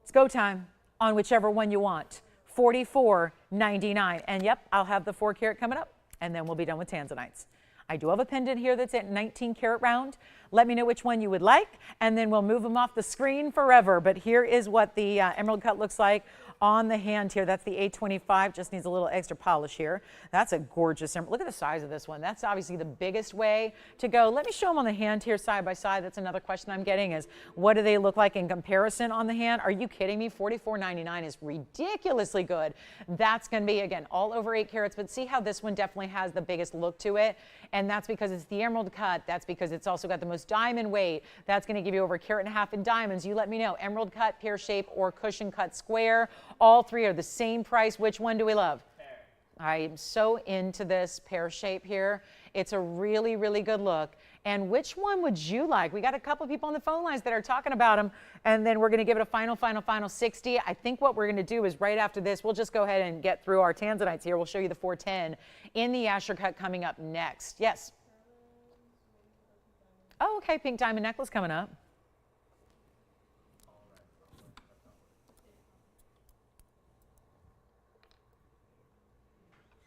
S1: It's go time on whichever one you want. $44.99, and yep, I'll have the 4 carat coming up, and then we'll be done with Tanzanites. I do have a pendant here that's at 19 karat round. Let me know which one you would like, and then we'll move them off the screen forever. But here is what the emerald cut looks like on the hand here. That's the A25, just needs a little extra polish here. That's a gorgeous emerald. Look at the size of this one. That's obviously the biggest way to go. Let me show them on the hand here side by side. That's another question I'm getting is, what do they look like in comparison on the hand? Are you kidding me? $44.99 is ridiculously good. That's going to be, again, all over 8 carats, but see how this one definitely has the biggest look to it, and that's because it's the emerald cut. That's because it's also got the most diamond weight. That's going to give you over 1.5 carats in diamonds. You let me know, emerald cut, pear shape, or cushion cut square. All 3 are the same price. Which one do we love? Pear. I'm so into this pear shape here. It's a really, really good look. And which one would you like? We got a couple people on the phone lines that are talking about them, and then we're going to give it a final 60. I think what we're going to do is right after this, we'll just go ahead and get through our Tanzanites here. We'll show you the 410 in the Asher cut coming up next. Yes. Oh, okay, pink diamond necklace coming up.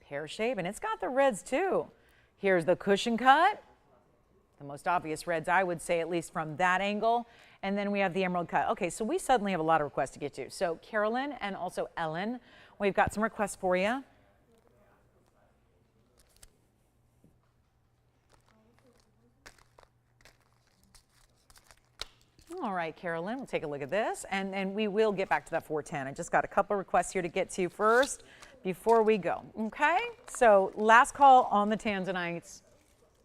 S1: Pear shape, and it's got the reds too. Here's the cushion cut, the most obvious reds, I would say, at least from that angle. And then we have the emerald cut. Okay, so we suddenly have a lot of requests to get to. So Carolyn and also Ellen, we've got some requests for you. All right, Carolyn, we'll take a look at this, and we will get back to that 410. I just got a couple of requests here to get to first before we go, okay? So last call on the Tanzanites.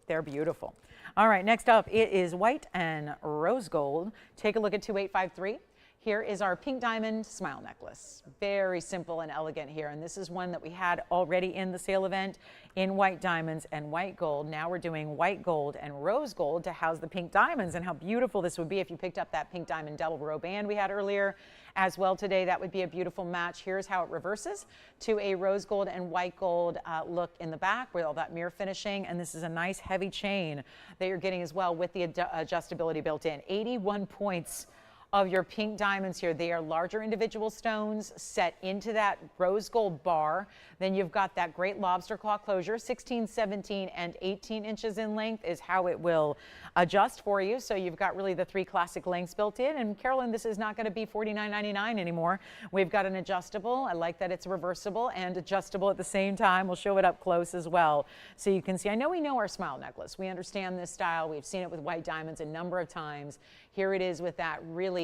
S1: They're beautiful. All right, next up, it is white and rose gold. Take a look at 2853. Here is our pink diamond smile necklace. Very simple and elegant here. And this is one that we had already in the sale event in white diamonds and white gold. Now we're doing white gold and rose gold to house the pink diamonds. And how beautiful this would be if you picked up that pink diamond double row band we had earlier as well today. That would be a beautiful match. Here's how it reverses to a rose gold and white gold look in the back with all that mirror finishing. And this is a nice heavy chain that you're getting as well with the adjustability built in. 81 points of your pink diamonds here. They are larger individual stones set into that rose gold bar. Then you've got that great lobster claw closure. 16, 17, and 18 inches in length is how it will adjust for you. So you've got really the 3 classic lengths built in. And Carolyn, this is not going to be $49.99 anymore. We've got an adjustable. I like that it's reversible and adjustable at the same time. We'll show it up close as well, so you can see. I know we know our smile necklace. We understand this style. We've seen it with white diamonds a number of times. Here it is with that really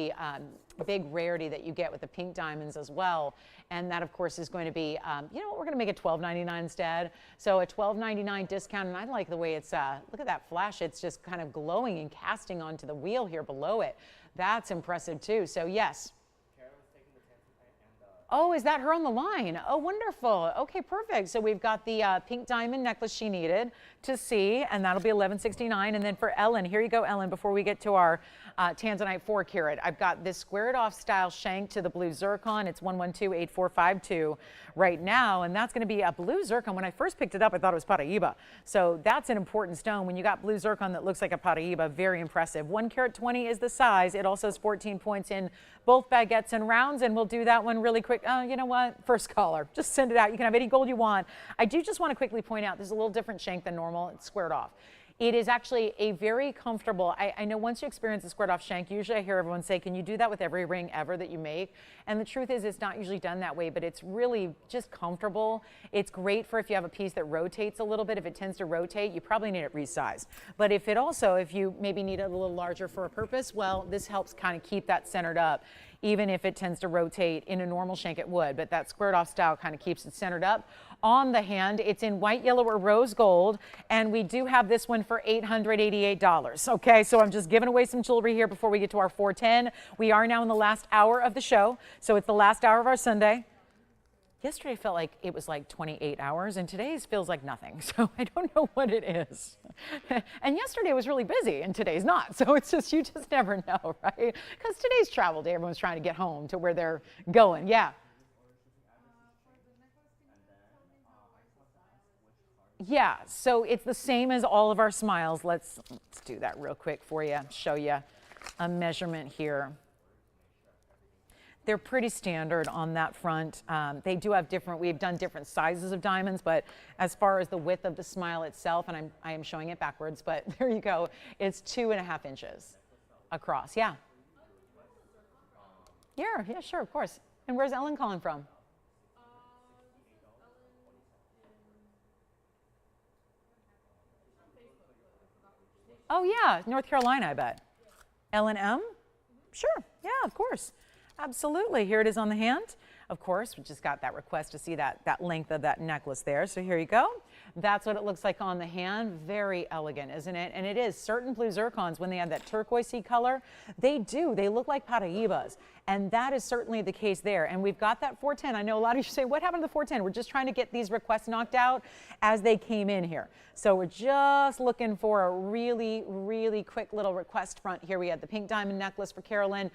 S1: big rarity that you get with the pink diamonds as well. And that, of course, is going to be, you know what, we're going to make it $12.99 instead. So a $12.99 discount, and I like the way it's, look at that flash. It's just kind of glowing and casting onto the wheel here below it. That's impressive, too. So, yes. Oh, is that her on the line? Oh, wonderful. Okay, perfect. So we've got the pink diamond necklace she needed to see, and that'll be $11.69. And then for Ellen, here you go, Ellen, before we get to our Tanzanite 4 carat. I've got this squared off style shank to the blue zircon. It's 1128452 right now, and that's going to be a blue zircon. When I first picked it up, I thought it was Paraiba. So that's an important stone. When you got blue zircon that looks like a Paraiba, very impressive. 1 carat 20 is the size. It also has 14 points in both baguettes and rounds, and we'll do that one really quick. Oh, you know what? First caller. Just send it out. You can have any gold you want. I do just want to quickly point out, there's a little different shank than normal. It's squared off. It is actually a very comfortable, I know once you experience a squared off shank, usually I hear everyone say, can you do that with every ring ever that you make? And the truth is, it's not usually done that way, but it's really just comfortable. It's great for if you have a piece that rotates a little bit. If it tends to rotate, you probably need it resized. But if you maybe need it a little larger for a purpose, well, this helps kind of keep that centered up. Even if it tends to rotate in a normal shank, it would, but that squared off style kind of keeps it centered up. On the hand, it's in white, yellow, or rose gold, and we do have this one for $888. Okay, so I'm just giving away some jewelry here before we get to our 410. We are now in the last hour of the show, so it's the last hour of our Sunday. Yesterday felt like it was like 28 hours, and today's feels like nothing. So I don't know what it is. And yesterday was really busy, and today's not. So it's just, you just never know, right? Because today's travel day. Everyone's trying to get home to where they're going. Yeah. Yeah, so it's the same as all of our smiles. Let's do that real quick for you, show you a measurement here. They're pretty standard on that front. They do have different, we've done different sizes of diamonds, but as far as the width of the smile itself, and I am showing it backwards, but there you go, it's 2.5 inches across, yeah. Yeah, sure, of course. And where's Ellen calling from? Oh yeah, North Carolina, I bet. Ellen M? Sure, yeah, of course. Absolutely, here it is on the hand. Of course, we just got that request to see that length of that necklace there. So here you go. That's what it looks like on the hand. Very elegant, isn't it? And it is. Certain blue zircons, when they have that turquoisey color, they look like Paraibas. And that is certainly the case there. And we've got that 410. I know a lot of you say, what happened to the 410? We're just trying to get these requests knocked out as they came in here. So we're just looking for a really, really quick little request front here. We had the pink diamond necklace for Carolyn.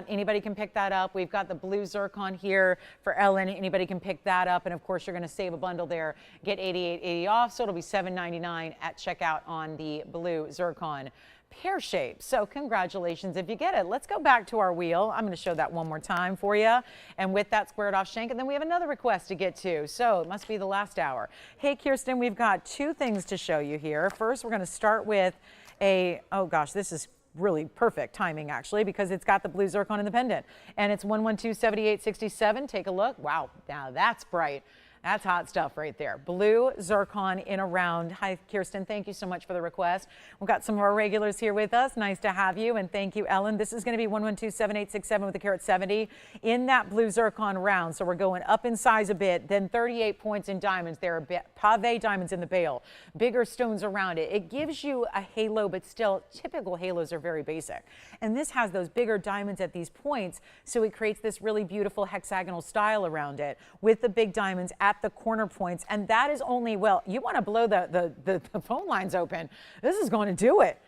S1: Anybody can pick that up. We've got the blue zircon here for Ellen. Anybody can pick that up. And of course, you're going to save a bundle there. Get $88.80 off. So it'll be $7.99 at checkout on the blue zircon pear shape. So congratulations if you get it. Let's go back to our wheel. I'm going to show that one more time for you. And with that squared off shank, and then we have another request to get to. So it must be the last hour. Hey, Kirsten, we've got two things to show you here. First, we're going to start with oh gosh, this is really perfect timing actually, because it's got the blue zircon in the pendant. And it's 1127867. Take a look. Wow, now that's bright. That's hot stuff right there. Blue zircon in a round. Hi, Kirsten. Thank you so much for the request. We've got some of our regulars here with us. Nice to have you. And thank you, Ellen. This is going to be 1127867 with a carat 70 in that blue zircon round. So we're going up in size a bit. Then 38 points in diamonds. There are pave diamonds in the bail. Bigger stones around it. It gives you a halo, but still typical halos are very basic. And this has those bigger diamonds at these points. So it creates this really beautiful hexagonal style around it with the big diamonds at the corner points. And that is only, well, you want to blow the phone lines open. This is going to do it.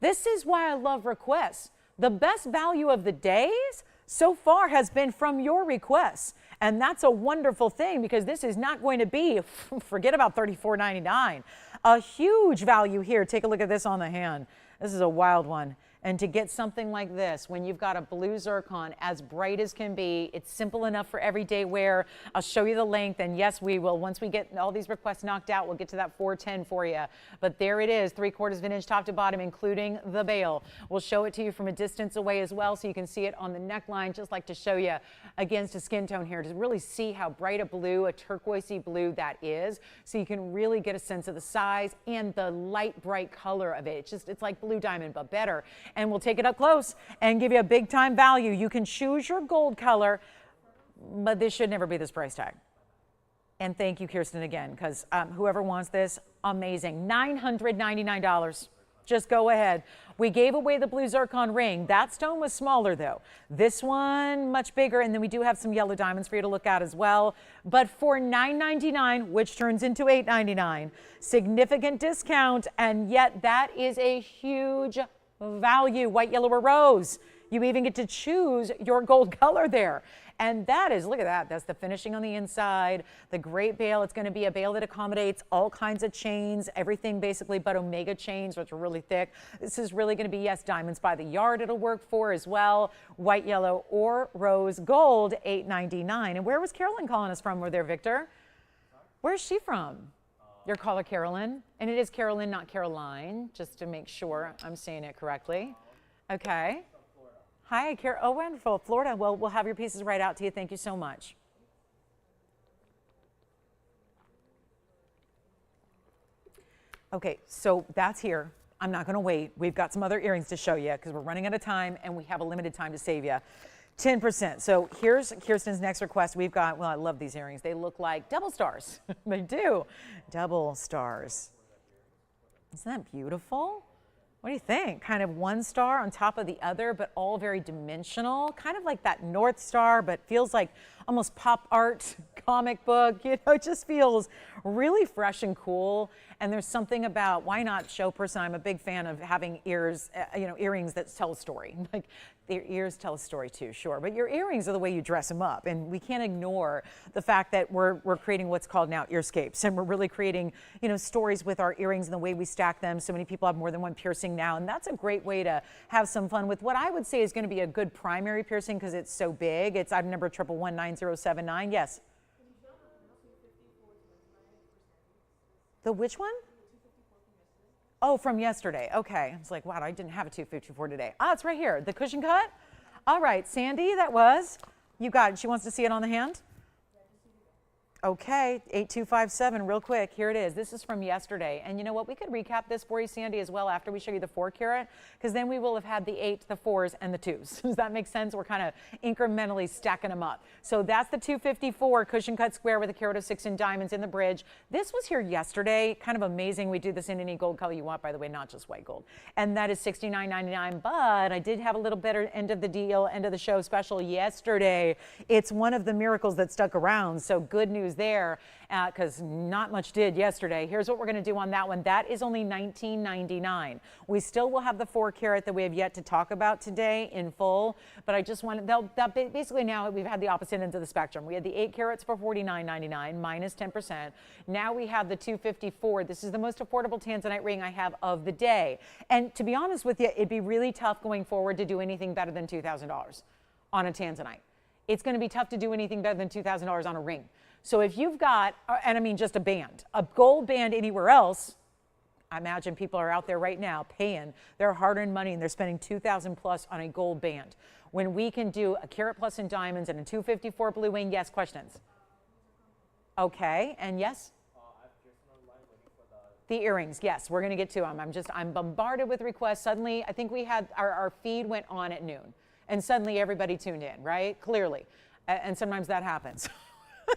S1: This is why I love requests. The best value of the days so far has been from your requests. And that's a wonderful thing, because this is not going to be, forget about $34.99. A huge value here. Take a look at this on the hand. This is a wild one. And to get something like this, when you've got a blue zircon as bright as can be, it's simple enough for everyday wear. I'll show you the length, and yes, we will. Once we get all these requests knocked out, we'll get to that 410 for you. But there it is, 3/4 of an inch top to bottom, including the bail. We'll show it to you from a distance away as well, so you can see it on the neckline. Just like to show you against a skin tone here to really see how bright a blue, a turquoisey blue that is, so you can really get a sense of the size and the light, bright color of it. It's like blue diamond, but better. And we'll take it up close and give you a big time value. You can choose your gold color, but this should never be this price tag. And thank you, Kirsten, again, because whoever wants this, amazing. $999. Just go ahead. We gave away the blue zircon ring. That stone was smaller though. This one much bigger, and then we do have some yellow diamonds for you to look at as well. But for $999, which turns into $899, significant discount, and yet that is a huge value. White, yellow, or rose. You even get to choose your gold color there. And that is, look at that, that's the finishing on the inside, the great bail. It's going to be a bail that accommodates all kinds of chains, everything basically but omega chains, which are really thick. This is really going to be, yes, diamonds by the yard it'll work for as well. White, yellow, or rose gold, $899. And where was Carolyn calling us from over there, Victor? Where's she from? Your caller, Carolyn? And it is Carolyn, not Caroline, just to make sure I'm saying it correctly. Okay. Hi, oh, wonderful, Florida. Well, we'll have your pieces right out to you. Thank you so much. Okay, so that's here. I'm not going to wait. We've got some other earrings to show you because we're running out of time and we have a limited time to save you. 10%. So here's Kirsten's next request. We've got, well, I love these earrings. They look like double stars. They do. Double stars. Isn't that beautiful? What do you think? Kind of one star on top of the other, but all very dimensional. Kind of like that North Star, but feels like almost pop art comic book. You know, it just feels really fresh and cool. And there's something about, why not show person? I'm a big fan of having ears, earrings that tell a story. Like their ears tell a story too, sure. But your earrings are the way you dress them up. And we can't ignore the fact that we're creating what's called now earscapes. And we're really creating, stories with our earrings and the way we stack them. So many people have more than one piercing now. And that's a great way to have some fun with what I would say is going to be a good primary piercing because it's so big. It's item number 1119079. Yes. The which one? Oh, from yesterday. Okay. I was like, wow, I didn't have a 254 today. Ah, it's right here. The cushion cut. All right, Sandy, that was. You got it. She wants to see it on the hand? Okay, 8257, real quick, here it is. This is from yesterday. And you know what? We could recap this for you, Sandy, as well after we show you the 4 carat, because then we will have had the 8, the 4s, and the 2s. Does that make sense? We're kind of incrementally stacking them up. So that's the 254 cushion cut square with a carat of 6 in diamonds in the bridge. This was here yesterday. Kind of amazing. We do this in any gold color you want, by the way, not just white gold. And that is $69.99. But I did have a little better end of the deal, end of the show special yesterday. It's one of the miracles that stuck around. So good news there, because not much did yesterday. Here's what we're going to do on that one. That is only $19.99. We still will have the 4 carat that we have yet to talk about today in full, but I just wanted, basically now we've had the opposite ends of the spectrum. We had the 8 carats for $49.99 minus 10%. Now we have the 254. This is the most affordable Tanzanite ring I have of the day. And to be honest with you, it'd be really tough going forward to do anything better than $2,000 on a Tanzanite. It's going to be tough to do anything better than $2,000 on a ring. So if you've got, and I mean just a band, a gold band anywhere else, I imagine people are out there right now paying their hard-earned money and they're spending $2,000 plus on a gold band. When we can do a carat plus in diamonds and a 254 blue wing, yes, questions? Okay, and yes? The earrings, yes, we're going to get to them. I'm bombarded with requests. Suddenly, I think we had, our feed went on at noon and suddenly everybody tuned in, right? Clearly. And sometimes that happens.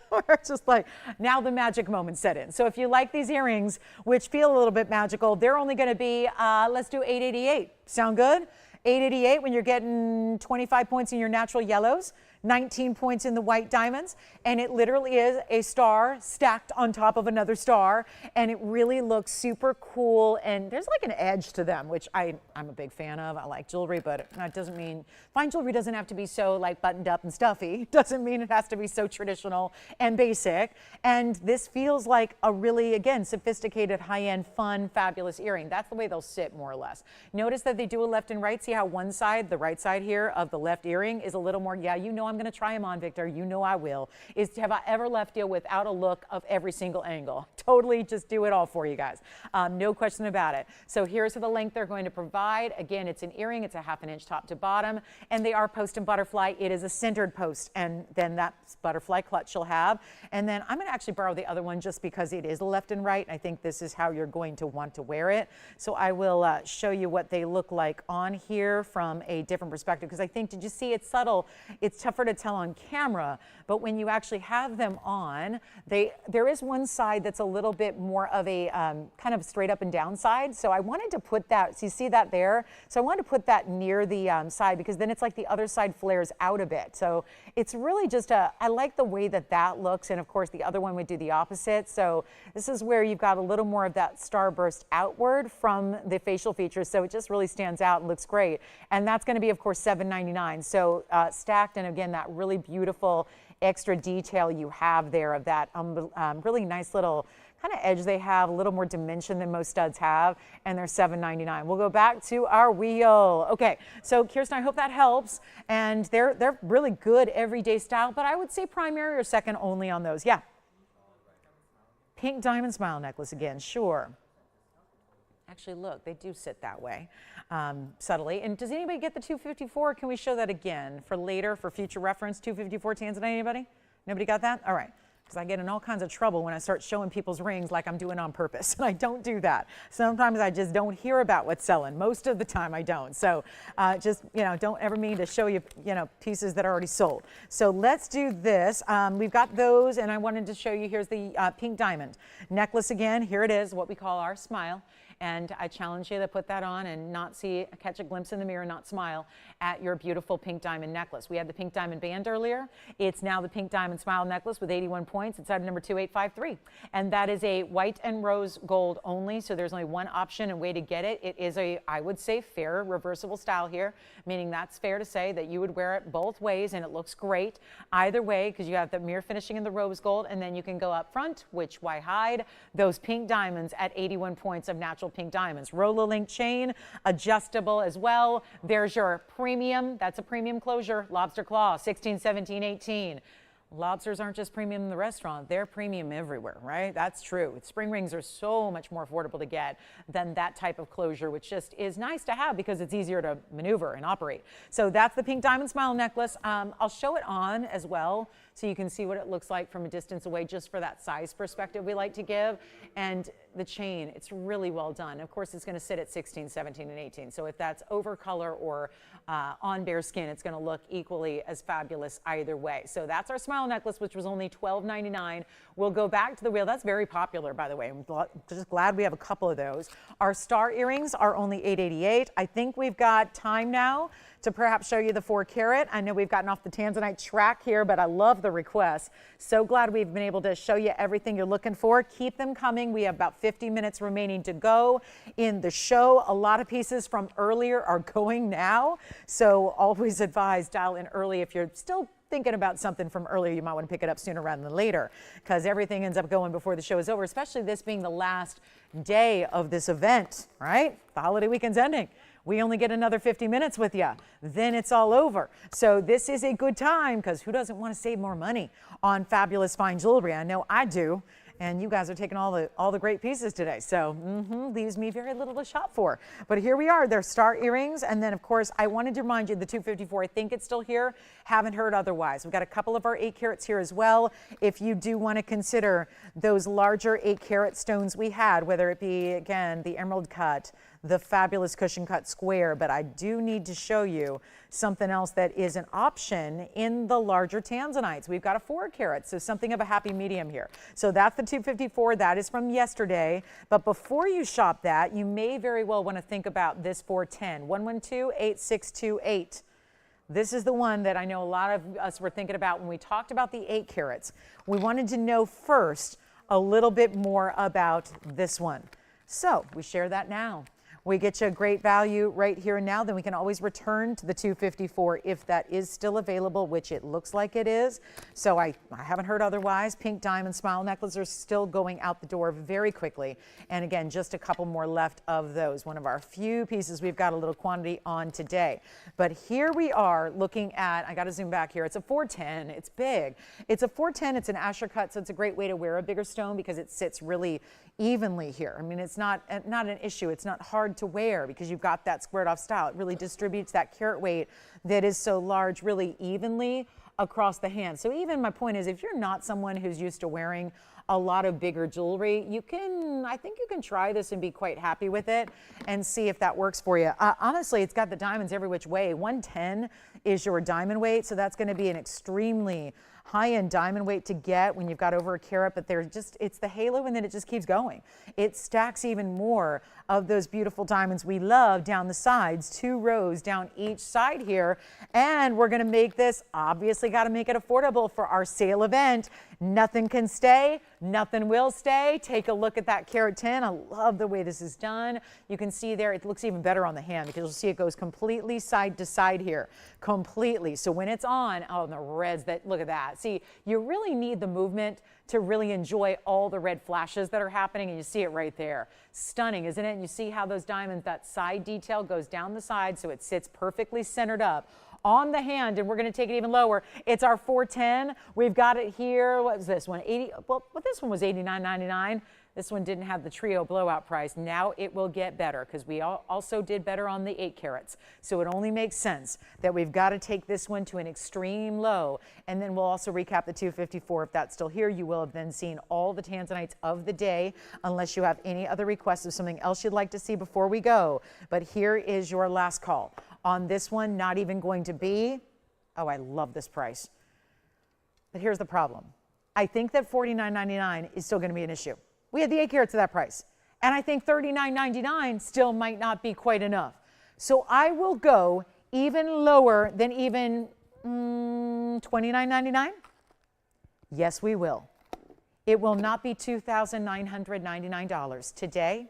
S1: We're just like, now the magic moment set in. So if you like these earrings, which feel a little bit magical, they're only going to be, let's do $888. Sound good? $888 when you're getting 25 points in your natural yellows, 19 points in the white diamonds, and it literally is a star stacked on top of another star, and it really looks super cool, and there's like an edge to them, which I'm a big fan of. I like jewelry, but that doesn't mean, fine jewelry doesn't have to be so like buttoned up and stuffy. Doesn't mean it has to be so traditional and basic, and this feels like a really, again, sophisticated, high-end, fun, fabulous earring. That's the way they'll sit, more or less. Notice that they do a left and right. See how one side, the right side here of the left earring is a little more, yeah, you know I'm going to try them on, Victor. You know I will. Have I ever left you without a look of every single angle? Totally just do it all for you guys. No question about it. So here's the length they're going to provide. Again, it's an earring. It's a 1/2 inch top to bottom, and they are post and butterfly. It is a centered post, and then that butterfly clutch you'll have. And then I'm going to actually borrow the other one just because it is left and right. I think this is how you're going to want to wear it. So I will show you what they look like on here from a different perspective, because I think, did you see it's subtle? It's tougher to tell on camera, but when you actually have them on, there is one side that's a little bit more of a kind of straight up and down side. So I wanted to put that, so you see that there? So I wanted to put that near the side, because then it's like the other side flares out a bit. So it's really just I like the way that that looks, and of course the other one would do the opposite. So this is where you've got a little more of that starburst outward from the facial features, so it just really stands out and looks great. And that's going to be, of course, $7.99. So stacked, and again, that really beautiful extra detail you have there of that really nice little kind of edge they have, a little more dimension than most studs have, and they're $7.99. We'll go back to our wheel. Okay, so Kirsten, I hope that helps, and they're really good everyday style, but I would say primary or second only on those. Yeah. Pink diamond smile necklace again, sure. Actually, look, they do sit that way subtly. And does anybody get the 254? Can we show that again for later, for future reference? 254 Tanzanite, anybody? Nobody got that? All right. Because I get in all kinds of trouble when I start showing people's rings like I'm doing on purpose, and I don't do that. Sometimes I just don't hear about what's selling. Most of the time I don't. So just, don't ever mean to show you, pieces that are already sold. So let's do this. We've got those, and I wanted to show you, here's the pink diamond necklace again. Here it is, what we call our smile. And I challenge you to put that on and not catch a glimpse in the mirror, not smile at your beautiful pink diamond necklace. We had the pink diamond band earlier. It's now the pink diamond smile necklace with 81 points. It's item number 2853. And that is a white and rose gold only. So there's only one option and way to get it. It is a, I would say, fair reversible style here, meaning that's fair to say that you would wear it both ways and it looks great either way, because you have the mirror finishing in the rose gold, and then you can go up front, which why hide those pink diamonds at 81 points of natural pink diamonds. Roller link chain, adjustable as well. There's your premium, that's a premium closure, lobster claw, 16, 17, 18. Lobsters aren't just premium in the restaurant, they're premium everywhere, right? That's true. Spring rings are so much more affordable to get than that type of closure, which just is nice to have because it's easier to maneuver and operate. So that's the pink diamond smile necklace. I'll show it on as well so you can see what it looks like from a distance away, just for that size perspective we like to give. And the chain, it's really well done. Of course, it's going to sit at 16, 17, and 18. So if that's over color or on bare skin, it's going to look equally as fabulous either way. So that's our smile necklace, which was only $12.99. We'll go back to the wheel. That's very popular, by the way. I'm just glad we have a couple of those. Our star earrings are only $8.88. I think we've got time now to perhaps show you the 4 carat. I know we've gotten off the Tanzanite track here, but I love the requests. So glad we've been able to show you everything you're looking for. Keep them coming. We have about 50 minutes remaining to go in the show. A lot of pieces from earlier are going now. So always advise dial in early if you're still thinking about something from earlier. You might want to pick it up sooner rather than later, because everything ends up going before the show is over, especially this being the last day of this event, right? The holiday weekend's ending. We only get another 50 minutes with you. Then it's all over. So this is a good time, because who doesn't want to save more money on fabulous fine jewelry? I know I do. And you guys are taking all the great pieces today. So leaves me very little to shop for. But here we are. They're star earrings. And then, of course, I wanted to remind you the 254. I think it's still here. Haven't heard otherwise. We've got a couple of our 8 carats here as well. If you do want to consider those larger 8 carat stones we had, whether it be, again, the emerald cut, the fabulous cushion cut square, but I do need to show you something else that is an option in the larger Tanzanites. We've got a 4 carat, so something of a happy medium here. So that's the 254. That is from yesterday. But before you shop that, you may very well want to think about this 410, 112-8628. This is the one that I know a lot of us were thinking about when we talked about the 8 carats. We wanted to know first a little bit more about this one. So we share that now. We get you a great value right here and now. Then we can always return to the 254 if that is still available, which it looks like it is. So I haven't heard otherwise. Pink diamond smile necklaces are still going out the door very quickly. And again, just a couple more left of those. One of our few pieces we've got a little quantity on today. But here we are looking at, I got to zoom back here. It's a 410. It's big. It's a 410. It's an Asher cut, so it's a great way to wear a bigger stone because it sits really evenly here. I mean, it's not an issue. It's not hard to wear because you've got that squared off style. It really distributes that carat weight that is so large really evenly across the hand. So even my point is, if you're not someone who's used to wearing a lot of bigger jewelry, I think you can try this and be quite happy with it and see if that works for you. Honestly, it's got the diamonds every which way. 110 is your diamond weight, so that's going to be an extremely high-end diamond weight to get when you've got over a carat, but it's the halo, and then it just keeps going. It stacks even more of those beautiful diamonds we love down the sides, 2 rows down each side here. And we're going to make this, obviously got to make it affordable for our sale event. Nothing can stay, nothing will stay. Take a look at that carat 10. I love the way this is done. You can see there, it looks even better on the hand because you'll see it goes completely side to side here, completely. So when it's on, oh, the reds, look at that. See, you really need the movement to really enjoy all the red flashes that are happening, and you see it right there. Stunning, isn't it? And you see how those diamonds, that side detail goes down the side so it sits perfectly centered up on the hand, and we're going to take it even lower. It's our 410. We've got it here. What was this one? 80. Well, this one was $89.99. This one didn't have the trio blowout price. Now it will get better because we also did better on the 8 carats. So it only makes sense that we've got to take this one to an extreme low. And then we'll also recap the 254. If that's still here, you will have then seen all the Tanzanites of the day, unless you have any other requests of something else you'd like to see before we go. But here is your last call. On this one, not even going to be, oh, I love this price. But here's the problem. I think that $49.99 is still going to be an issue. We had the 8 carats at that price. And I think $39.99 still might not be quite enough. So I will go even lower than even $29.99. Yes, we will. It will not be $2,999 today.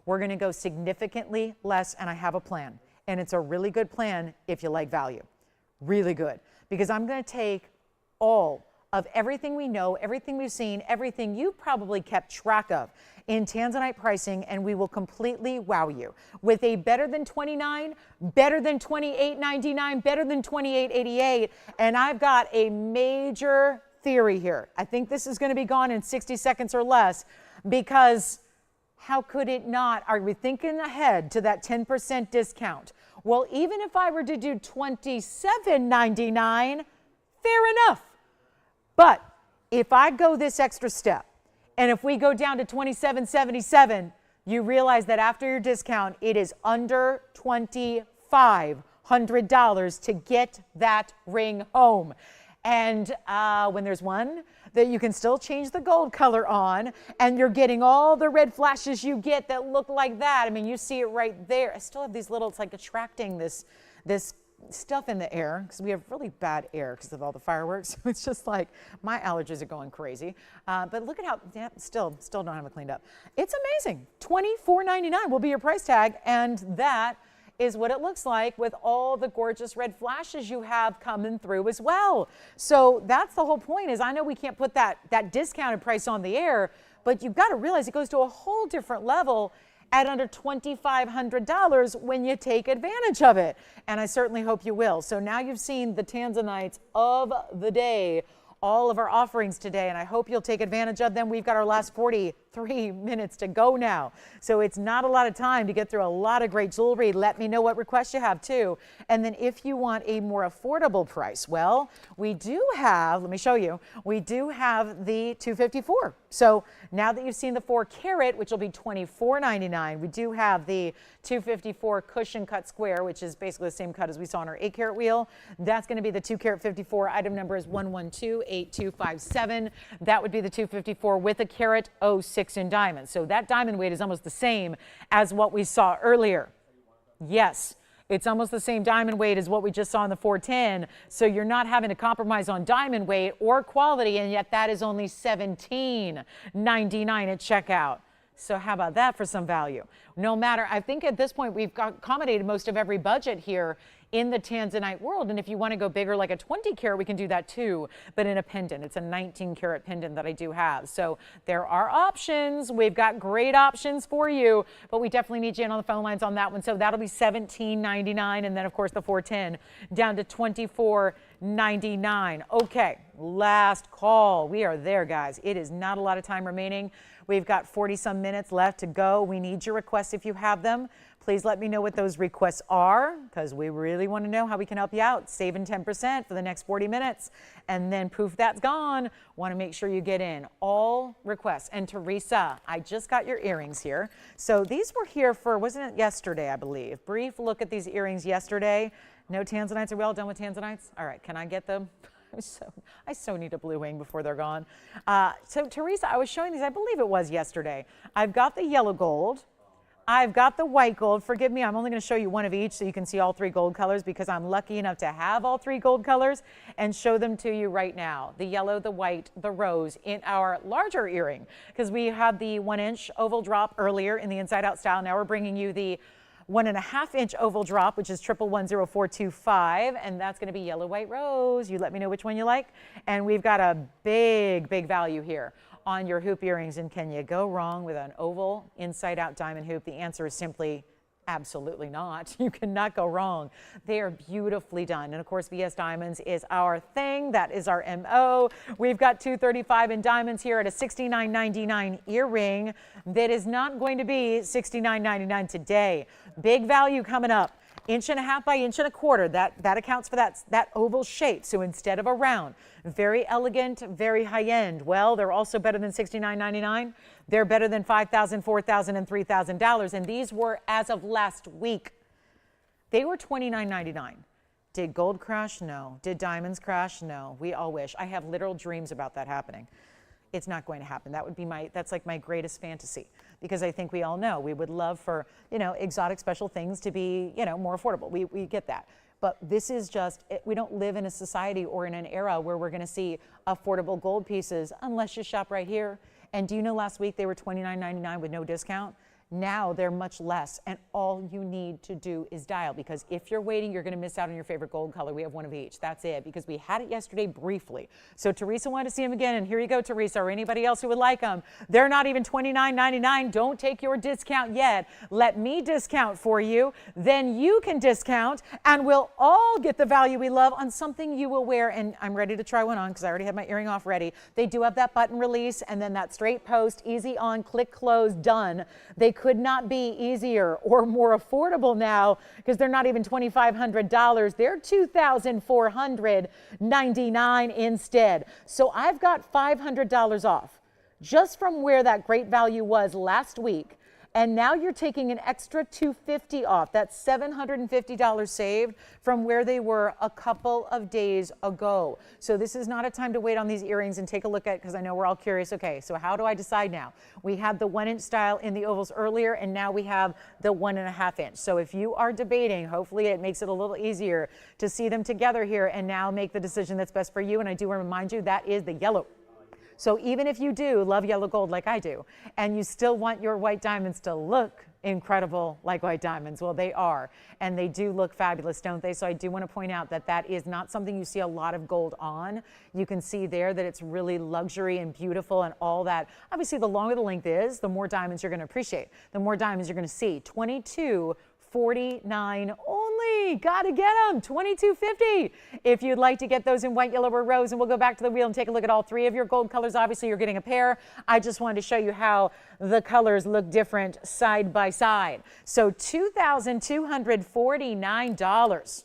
S1: We're going to go significantly less, and I have a plan. And it's a really good plan if you like value. Really good. Because I'm going to take all of everything we know, everything we've seen, everything you've probably kept track of in Tanzanite pricing, and we will completely wow you with a better than $29, better than $28.99, better than $28.88. And I've got a major theory here. I think this is going to be gone in 60 seconds or less, because how could it not? Are we thinking ahead to that 10% discount? Well, even if I were to do $27.99, fair enough. But if I go this extra step, and if we go down to $27.77, you realize that after your discount, it is under $2,500 to get that ring home. And when there's one that you can still change the gold color on, and you're getting all the red flashes you get that look like that. I mean, you see it right there. I still have these little, it's like attracting this stuff in the air, because we have really bad air because of all the fireworks. So it's just like my allergies are going crazy. But look at how, yeah, still don't have it cleaned up. It's amazing. $24.99 will be your price tag, and that is what it looks like with all the gorgeous red flashes you have coming through as well. So that's the whole point. Is I know we can't put that discounted price on the air, but you've got to realize it goes to a whole different level at under $2,500 when you take advantage of it. And I certainly hope you will. So now you've seen the Tanzanites of the day, all of our offerings today, and I hope you'll take advantage of them. We've got our last 43 minutes to go now. So it's not a lot of time to get through a lot of great jewelry. Let me know what requests you have too. And then if you want a more affordable price, well, we do have, let me show you, we do have the 254. So now that you've seen the 4 carat, which will be $24.99, we do have the 254 cushion cut square, which is basically the same cut as we saw on our 8 carat wheel. That's going to be the 2 carat 54. Item number is 1128257. That would be the 254 with a carat 06 in diamonds. So that diamond weight is almost the same as what we saw earlier. Yes. It's almost the same diamond weight as what we just saw in the 410. So you're not having to compromise on diamond weight or quality, and yet that is only $17.99 at checkout. So how about that for some value? No matter, I think at this point we've accommodated most of every budget here in the Tanzanite world. And if you want to go bigger like a 20 carat, we can do that too. But in a pendant, it's a 19 carat pendant that I do have. So there are options. We've got great options for you, but we definitely need you in on the phone lines on that one. So that'll be $17.99. And then of course the 410 down to $24.99. Okay, last call. We are there, guys. It is not a lot of time remaining. We've got 40 some minutes left to go. We need your requests if you have them. Please let me know what those requests are, because we really want to know how we can help you out. Saving 10% for the next 40 minutes. And then poof, that's gone. Want to make sure you get in all requests. And Teresa, I just got your earrings here. So these were here for, wasn't it yesterday, I believe? Brief look at these earrings yesterday. No Tanzanites. Are we all done with Tanzanites? All right, can I get them? I so need a blue wing before they're gone. So Teresa, I was showing these, I believe it was yesterday. I've got the yellow gold. I've got the white gold. Forgive me, I'm only going to show you one of each so you can see all 3 gold colors, because I'm lucky enough to have all 3 gold colors and show them to you right now. The yellow, the white, the rose in our larger earring, because we had the 1-inch oval drop earlier in the inside out style. Now we're bringing you the 1.5-inch oval drop, which is 1110425, and that's going to be yellow, white, rose. You let me know which one you like. And we've got a big value here on your hoop earrings. And can you go wrong with an oval inside out diamond hoop? The answer is simply absolutely not. You cannot go wrong. They are beautifully done. And of course, VS Diamonds is our thing. That is our MO. We've got 235 in diamonds here at a $69.99 earring. That is not going to be $69.99 today. Big value coming up. 1.5 by 1.25 inches. That accounts for that oval shape. So instead of a round, very elegant, very high end. Well, they're also better than $69.99. They're better than $5,000, $4,000, and $3,000. And these were as of last week. They were $29.99. Did gold crash? No. Did diamonds crash? No. We all wish. I have literal dreams about that happening. It's not going to happen. That would be that's like my greatest fantasy, because I think we all know we would love for, exotic special things to be, more affordable. We get that. But this is just, we don't live in a society or in an era where we're going to see affordable gold pieces unless you shop right here. And do you know last week they were $29.99 with no discount? Now they're much less, and all you need to do is dial, because if you're waiting, you're going to miss out on your favorite gold color. We have one of each. That's it, because we had it yesterday briefly. So Teresa wanted to see them again, and here you go, Teresa, or anybody else who would like them. They're not even $29.99. Don't take your discount yet. Let me discount for you. Then you can discount, and we'll all get the value we love on something you will wear. And I'm ready to try one on because I already have my earring off ready. They do have that button release, and then that straight post, easy on, click, close, done. They could not be easier or more affordable now, because they're not even $2,500. They're $2,499 instead. So I've got $500 off just from where that great value was last week. And now you're taking an extra $250 off. That's $750 saved from where they were a couple of days ago. So this is not a time to wait on these earrings and take a look at, because I know we're all curious. Okay, so how do I decide now? We had the 1-inch style in the ovals earlier, and now we have the 1.5 inch. So if you are debating, hopefully it makes it a little easier to see them together here and now make the decision that's best for you. And I do want to remind you, that is the yellow. So even if you do love yellow gold like I do, and you still want your white diamonds to look incredible like white diamonds, well, they are, and they do look fabulous, don't they? So I do want to point out that that is not something you see a lot of gold on. You can see there that it's really luxury and beautiful and all that. Obviously, the longer the length is, the more diamonds you're going to appreciate, the more diamonds you're going to see. $22.49 only. Gotta get them. $22.50 if you'd like to get those in white, yellow, or rose. And we'll go back to the wheel and take a look at all three of your gold colors. Obviously, you're getting a pair. I just wanted to show you how the colors look different side by side. So $2,249.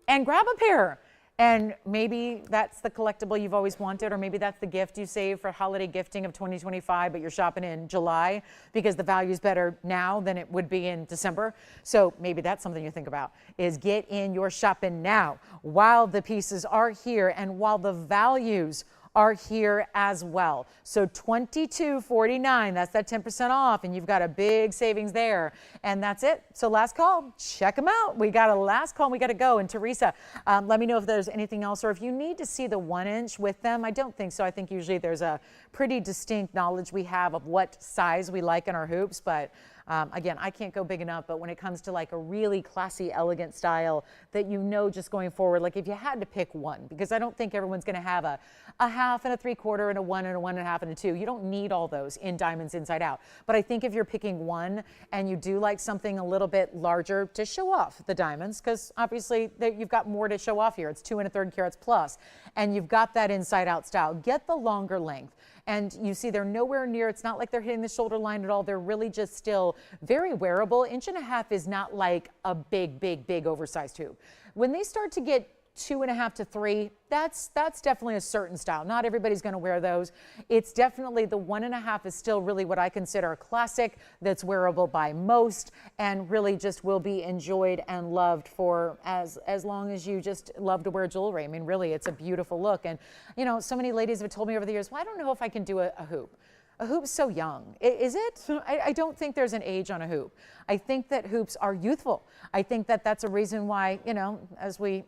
S1: And grab a pair. And maybe that's the collectible you've always wanted, or maybe that's the gift you save for holiday gifting of 2025, but you're shopping in July because the value's better now than it would be in December. So maybe that's something you think about, is get in your shopping now while the pieces are here and while the values are here as well. So $22.49, that's that 10% off, and you've got a big savings there. And that's it. So last call, check them out. We got a last call, and we got to go. And Teresa, let me know if there's anything else, or if you need to see the 1-inch with them. I don't think so. I think usually there's a pretty distinct knowledge we have of what size we like in our hoops, but again, I can't go big enough, but when it comes to like a really classy, elegant style that just going forward, like if you had to pick one, because I don't think everyone's going to have a half and a 3/4 and a 1 and a 1.5 and a 2. You don't need all those in diamonds inside out. But I think if you're picking one and you do like something a little bit larger to show off the diamonds, because obviously you've got more to show off here. It's 2 1/3 carats plus, and you've got that inside out style. Get the longer length. And you see they're nowhere near, it's not like they're hitting the shoulder line at all. They're really just still very wearable. 1.5 inches is not like a big, big, big oversized hoop. When they start to get 2.5 to 3, that's definitely a certain style. Not everybody's going to wear those. It's definitely the 1.5 is still really what I consider a classic that's wearable by most and really just will be enjoyed and loved for as long as you just love to wear jewelry. I mean, really, it's a beautiful look. And, so many ladies have told me over the years, well, I don't know if I can do a hoop. A hoop's so young. Is it? I don't think there's an age on a hoop. I think that hoops are youthful. I think that that's a reason why, as we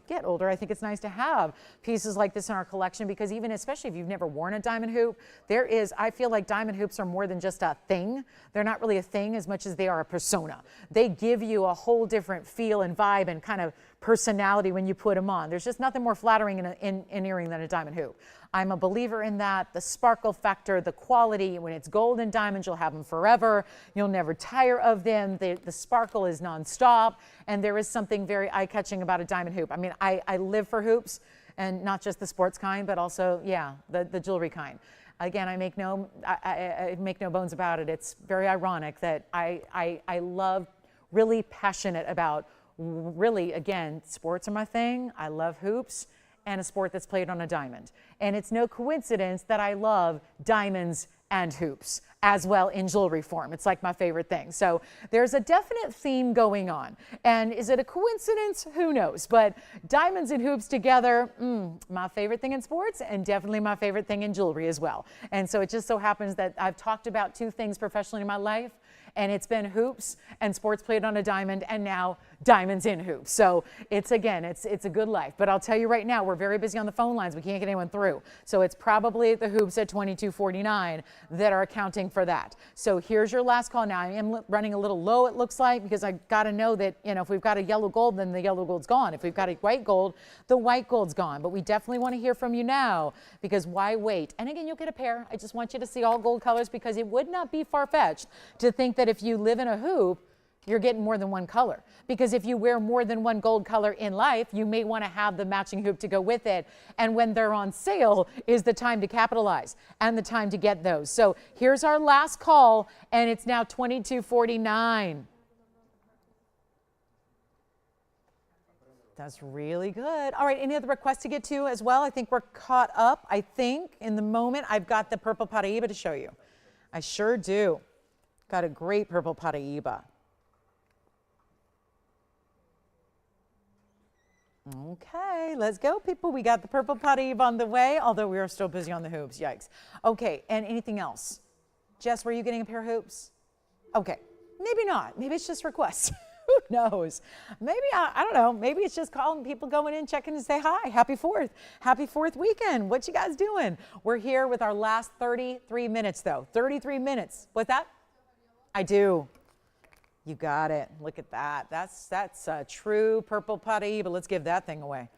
S1: get older, I think it's nice to have pieces like this in our collection, because especially if you've never worn a diamond hoop, I feel like diamond hoops are more than just a thing. They're not really a thing as much as they are a persona. They give you a whole different feel and vibe and kind of personality when you put them on. There's just nothing more flattering in an earring than a diamond hoop. I'm a believer in that. The sparkle factor, the quality, when it's gold and diamonds, you'll have them forever. You'll never tire of them. The sparkle is nonstop, and there is something very eye-catching about a diamond hoop. I mean, I live for hoops, and not just the sports kind, but also, the jewelry kind. Again, I make no bones about it. It's very ironic that I love, really passionate about, really, again, sports are my thing. I love hoops. and a sport that's played on a diamond. And it's no coincidence that I love diamonds and hoops as well in jewelry form. It's like my favorite thing. So there's a definite theme going on. And is it a coincidence? Who knows? But diamonds and hoops together, my favorite thing in sports and definitely my favorite thing in jewelry as well. And so it just so happens that I've talked about two things professionally in my life, and it's been hoops and sports played on a diamond, and now diamonds in hoops. So it's, again, it's a good life. But I'll tell you right now, we're very busy on the phone lines. We can't get anyone through. So it's probably the hoops at 2249 that are accounting for that. So here's your last call. Now I am running a little low, it looks like, because I got to know that, if we've got a yellow gold, then the yellow gold's gone. If we've got a white gold, the white gold's gone. But we definitely want to hear from you now, because why wait? And again, you'll get a pair. I just want you to see all gold colors, because it would not be far-fetched to think that if you live in a hoop, you're getting more than one color. Because if you wear more than one gold color in life, you may want to have the matching hoop to go with it. And when they're on sale is the time to capitalize and the time to get those. So here's our last call, and it's now 2249. That's really good. All right, any other requests to get to as well? I think we're caught up. I think in the moment I've got the purple Paraiba to show you. I sure do. Got a great purple Paraiba. Okay, let's go, people. We got the purple Paraiba on the way, although we are still busy on the hoops. Yikes. Okay, and anything else? Jess, were you getting a pair of hoops? Okay, maybe not. Maybe it's just requests. Who knows? Maybe, I don't know. Maybe it's just calling people going in, checking to say hi. Happy 4th. Happy 4th weekend. What you guys doing? We're here with our last 33 minutes, though. 33 minutes. What's that? I do. You got it. Look at that. That's a true purple Paraiba. Let's give that thing away.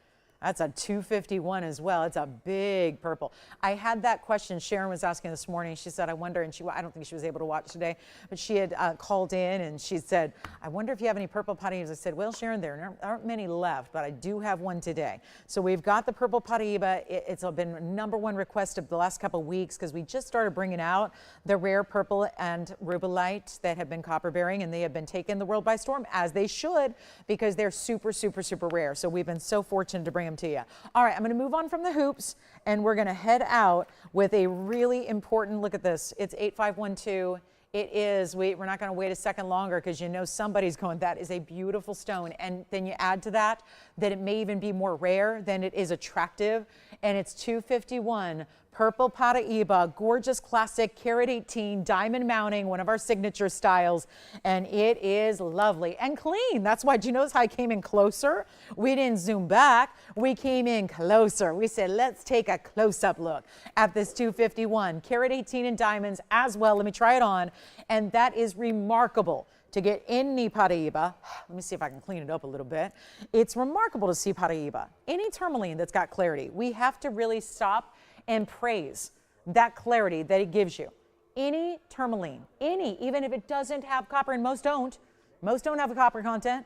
S1: That's a 251 as well. It's a big purple. I had that question Sharon was asking this morning. She said, I wonder, and I don't think she was able to watch today, but she had called in and she said, I wonder if you have any purple Paraibas. I said, well, Sharon, there aren't many left, but I do have one today. So we've got the purple Paraiba. It's been #1 request of the last couple of weeks because we just started bringing out the rare purple and rubellite that have been copper bearing, and they have been taking the world by storm, as they should, because they're super, super, super rare. So we've been so fortunate to bring them to you. All right, I'm going to move on from the hoops, and we're going to head out with a really important, look at this. It's 8512. It is, we're not going to wait a second longer because somebody's going, that is a beautiful stone. And then you add to that it may even be more rare than it is attractive. And it's 251 purple Paraiba, gorgeous classic carat 18 diamond mounting, one of our signature styles. And it is lovely and clean. That's why, do you notice how I came in closer? We didn't zoom back. We came in closer. We said, let's take a close-up look at this 251 carat 18 in diamonds as well. Let me try it on. And that is remarkable to get any Paraiba. Let me see if I can clean it up a little bit. It's remarkable to see Paraiba. Any tourmaline that's got clarity. We have to really stop and praise that clarity that it gives you. Any tourmaline, even if it doesn't have copper, and most don't have a copper content.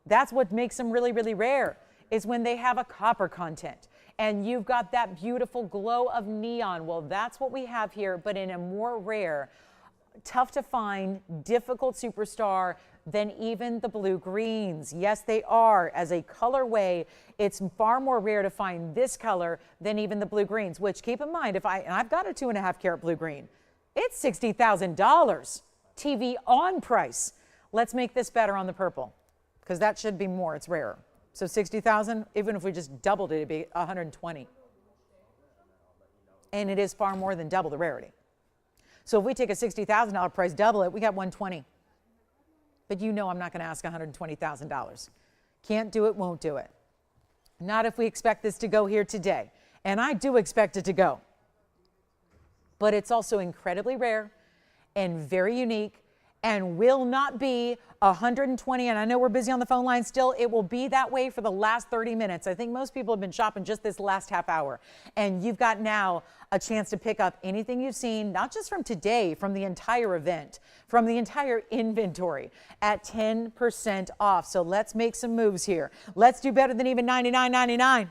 S1: That's what makes them really, really rare, is when they have a copper content. And you've got that beautiful glow of neon. Well, that's what we have here, but in a more rare, tough to find, difficult superstar than even the blue greens. Yes, they are. As a colorway, it's far more rare to find this color than even the blue greens, which, keep in mind, and I've got a 2.5 carat blue green, it's $60,000 TVON price. Let's make this better on the purple, because that should be more. It's rarer. So 60,000, even if we just doubled it, it'd be 120. And it is far more than double the rarity. So if we take a $60,000 price, double it, we got 120. But I'm not going to ask $120,000. Can't do it, won't do it. Not if we expect this to go here today. And I do expect it to go. But it's also incredibly rare and very unique and will not be 120. And I know we're busy on the phone line still. It will be that way for the last 30 minutes. I think most people have been shopping just this last half hour. And you've got now a chance to pick up anything you've seen, not just from today, from the entire event, from the entire inventory at 10% off. So let's make some moves here. Let's do better than even $99.99.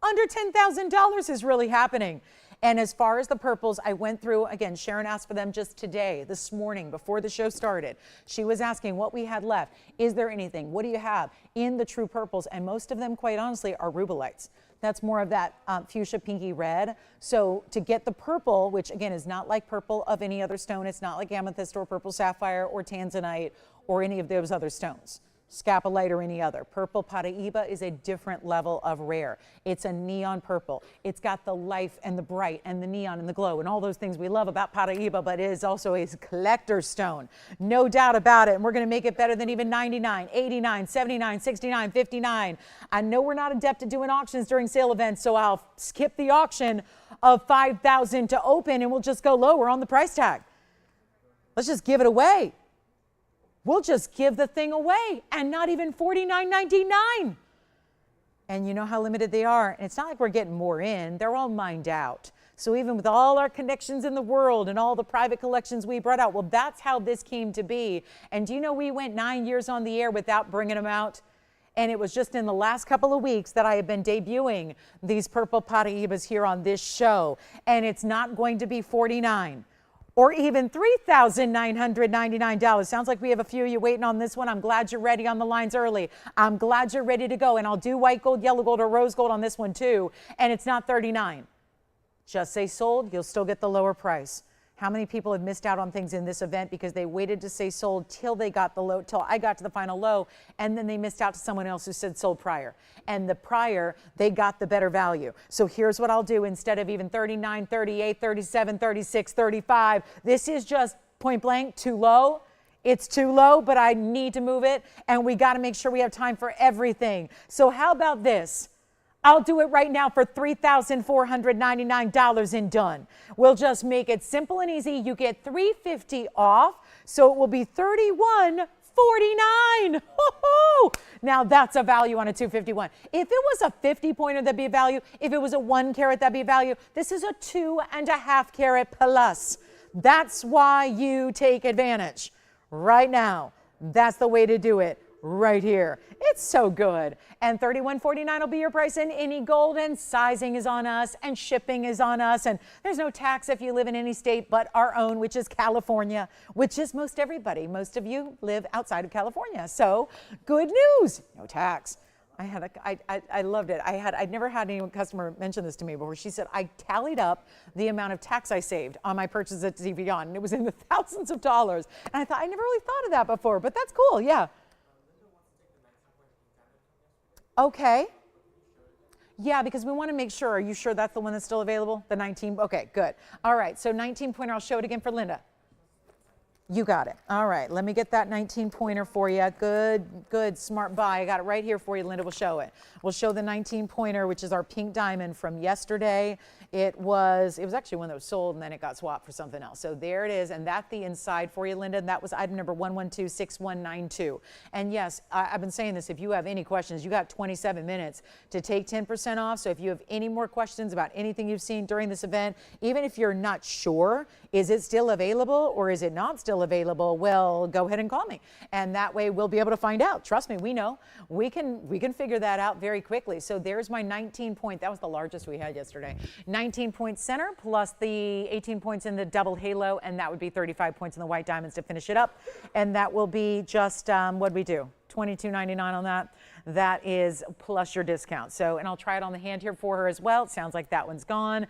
S1: Under $10,000 is really happening. And as far as the purples, I went through, again, Sharon asked for them just today, this morning, before the show started. She was asking what we had left. Is there anything? What do you have in the true purples? And most of them, quite honestly, are rubelites. That's more of that fuchsia pinky red. So to get the purple, which again is not like purple of any other stone, it's not like amethyst or purple sapphire or tanzanite or any of those other stones, scapulite or any other. Purple Paraiba is a different level of rare. It's a neon purple. It's got the life and the bright and the neon and the glow and all those things we love about Paraiba, but it is also a collector's stone. No doubt about it. And we're going to make it better than even 99, 89, 79, 69, 59. I know we're not adept at doing auctions during sale events, so I'll skip the auction of 5,000 to open and we'll just go lower on the price tag. Let's just give it away. We'll just give the thing away and not even $49.99. And you know how limited they are. And it's not like we're getting more in. They're all mined out. So even with all our connections in the world and all the private collections we brought out, well, that's how this came to be. And do you know we went 9 years on the air without bringing them out? And it was just in the last couple of weeks that I have been debuting these purple Paraibas here on this show. And it's not going to be $49. Or even $3,999. Sounds like we have a few of you waiting on this one. I'm glad you're ready on the lines early. I'm glad you're ready to go. And I'll do white gold, yellow gold, or rose gold on this one too. And it's not $39. Just say sold, you'll still get the lower price. How many people have missed out on things in this event because they waited to say sold till they got the low, till I got to the final low, and then they missed out to someone else who said sold prior. And the prior, they got the better value. So here's what I'll do instead of even 39, 38, 37, 36, 35. This is just point blank too low. It's too low, but I need to move it, and we got to make sure we have time for everything. So how about this? I'll do it right now for $3,499 and done. We'll just make it simple and easy. You get $350 off, so it will be $31.49. Now that's a value on a 251. If it was a 50 pointer, that'd be a value. If it was a 1 carat, that'd be a value. This is a 2.5 carat plus. That's why you take advantage right now. That's the way to do it. Right here. It's so good. And $31.49 will be your price in any gold, and sizing is on us and shipping is on us. And there's no tax if you live in any state but our own, which is California, which is most everybody. Most of you live outside of California. So good news. No tax. I loved it. I'd never had any customer mention this to me before. She said, I tallied up the amount of tax I saved on my purchase at TVON, and it was in the thousands of dollars. And I thought, I never really thought of that before, but that's cool. Yeah. Okay. Yeah, because we want to make sure. Are you sure that's the one that's still available? The 19? Okay, good. All right, so 19 pointer. I'll show it again for Linda. You got it. All right, let me get that 19 pointer for you. Good, good, smart buy. I got it right here for you, Linda. We'll show it. We'll show the 19 pointer, which is our pink diamond from yesterday. It was actually one that was sold and then it got swapped for something else. So there it is, and that's the inside for you, Linda. And that was item number 1126192. And yes, I've been saying this. If you have any questions, you got 27 minutes to take 10% off. So if you have any more questions about anything you've seen during this event, even if you're not sure, is it still available or is it not still available? Well, go ahead and call me, and that way we'll be able to find out. Trust me, we know. We can figure that out very quickly. So there's my 19 point. That was the largest we had yesterday. 19 point center plus the 18 points in the double halo, and that would be 35 points in the white diamonds to finish it up. And that will be just, what'd we do? $22.99 on that. That is plus your discount. So, and I'll try it on the hand here for her as well. It sounds like that one's gone.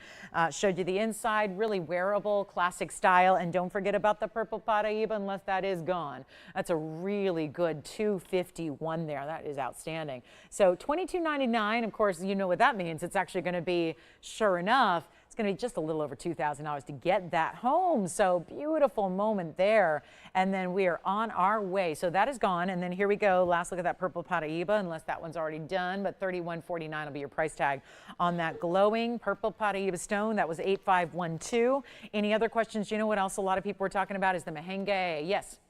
S1: Showed you the inside, really wearable, classic style. And don't forget about the purple Paraiba unless that is gone. That's a really good 251 there. That is outstanding. So $22.99, of course, you know what that means. It's actually going to be, sure enough, it's going to be just a little over $2,000 to get that home. So beautiful moment there. And then we are on our way. So that is gone. And then here we go. Last look at that purple Paraiba, unless that one's already done. But $31.49 will be your price tag on that glowing purple Paraiba stone. That was 8512. Any other questions? You know what else a lot of people were talking about is the merengue. Yes.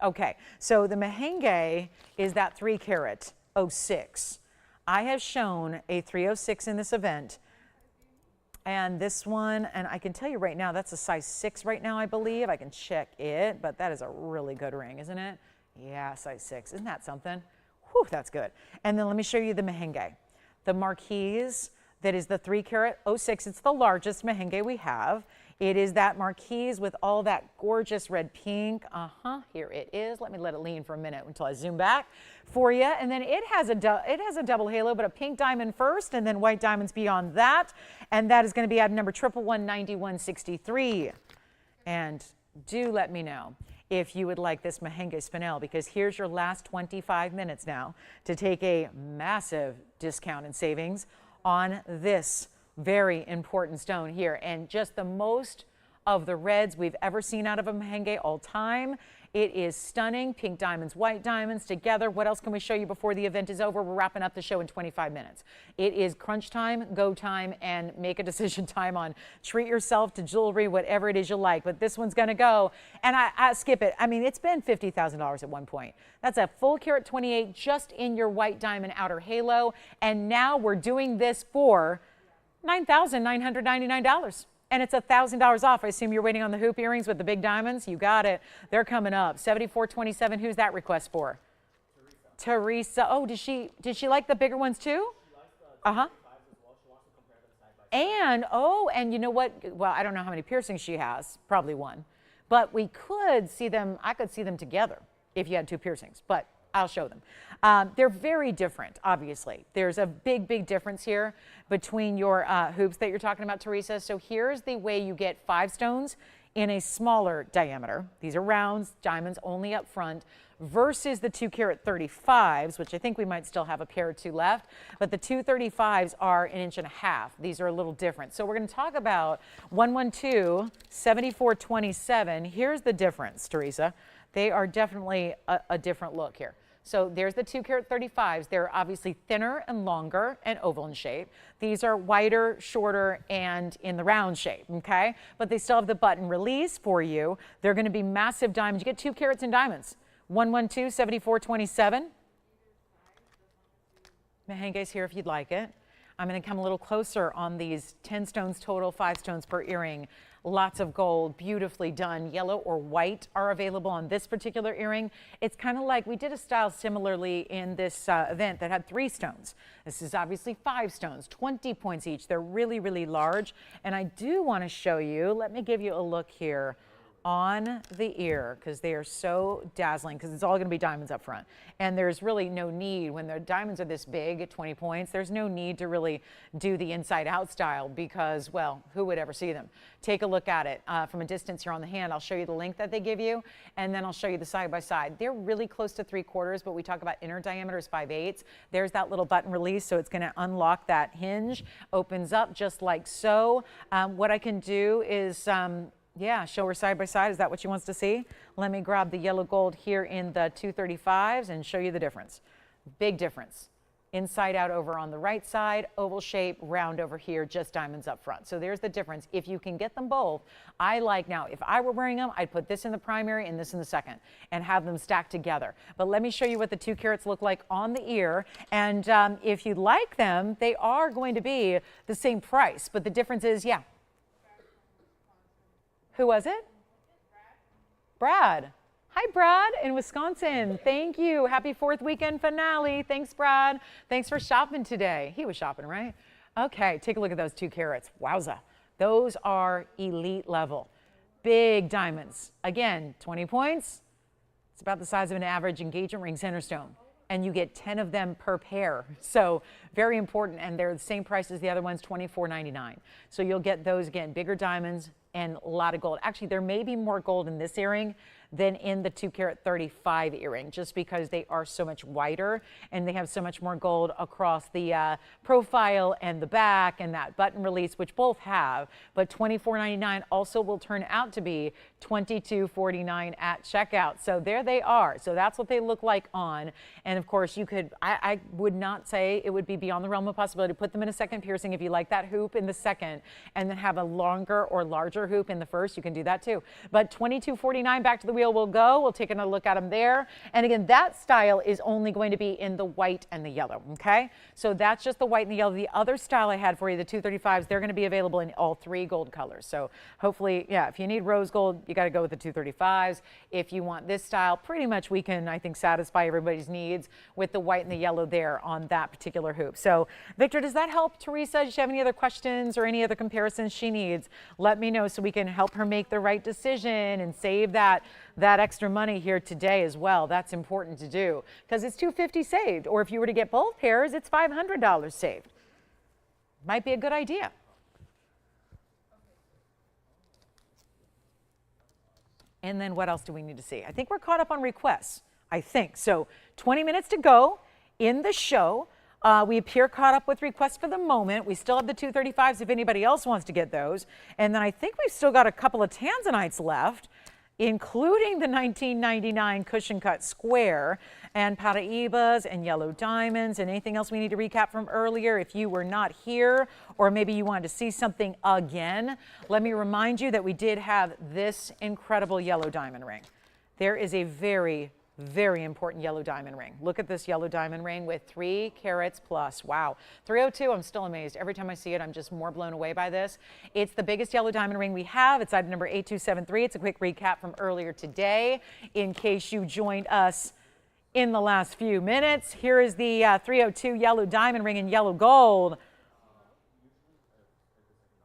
S1: Okay. So the merengue is that 3 carat 06. I have shown a 306 in this event. And this one, and I can tell you right now, that's a size 6 right now, I believe. I can check it, but that is a really good ring, isn't it? Yeah, size 6. Isn't that something? Whew, that's good. And then let me show you the merengue. The marquise, that is the 3 carat '06. It's the largest merengue we have. It is that marquise with all that gorgeous red pink. Here it is. Let it lean for a minute until I zoom back for you. And then it has a double halo, but a pink diamond first and then white diamonds beyond that. And that is going to be item number 1119163. And do let me know if you would like this merengue spinel, because here's your last 25 minutes now to take a massive discount and savings on this very important stone here, and just the most of the reds we've ever seen out of a merengue all time. It is stunning. Pink diamonds, white diamonds together. What else can we show you before the event is over? We're wrapping up the show in 25 minutes. It is crunch time, go time, and make a decision time on treat yourself to jewelry, whatever it is you like. But this one's going to go, and I skip it. I mean, it's been $50,000 at one point. That's a full carat 28 just in your white diamond outer halo. And now we're doing this for $9,999. And it's $1,000 off. I assume you're waiting on the hoop earrings with the big diamonds. You got it. They're coming up. $74.27. Who's that request for? Teresa. Oh, did she like the bigger ones too?
S2: She likes the 25s as well. She wants to compare them side by side.
S1: And you know what? Well, I don't know how many piercings she has. Probably one. But we could see them. I could see them together if you had 2 piercings. But I'll show them. They're very different, obviously. There's a big, big difference here between your hoops that you're talking about, Teresa. So here's the way you get 5 stones in a smaller diameter. These are rounds, diamonds only up front, versus the 2 carat 35s, which I think we might still have a pair or 2 left. But the 235s are 1.5 inches. These are a little different. So we're going to talk about 112, 74.27. Here's the difference, Teresa. They are definitely a different look here. So there's the 2 carat 35s. They're obviously thinner and longer and oval in shape. These are wider, shorter, and in the round shape, okay? But they still have the button release for you. They're going to be massive diamonds. You get 2 carats in diamonds. 112, 74.27. Merengue's here if you'd like it. I'm going to come a little closer on these 10 stones total, 5 stones per earring. Lots of gold, beautifully done. Yellow or white are available on this particular earring. It's kind of like we did a style similarly in this event that had 3 stones. This is obviously 5 stones, 20 points each. They're really, really large. And I do want to show you, let me give you a look here on the ear, because they are so dazzling, because it's all going to be diamonds up front. And there's really no need, when the diamonds are this big at 20 points, there's no need to really do the inside out style, because, well, who would ever see them? Take a look at it from a distance here on the hand. I'll show you the length that they give you, and then I'll show you the side by side. They're really close to 3/4, but we talk about inner diameters 5/8. There's that little button release, so it's going to unlock that hinge, opens up just like so. What I can do is yeah, show her side by side. Is that what she wants to see? Let me grab the yellow gold here in the 235s and show you the difference. Big difference. Inside out over on the right side, oval shape, round over here, just diamonds up front. So there's the difference. If you can get them both, I like now, if I were wearing them, I'd put this in the primary and this in the second and have them stacked together. But let me show you what the 2 carats look like on the ear. And if you like them, they are going to be the same price. But the difference is, yeah. Who was it? Brad. Hi, Brad in Wisconsin. Thank you. Happy 4th weekend finale. Thanks, Brad. Thanks for shopping today. He was shopping, right? Okay, take a look at those 2 carats. Wowza. Those are elite level. Big diamonds. Again, 20 points. It's about the size of an average engagement ring center stone. And you get 10 of them per pair. So very important. And they're the same price as the other ones, $24.99. So you'll get those, again, bigger diamonds and a lot of gold. Actually, there may be more gold in this earring than in the 2 carat 35 earring, just because they are so much wider and they have so much more gold across the profile and the back and that button release, which both have. But $24.99 also will turn out to be $22.49 at checkout. So there they are. So that's what they look like on. And of course, you could, I would not say it would be beyond the realm of possibility to put them in a second piercing if you like that hoop in the second and then have a longer or larger hoop in the first. You can do that too. But $22.49, back to the wheel. material will go. We'll take another look at them there. And again, that style is only going to be in the white and the yellow, okay? So that's just the white and the yellow. The other style I had for you, the 235s, they're going to be available in all 3 gold colors. So hopefully, yeah, if you need rose gold, you got to go with the 235s. If you want this style, pretty much we can, I think, satisfy everybody's needs with the white and the yellow there on that particular hoop. So Victor, does that help? Teresa, does she have any other questions or any other comparisons she needs? Let me know so we can help her make the right decision and save that extra money here today as well. That's important to do because it's $250 saved, or if you were to get both pairs, it's $500 saved. Might be a good idea. And then what else do we need to see? I think we're caught up on requests. I think so. 20 minutes to go in the show. We appear caught up with requests for the moment. We still have the 235s if anybody else wants to get those. And then I think we've still got a couple of Tanzanites left, including the 1999 cushion cut square and Paraibas and yellow diamonds and anything else we need to recap from earlier. If you were not here or maybe you wanted to see something again, let me remind you that we did have this incredible yellow diamond ring. There is a very important yellow diamond ring. Look at this yellow diamond ring with 3 carats plus. Wow. 302, I'm still amazed. Every time I see it, I'm just more blown away by this. It's the biggest yellow diamond ring we have. It's item number 8273. It's a quick recap from earlier today in case you joined us in the last few minutes. Here is the 302 yellow diamond ring in yellow gold.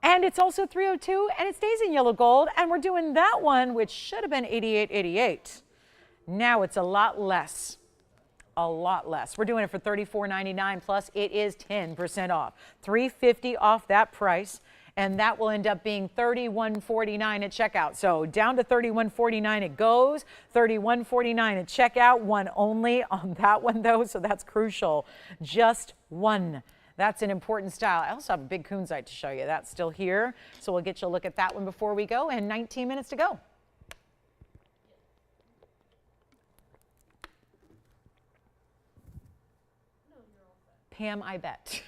S1: And it's also 302 and it stays in yellow gold. And we're doing that one, which should have been 8888. Now it's a lot less. A lot less. We're doing it for $34.99 plus it is 10% off. $350 off that price, and that will end up being $31.49 at checkout. So down to $31.49 it goes. $31.49 at checkout. One only on that one though, so that's crucial. Just one. That's an important style. I also have a big Kunzite to show you. That's still here, so we'll get you a look at that one before we go, and 19 minutes to go. Pam, I bet.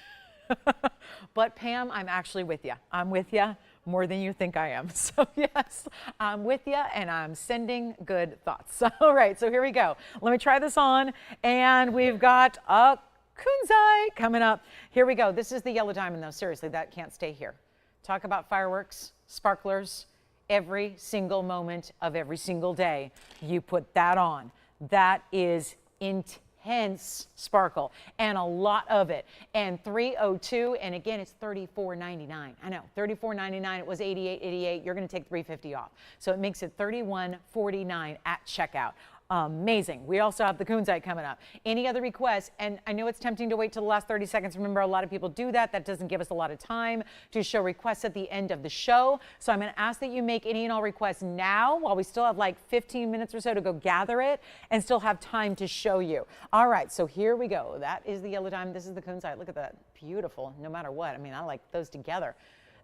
S1: But Pam, I'm actually with you. I'm with you more than you think I am. So yes, I'm with you and I'm sending good thoughts. All right, so here we go. Let me try this on, and we've got a Kunzite coming up. Here we go. This is the yellow diamond though. Seriously, that can't stay here. Talk about fireworks, sparklers, every single moment of every single day. You put that on. That is intense sparkle and a lot of it. And 302, and again it's $34.99. I know, $34.99. It was $88.88. You're going to take $350 off, so it makes it $31.49 at checkout. Amazing. We also have the Kunzite coming up. Any other requests? And I know it's tempting to wait till the last 30 seconds. Remember, a lot of people do that. That doesn't give us a lot of time to show requests at the end of the show. So I'm going to ask that you make any and all requests now while we still have like 15 minutes or so to go gather it and still have time to show you. All right, so here we go. That is the yellow diamond. This is the Kunzite. Look at that. Beautiful, no matter what. I mean, I like those together.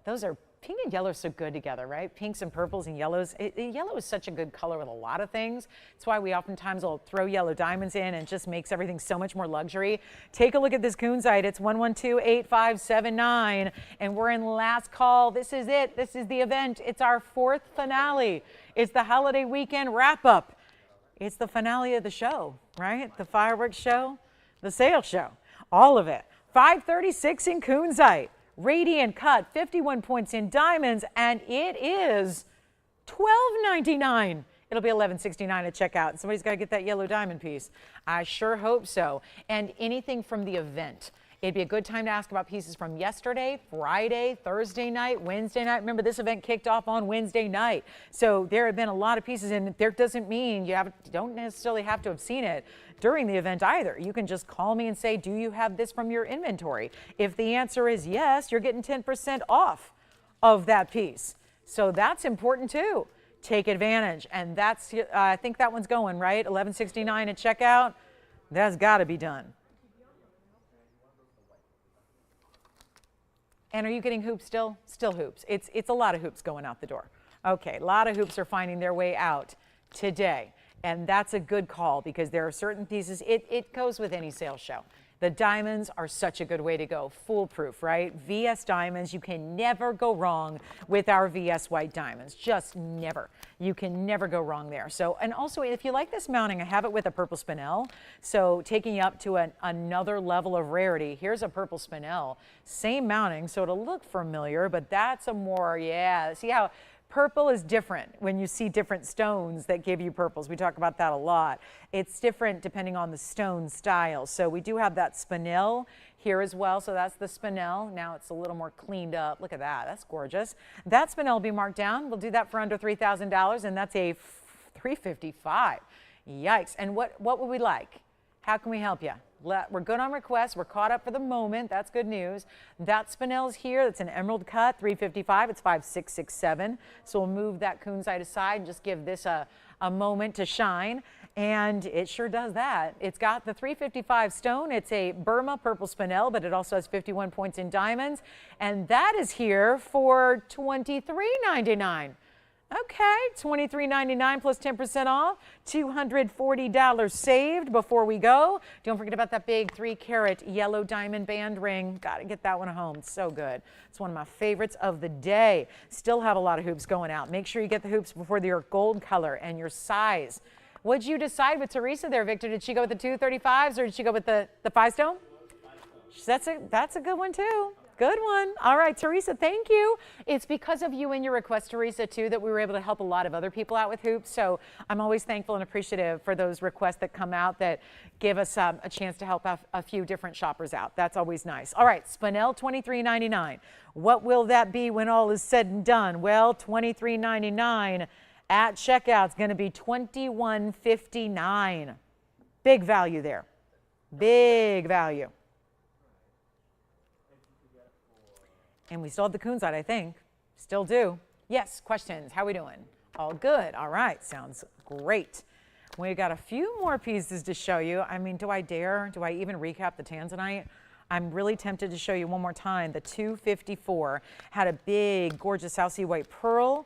S1: Those are pink and yellow are so good together, right? Pinks and purples and yellows. Yellow is such a good color with a lot of things. That's why we oftentimes will throw yellow diamonds in, and it just makes everything so much more luxury. Take a look at this Kunzite. It's 112-8579, and we're in last call. This is it. This is the event. It's our 4th finale. It's the holiday weekend wrap-up. It's the finale of the show, right? The fireworks show, the sale show, all of it. 536 in Kunzite. Radiant cut, 51 points in diamonds, and it is $12.99. It'll be $11.69 at checkout. Somebody's got to get that yellow diamond piece. I sure hope so. And anything from the event. It'd be a good time to ask about pieces from yesterday, Friday, Thursday night, Wednesday night. Remember, this event kicked off on Wednesday night. So there have been a lot of pieces, and there doesn't mean you don't necessarily have to have seen it during the event either. You can just call me and say, do you have this from your inventory? If the answer is yes, you're getting 10% off of that piece. So that's important too. Take advantage. And that's, I think that one's going, right? $11.69 at checkout. That's got to be done. And are you getting hoops still? Still hoops. It's a lot of hoops going out the door. Okay, a lot of hoops are finding their way out today. And that's a good call because there are certain pieces, it goes with any sales show. The diamonds are such a good way to go. Foolproof, right? VS diamonds, you can never go wrong with our VS white diamonds. Just never. You can never go wrong there. So, and also if you like this mounting, I have it with a purple spinel. So taking you up to another level of rarity. Here's a purple spinel. Same mounting, so it'll look familiar, but that's a more, yeah, see how purple is different when you see different stones that give you purples. We talk about that a lot. It's different depending on the stone style. So we do have that spinel here as well. So that's the spinel. Now it's a little more cleaned up. Look at that. That's gorgeous. That spinel will be marked down. We'll do that for under $3,000, and that's a $355. Yikes. And what would we like? How can we help you? We're good on request. We're caught up for the moment. That's good news. That spinel's here. That's an emerald cut, $355. It's 5667. So we'll move that Kunzite aside and just give this a moment to shine. And it sure does that. It's got the 355 stone. It's a Burma purple spinel, but it also has 51 points in diamonds. And that is here for $23.99. Okay, $23.99 plus 10% off, $240 saved before we go. Don't forget about that big 3-carat yellow diamond band ring. Got to get that one home. It's so good. It's one of my favorites of the day. Still have a lot of hoops going out. Make sure you get the hoops before your gold color and your size. What'd you decide with Teresa there, Victor? Did she go with the 235s or did she go with the 5 stone? That's a good one too. Good one. All right, Teresa, thank you. It's because of you and your request, Teresa, too, that we were able to help a lot of other people out with hoops. So I'm always thankful and appreciative for those requests that come out that give us a chance to help a few different shoppers out. That's always nice. All right, spinel, $23.99. What will that be when all is said and done? Well, $23.99 at checkout is going to be $21.59. Big value there. Big value. And we still have the Kunzite, I think. Still do. Yes, questions. How are we doing? All good. All right. Sounds great. We got a few more pieces to show you. I mean, do I dare? Do I even recap the Tanzanite? I'm really tempted to show you one more time. The 254 had a big, gorgeous South Sea white pearl.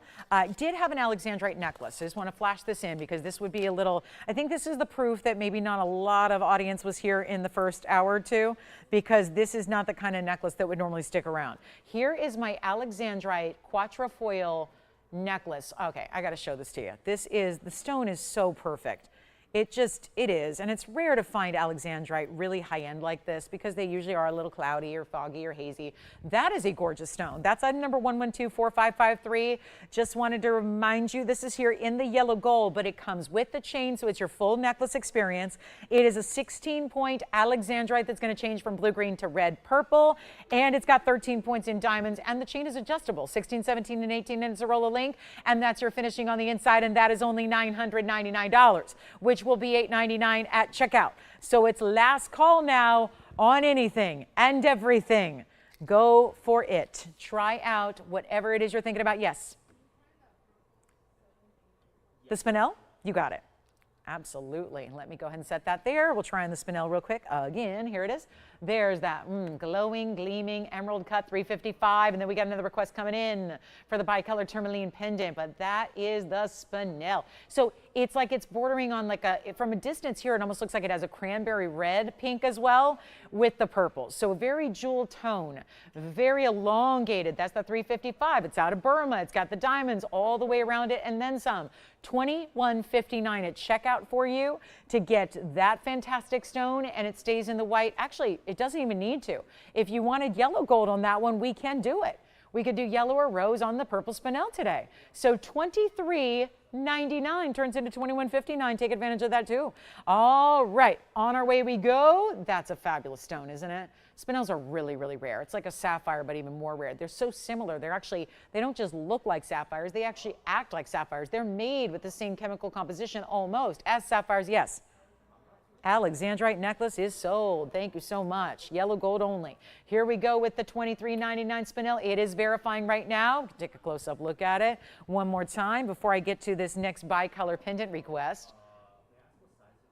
S1: Did have an Alexandrite necklace. I just want to flash this in because this would be a little, I think this is the proof that maybe not a lot of audience was here in the first hour or two, because this is not the kind of necklace that would normally stick around. Here is my Alexandrite quatrefoil necklace. Okay, I got to show this to you. This is, the stone is so perfect. It is, and it's rare to find Alexandrite really high-end like this because they usually are a little cloudy or foggy or hazy. That is a gorgeous stone. That's item number 1124553. Just wanted to remind you, this is here in the yellow gold, but it comes with the chain, so it's your full necklace experience. It is a 16-point Alexandrite that's going to change from blue-green to red-purple, and it's got 13 points in diamonds, and the chain is adjustable, 16, 17, and 18, and it's a roll of link, and that's your finishing on the inside, and that is only $999, which will be $899 at checkout. So it's last call now on anything and everything. Go for it. Try out whatever it is you're thinking about. Yes. The spinel? You got it. Absolutely. Let me go ahead and set that there. We'll try on the spinel real quick. Again, here it is. There's that glowing, gleaming emerald cut, $355. And then we got another request coming in for the bicolor tourmaline pendant, but that is the spinel. So it's like it's bordering on like from a distance here, it almost looks like it has a cranberry red pink as well with the purple. So a very jewel tone, very elongated. That's the $355. It's out of Burma. It's got the diamonds all the way around it and then some. $21.59 at checkout for you to get that fantastic stone, and it stays in the white. Actually, it doesn't even need to. If you wanted yellow gold on that one, we can do it. We could do yellow or rose on the purple spinel today. So $23.99 turns into $21.59. Take advantage of that too. All right, on our way we go. That's a fabulous stone, isn't it? Spinels are really, really rare. It's like a sapphire, but even more rare. They're so similar. They don't just look like sapphires. They actually act like sapphires. They're made with the same chemical composition almost as sapphires. Yes. Alexandrite necklace is sold. Thank you so much. Yellow gold only. Here we go with the $23.99 spinel. It is verifying right now. Take a close-up look at it one more time before I get to this next bicolor pendant request.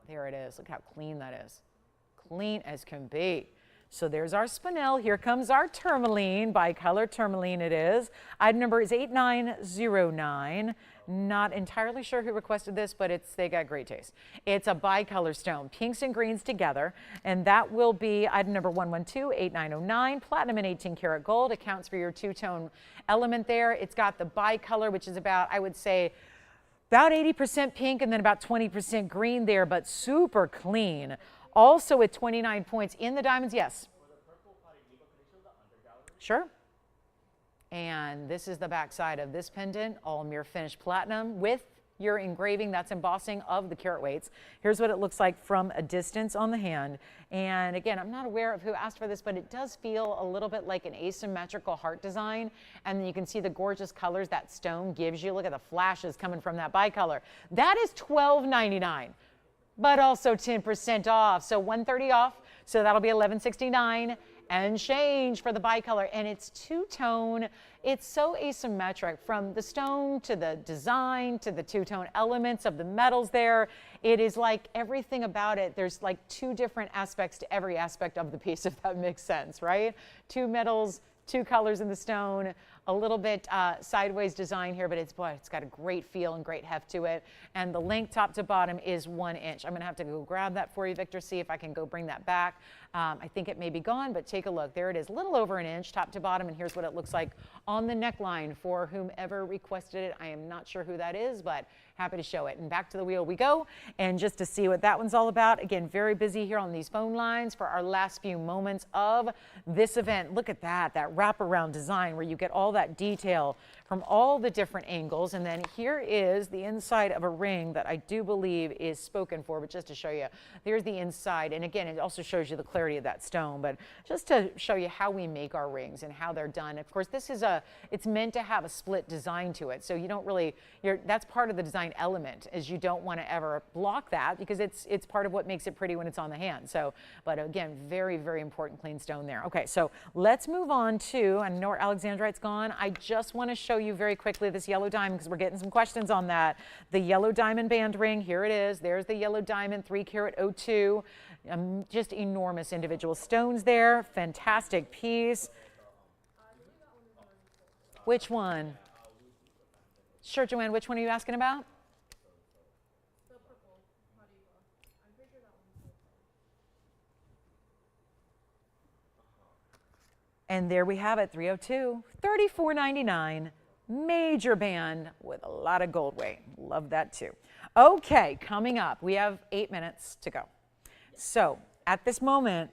S1: There it is. Look how clean that is. Clean as can be. So there's our spinel. Here comes our tourmaline, bicolor tourmaline it is. Item number is 8909. Not entirely sure who requested this, but they got great taste. It's a bicolor stone, pinks and greens together, and that will be item number 1128909. Platinum and 18 karat gold accounts for your two-tone element there. It's got the bicolor, which is about, I would say, about 80% pink and then about 20% green there, but super clean. Also with 29 points in the diamonds, yes. Sure. And this is the back side of this pendant, all mirror finished platinum with your engraving, that's embossing of the carat weights. Here's what it looks like from a distance on the hand. And again, I'm not aware of who asked for this, but it does feel a little bit like an asymmetrical heart design. And then you can see the gorgeous colors that stone gives you. Look at the flashes coming from that bicolor. That is $12.99. But also 10% off, so $130 off, so that'll be $11.69 and change for the bicolor, and it's two-tone. It's so asymmetric from the stone to the design to the two-tone elements of the metals there. It is like everything about it, there's like two different aspects to every aspect of the piece, if that makes sense, right? Two metals, two colors in the stone, a little bit sideways design here, but it's got a great feel and great heft to it. And the length top to bottom is 1 inch. I'm gonna have to go grab that for you, Victor, see if I can go bring that back. I think it may be gone, but take a look. There it is, a little over 1 inch top to bottom, and here's what it looks like on the neckline for whomever requested it. I am not sure who that is, but happy to show it. And back to the wheel we go. And just to see what that one's all about, again, very busy here on these phone lines for our last few moments of this event. Look at that wraparound design where you get all that detail from all the different angles. And then here is the inside of a ring that I do believe is spoken for, but just to show you, there's the inside. And again, it also shows you the clarity of that stone, but just to show you how we make our rings and how they're done. Of course, this is it's meant to have a split design to it. So you don't really, that's part of the design element, is you don't want to ever block that because it's part of what makes it pretty when it's on the hand. So, but again, very, very important clean stone there. Okay, so let's move on to, I know our Alexandrite's gone. I just want to show you very quickly this yellow diamond because we're getting some questions on that. The yellow diamond band ring, here it is. There's the yellow diamond 3 karat 02. Just enormous individual stones there. Fantastic piece. Which one? Sure, Joanne, which one are you asking about?
S3: The purple Paraiba. I'm pretty sure that one's
S1: And there we have it, 302, $34.99. Major band with a lot of gold weight. Love that too. Okay, coming up, we have 8 minutes to go. So at this moment,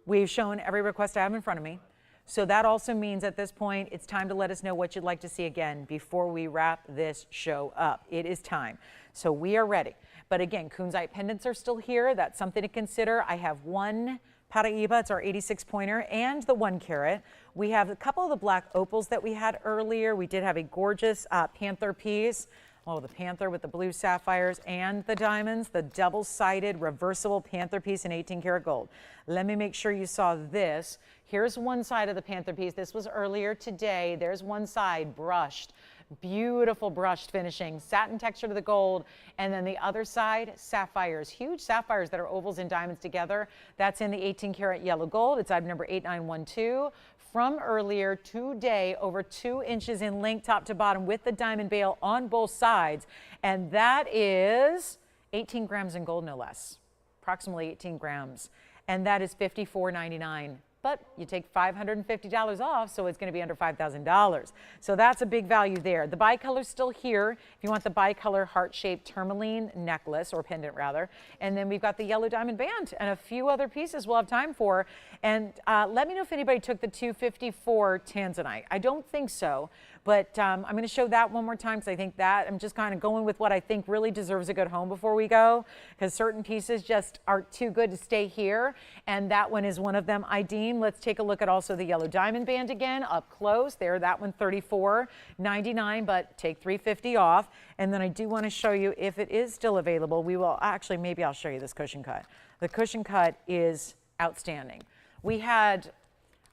S1: we've shown every request I have in front of me. So that also means at this point, it's time to let us know what you'd like to see again before we wrap this show up. It is time. So we are ready. But again, Kunzite pendants are still here. That's something to consider. I have one Paraiba, it's our 86 pointer, and the 1 carat. We have a couple of the black opals that we had earlier. We did have a gorgeous panther piece. Oh, the panther with the blue sapphires and the diamonds, the double-sided reversible panther piece in 18 karat gold. Let me make sure you saw this. Here's one side of the panther piece. This was earlier today. There's one side brushed. Beautiful brushed finishing, satin texture to the gold, and then the other side, sapphires, huge sapphires that are ovals and diamonds together. That's in the 18 karat yellow gold. It's item number 8912. From earlier today, over 2 inches in length top to bottom with the diamond bail on both sides, and that is 18 grams in gold, no less, approximately 18 grams, and that is $54.99. But you take $550 off, so it's going to be under $5,000. So that's a big value there. The bicolor's still here if you want the bicolor heart-shaped tourmaline necklace, or pendant rather. And then we've got the yellow diamond band and a few other pieces we'll have time for. And let me know if anybody took the 254 Tanzanite. I don't think so, but I'm going to show that one more time because I think that I'm just kind of going with what I think really deserves a good home before we go, because certain pieces just are too good to stay here. And that one is one of them, I deem. Let's take a look at also the yellow diamond band again up close. There, that one $34.99, but take $350 off. And then I do want to show you, if it is still available, we will actually, maybe I'll show you this cushion cut. The cushion cut is outstanding. We had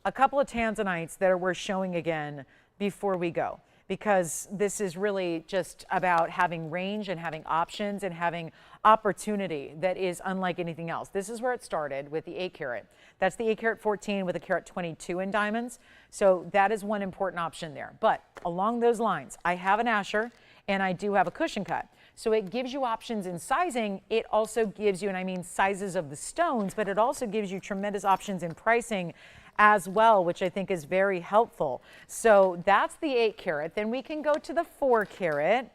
S1: a couple of Tanzanites that are worth showing again before we go. because this is really just about having range and having options and having opportunity that is unlike anything else. This is where it started with the 8 carat. That's the 8 carat 14 with a carat 22 in diamonds. So that is one important option there. But along those lines, I have an Asher and I do have a cushion cut. So it gives you options in sizing. It also gives you, and I mean sizes of the stones, but it also gives you tremendous options in pricing as well, which I think is very helpful. So that's the 8 carat. Then we can go to the 4 carat.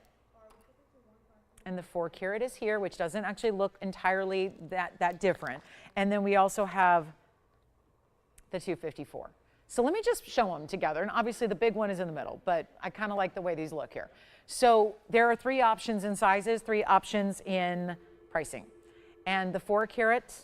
S1: And the 4 carat is here, which doesn't actually look entirely that different. And then we also have the 254. So let me just show them together. And obviously the big one is in the middle, but I kind of like the way these look here. So there are 3 options in sizes, 3 options in pricing. And the 4 carat,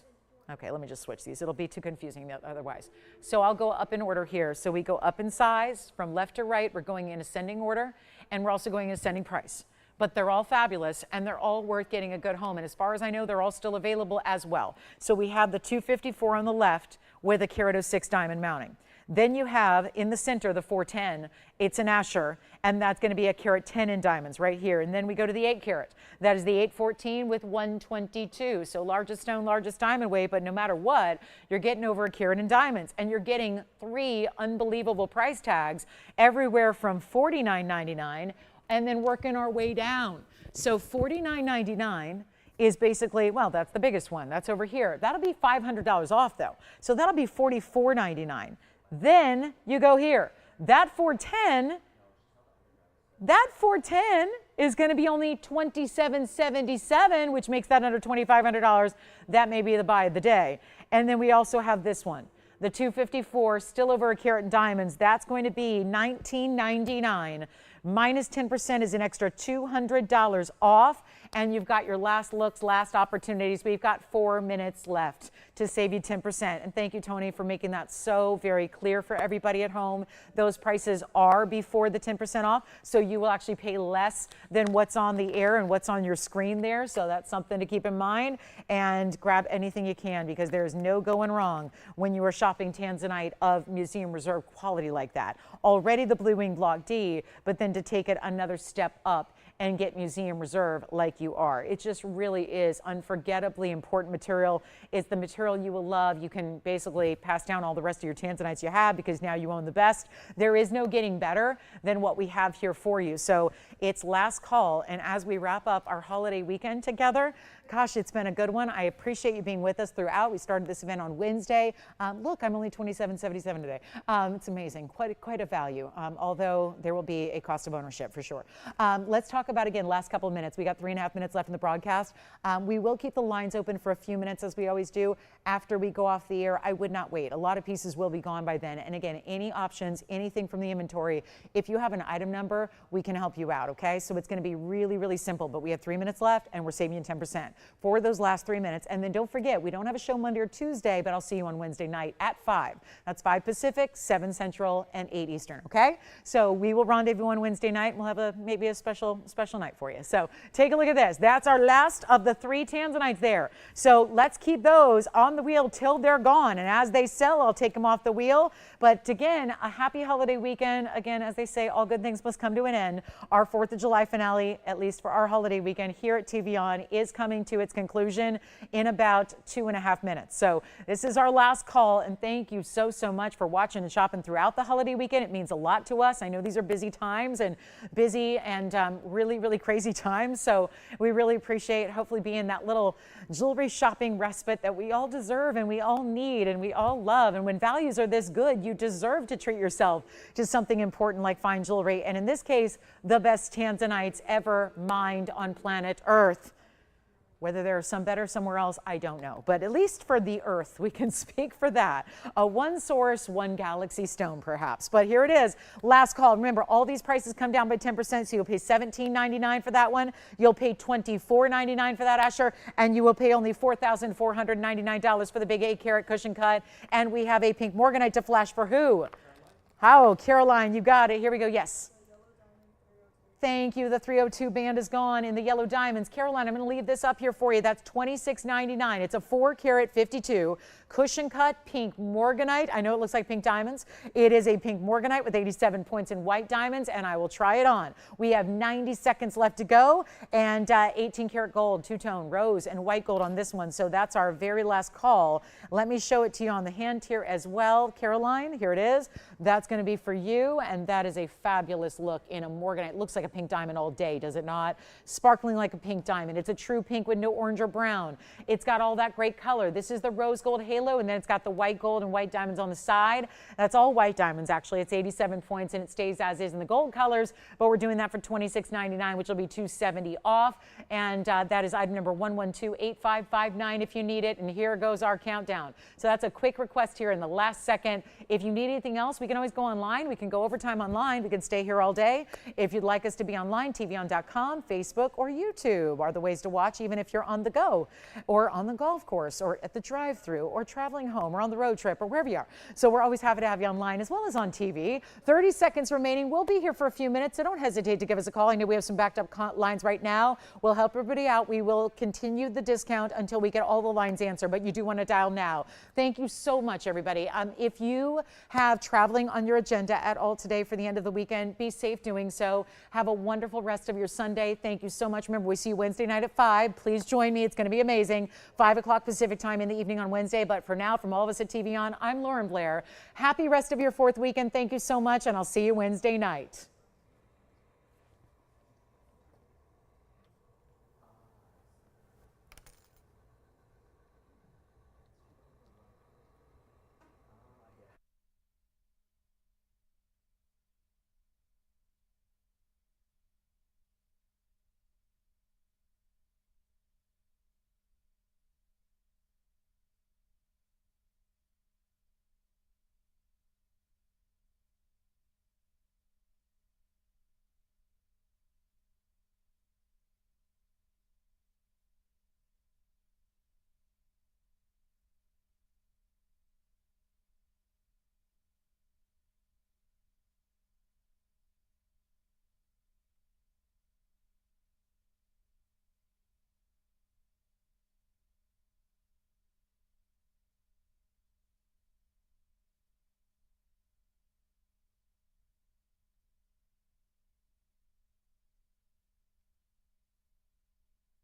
S1: okay, let me just switch these. It'll be too confusing otherwise. So I'll go up in order here. So we go up in size from left to right. We're going in ascending order, and we're also going in ascending price. But they're all fabulous, and they're all worth getting a good home. And as far as I know, they're all still available as well. So we have the 254 on the left with a carat 06 diamond mounting. Then you have in the center the 410. It's an Asher, and that's going to be a carat 10 in diamonds right here. And then we go to the 8 carat. That is the 814 with 122. So largest stone, largest diamond weight, but no matter what, you're getting over a carat in diamonds, and you're getting 3 unbelievable price tags everywhere from $49.99 and then working our way down. So $49.99 is basically, well, that's the biggest one. That's over here. That'll be $500 off though. So that'll be $44.99. Then you go here. That 410 is going to be only $27.77, which makes that under $2,500. That may be the buy of the day. And then we also have this one, the 254, still over a carat in diamonds. That's going to be $19.99. Minus 10% is an extra $200 off, and you've got your last looks, last opportunities. We've got 4 minutes left to save you 10%. And thank you, Tony, for making that so very clear for everybody at home. Those prices are before the 10% off, so you will actually pay less than what's on the air and what's on your screen there. So that's something to keep in mind, and grab anything you can, because there's no going wrong when you are shopping Tanzanite of Museum Reserve quality like that. Already the Blue Wing Block D, but then to take it another step up and get Museum Reserve like you are. It just really is unforgettably important material. It's the material you will love. You can basically pass down all the rest of your Tanzanites you have, because now you own the best. There is no getting better than what we have here for you. So it's last call. And as we wrap up our holiday weekend together, gosh, it's been a good one. I appreciate you being with us throughout. We started this event on Wednesday. Look, I'm only $27.77 today. It's amazing, quite a value, although there will be a cost of ownership for sure. Let's talk about, again, last couple of minutes. We got 3.5 minutes left in the broadcast. We will keep the lines open for a few minutes, as we always do, after we go off the air. I would not wait. A lot of pieces will be gone by then. And again, any options, anything from the inventory, if you have an item number, we can help you out, okay? So it's going to be really, really simple, but we have 3 minutes left, and we're saving you 10% for those last 3 minutes. And then don't forget, we don't have a show Monday or Tuesday, but I'll see you on Wednesday night at 5. That's 5 Pacific, 7 Central, and 8 Eastern, okay? So we will rendezvous on Wednesday night, and we'll have maybe a special night for you. So take a look at this. That's our last of the 3 Tanzanites there. So let's keep those on the wheel till they're gone. And as they sell, I'll take them off the wheel. But again, a happy holiday weekend. Again, as they say, all good things must come to an end. Our 4th of July finale, at least for our holiday weekend here at TVON, is coming to its conclusion in about 2.5 minutes. So this is our last call, and thank you so much for watching and shopping throughout the holiday weekend. It means a lot to us. I know these are busy times and really crazy times, so we really appreciate hopefully being that little jewelry shopping respite that we all deserve and we all need and we all love. And when values are this good, you deserve to treat yourself to something important like fine jewelry, and in this case, the best Tanzanites ever mined on planet Earth. Whether there are some better somewhere else, I don't know. But at least for the Earth, we can speak for that. A one source, one galaxy stone, perhaps. But here it is. Last call. Remember, all these prices come down by 10%, so you'll pay $17.99 for that one. You'll pay $24.99 for that Asher, and you will pay only $4,499 for the big 8-carat cushion cut. And we have a pink morganite to flash for who? How? Caroline, you got it. Here we go. Yes. Thank you. The 302 band is gone in the yellow diamonds. Caroline, I'm going to leave this up here for you. That's $26.99. It's a 4-carat 52 cushion cut pink morganite. I know it looks like pink diamonds. It is a pink morganite with 87 points in white diamonds, and I will try it on. We have 90 seconds left to go, and 18 karat gold, two-tone rose and white gold on this one. So that's our very last call. Let me show it to you on the hand here as well. Caroline, here it is. That's going to be for you, and that is a fabulous look in a morganite. It looks like a pink diamond all day, does it not? Sparkling like a pink diamond. It's a true pink with no orange or brown. It's got all that great color. This is the rose gold halo, and then it's got the white gold and white diamonds on the side. That's all white diamonds, actually. It's 87 points, and it stays as is in the gold colors, but we're doing that for $26.99, which will be $270 off, and that is item number 1128559 if you need it, and here goes our countdown. So that's a quick request here in the last second. If you need anything else, we can always go online. We can go overtime online. We can stay here all day. If you'd like us to be online, TVON.com, Facebook, or YouTube are the ways to watch, even if you're on the go or on the golf course or at the drive-thru or traveling home or on the road trip or wherever you are. So we're always happy to have you online as well as on TV. 30 seconds remaining. We'll be here for a few minutes, so don't hesitate to give us a call. I know we have some backed up lines right now. We'll help everybody out. We will continue the discount until we get all the lines answered, but you do want to dial now. Thank you so much, everybody. If you have traveling on your agenda at all today for the end of the weekend, be safe doing so. Have a wonderful rest of your Sunday. Thank you so much. Remember, we see you Wednesday night at 5. Please join me. It's going to be amazing. 5 o'clock Pacific time in the evening on Wednesday. But for now, from all of us at TVON, I'm Lauren Blair. Happy rest of your 4th weekend. Thank you so much, and I'll see you Wednesday night.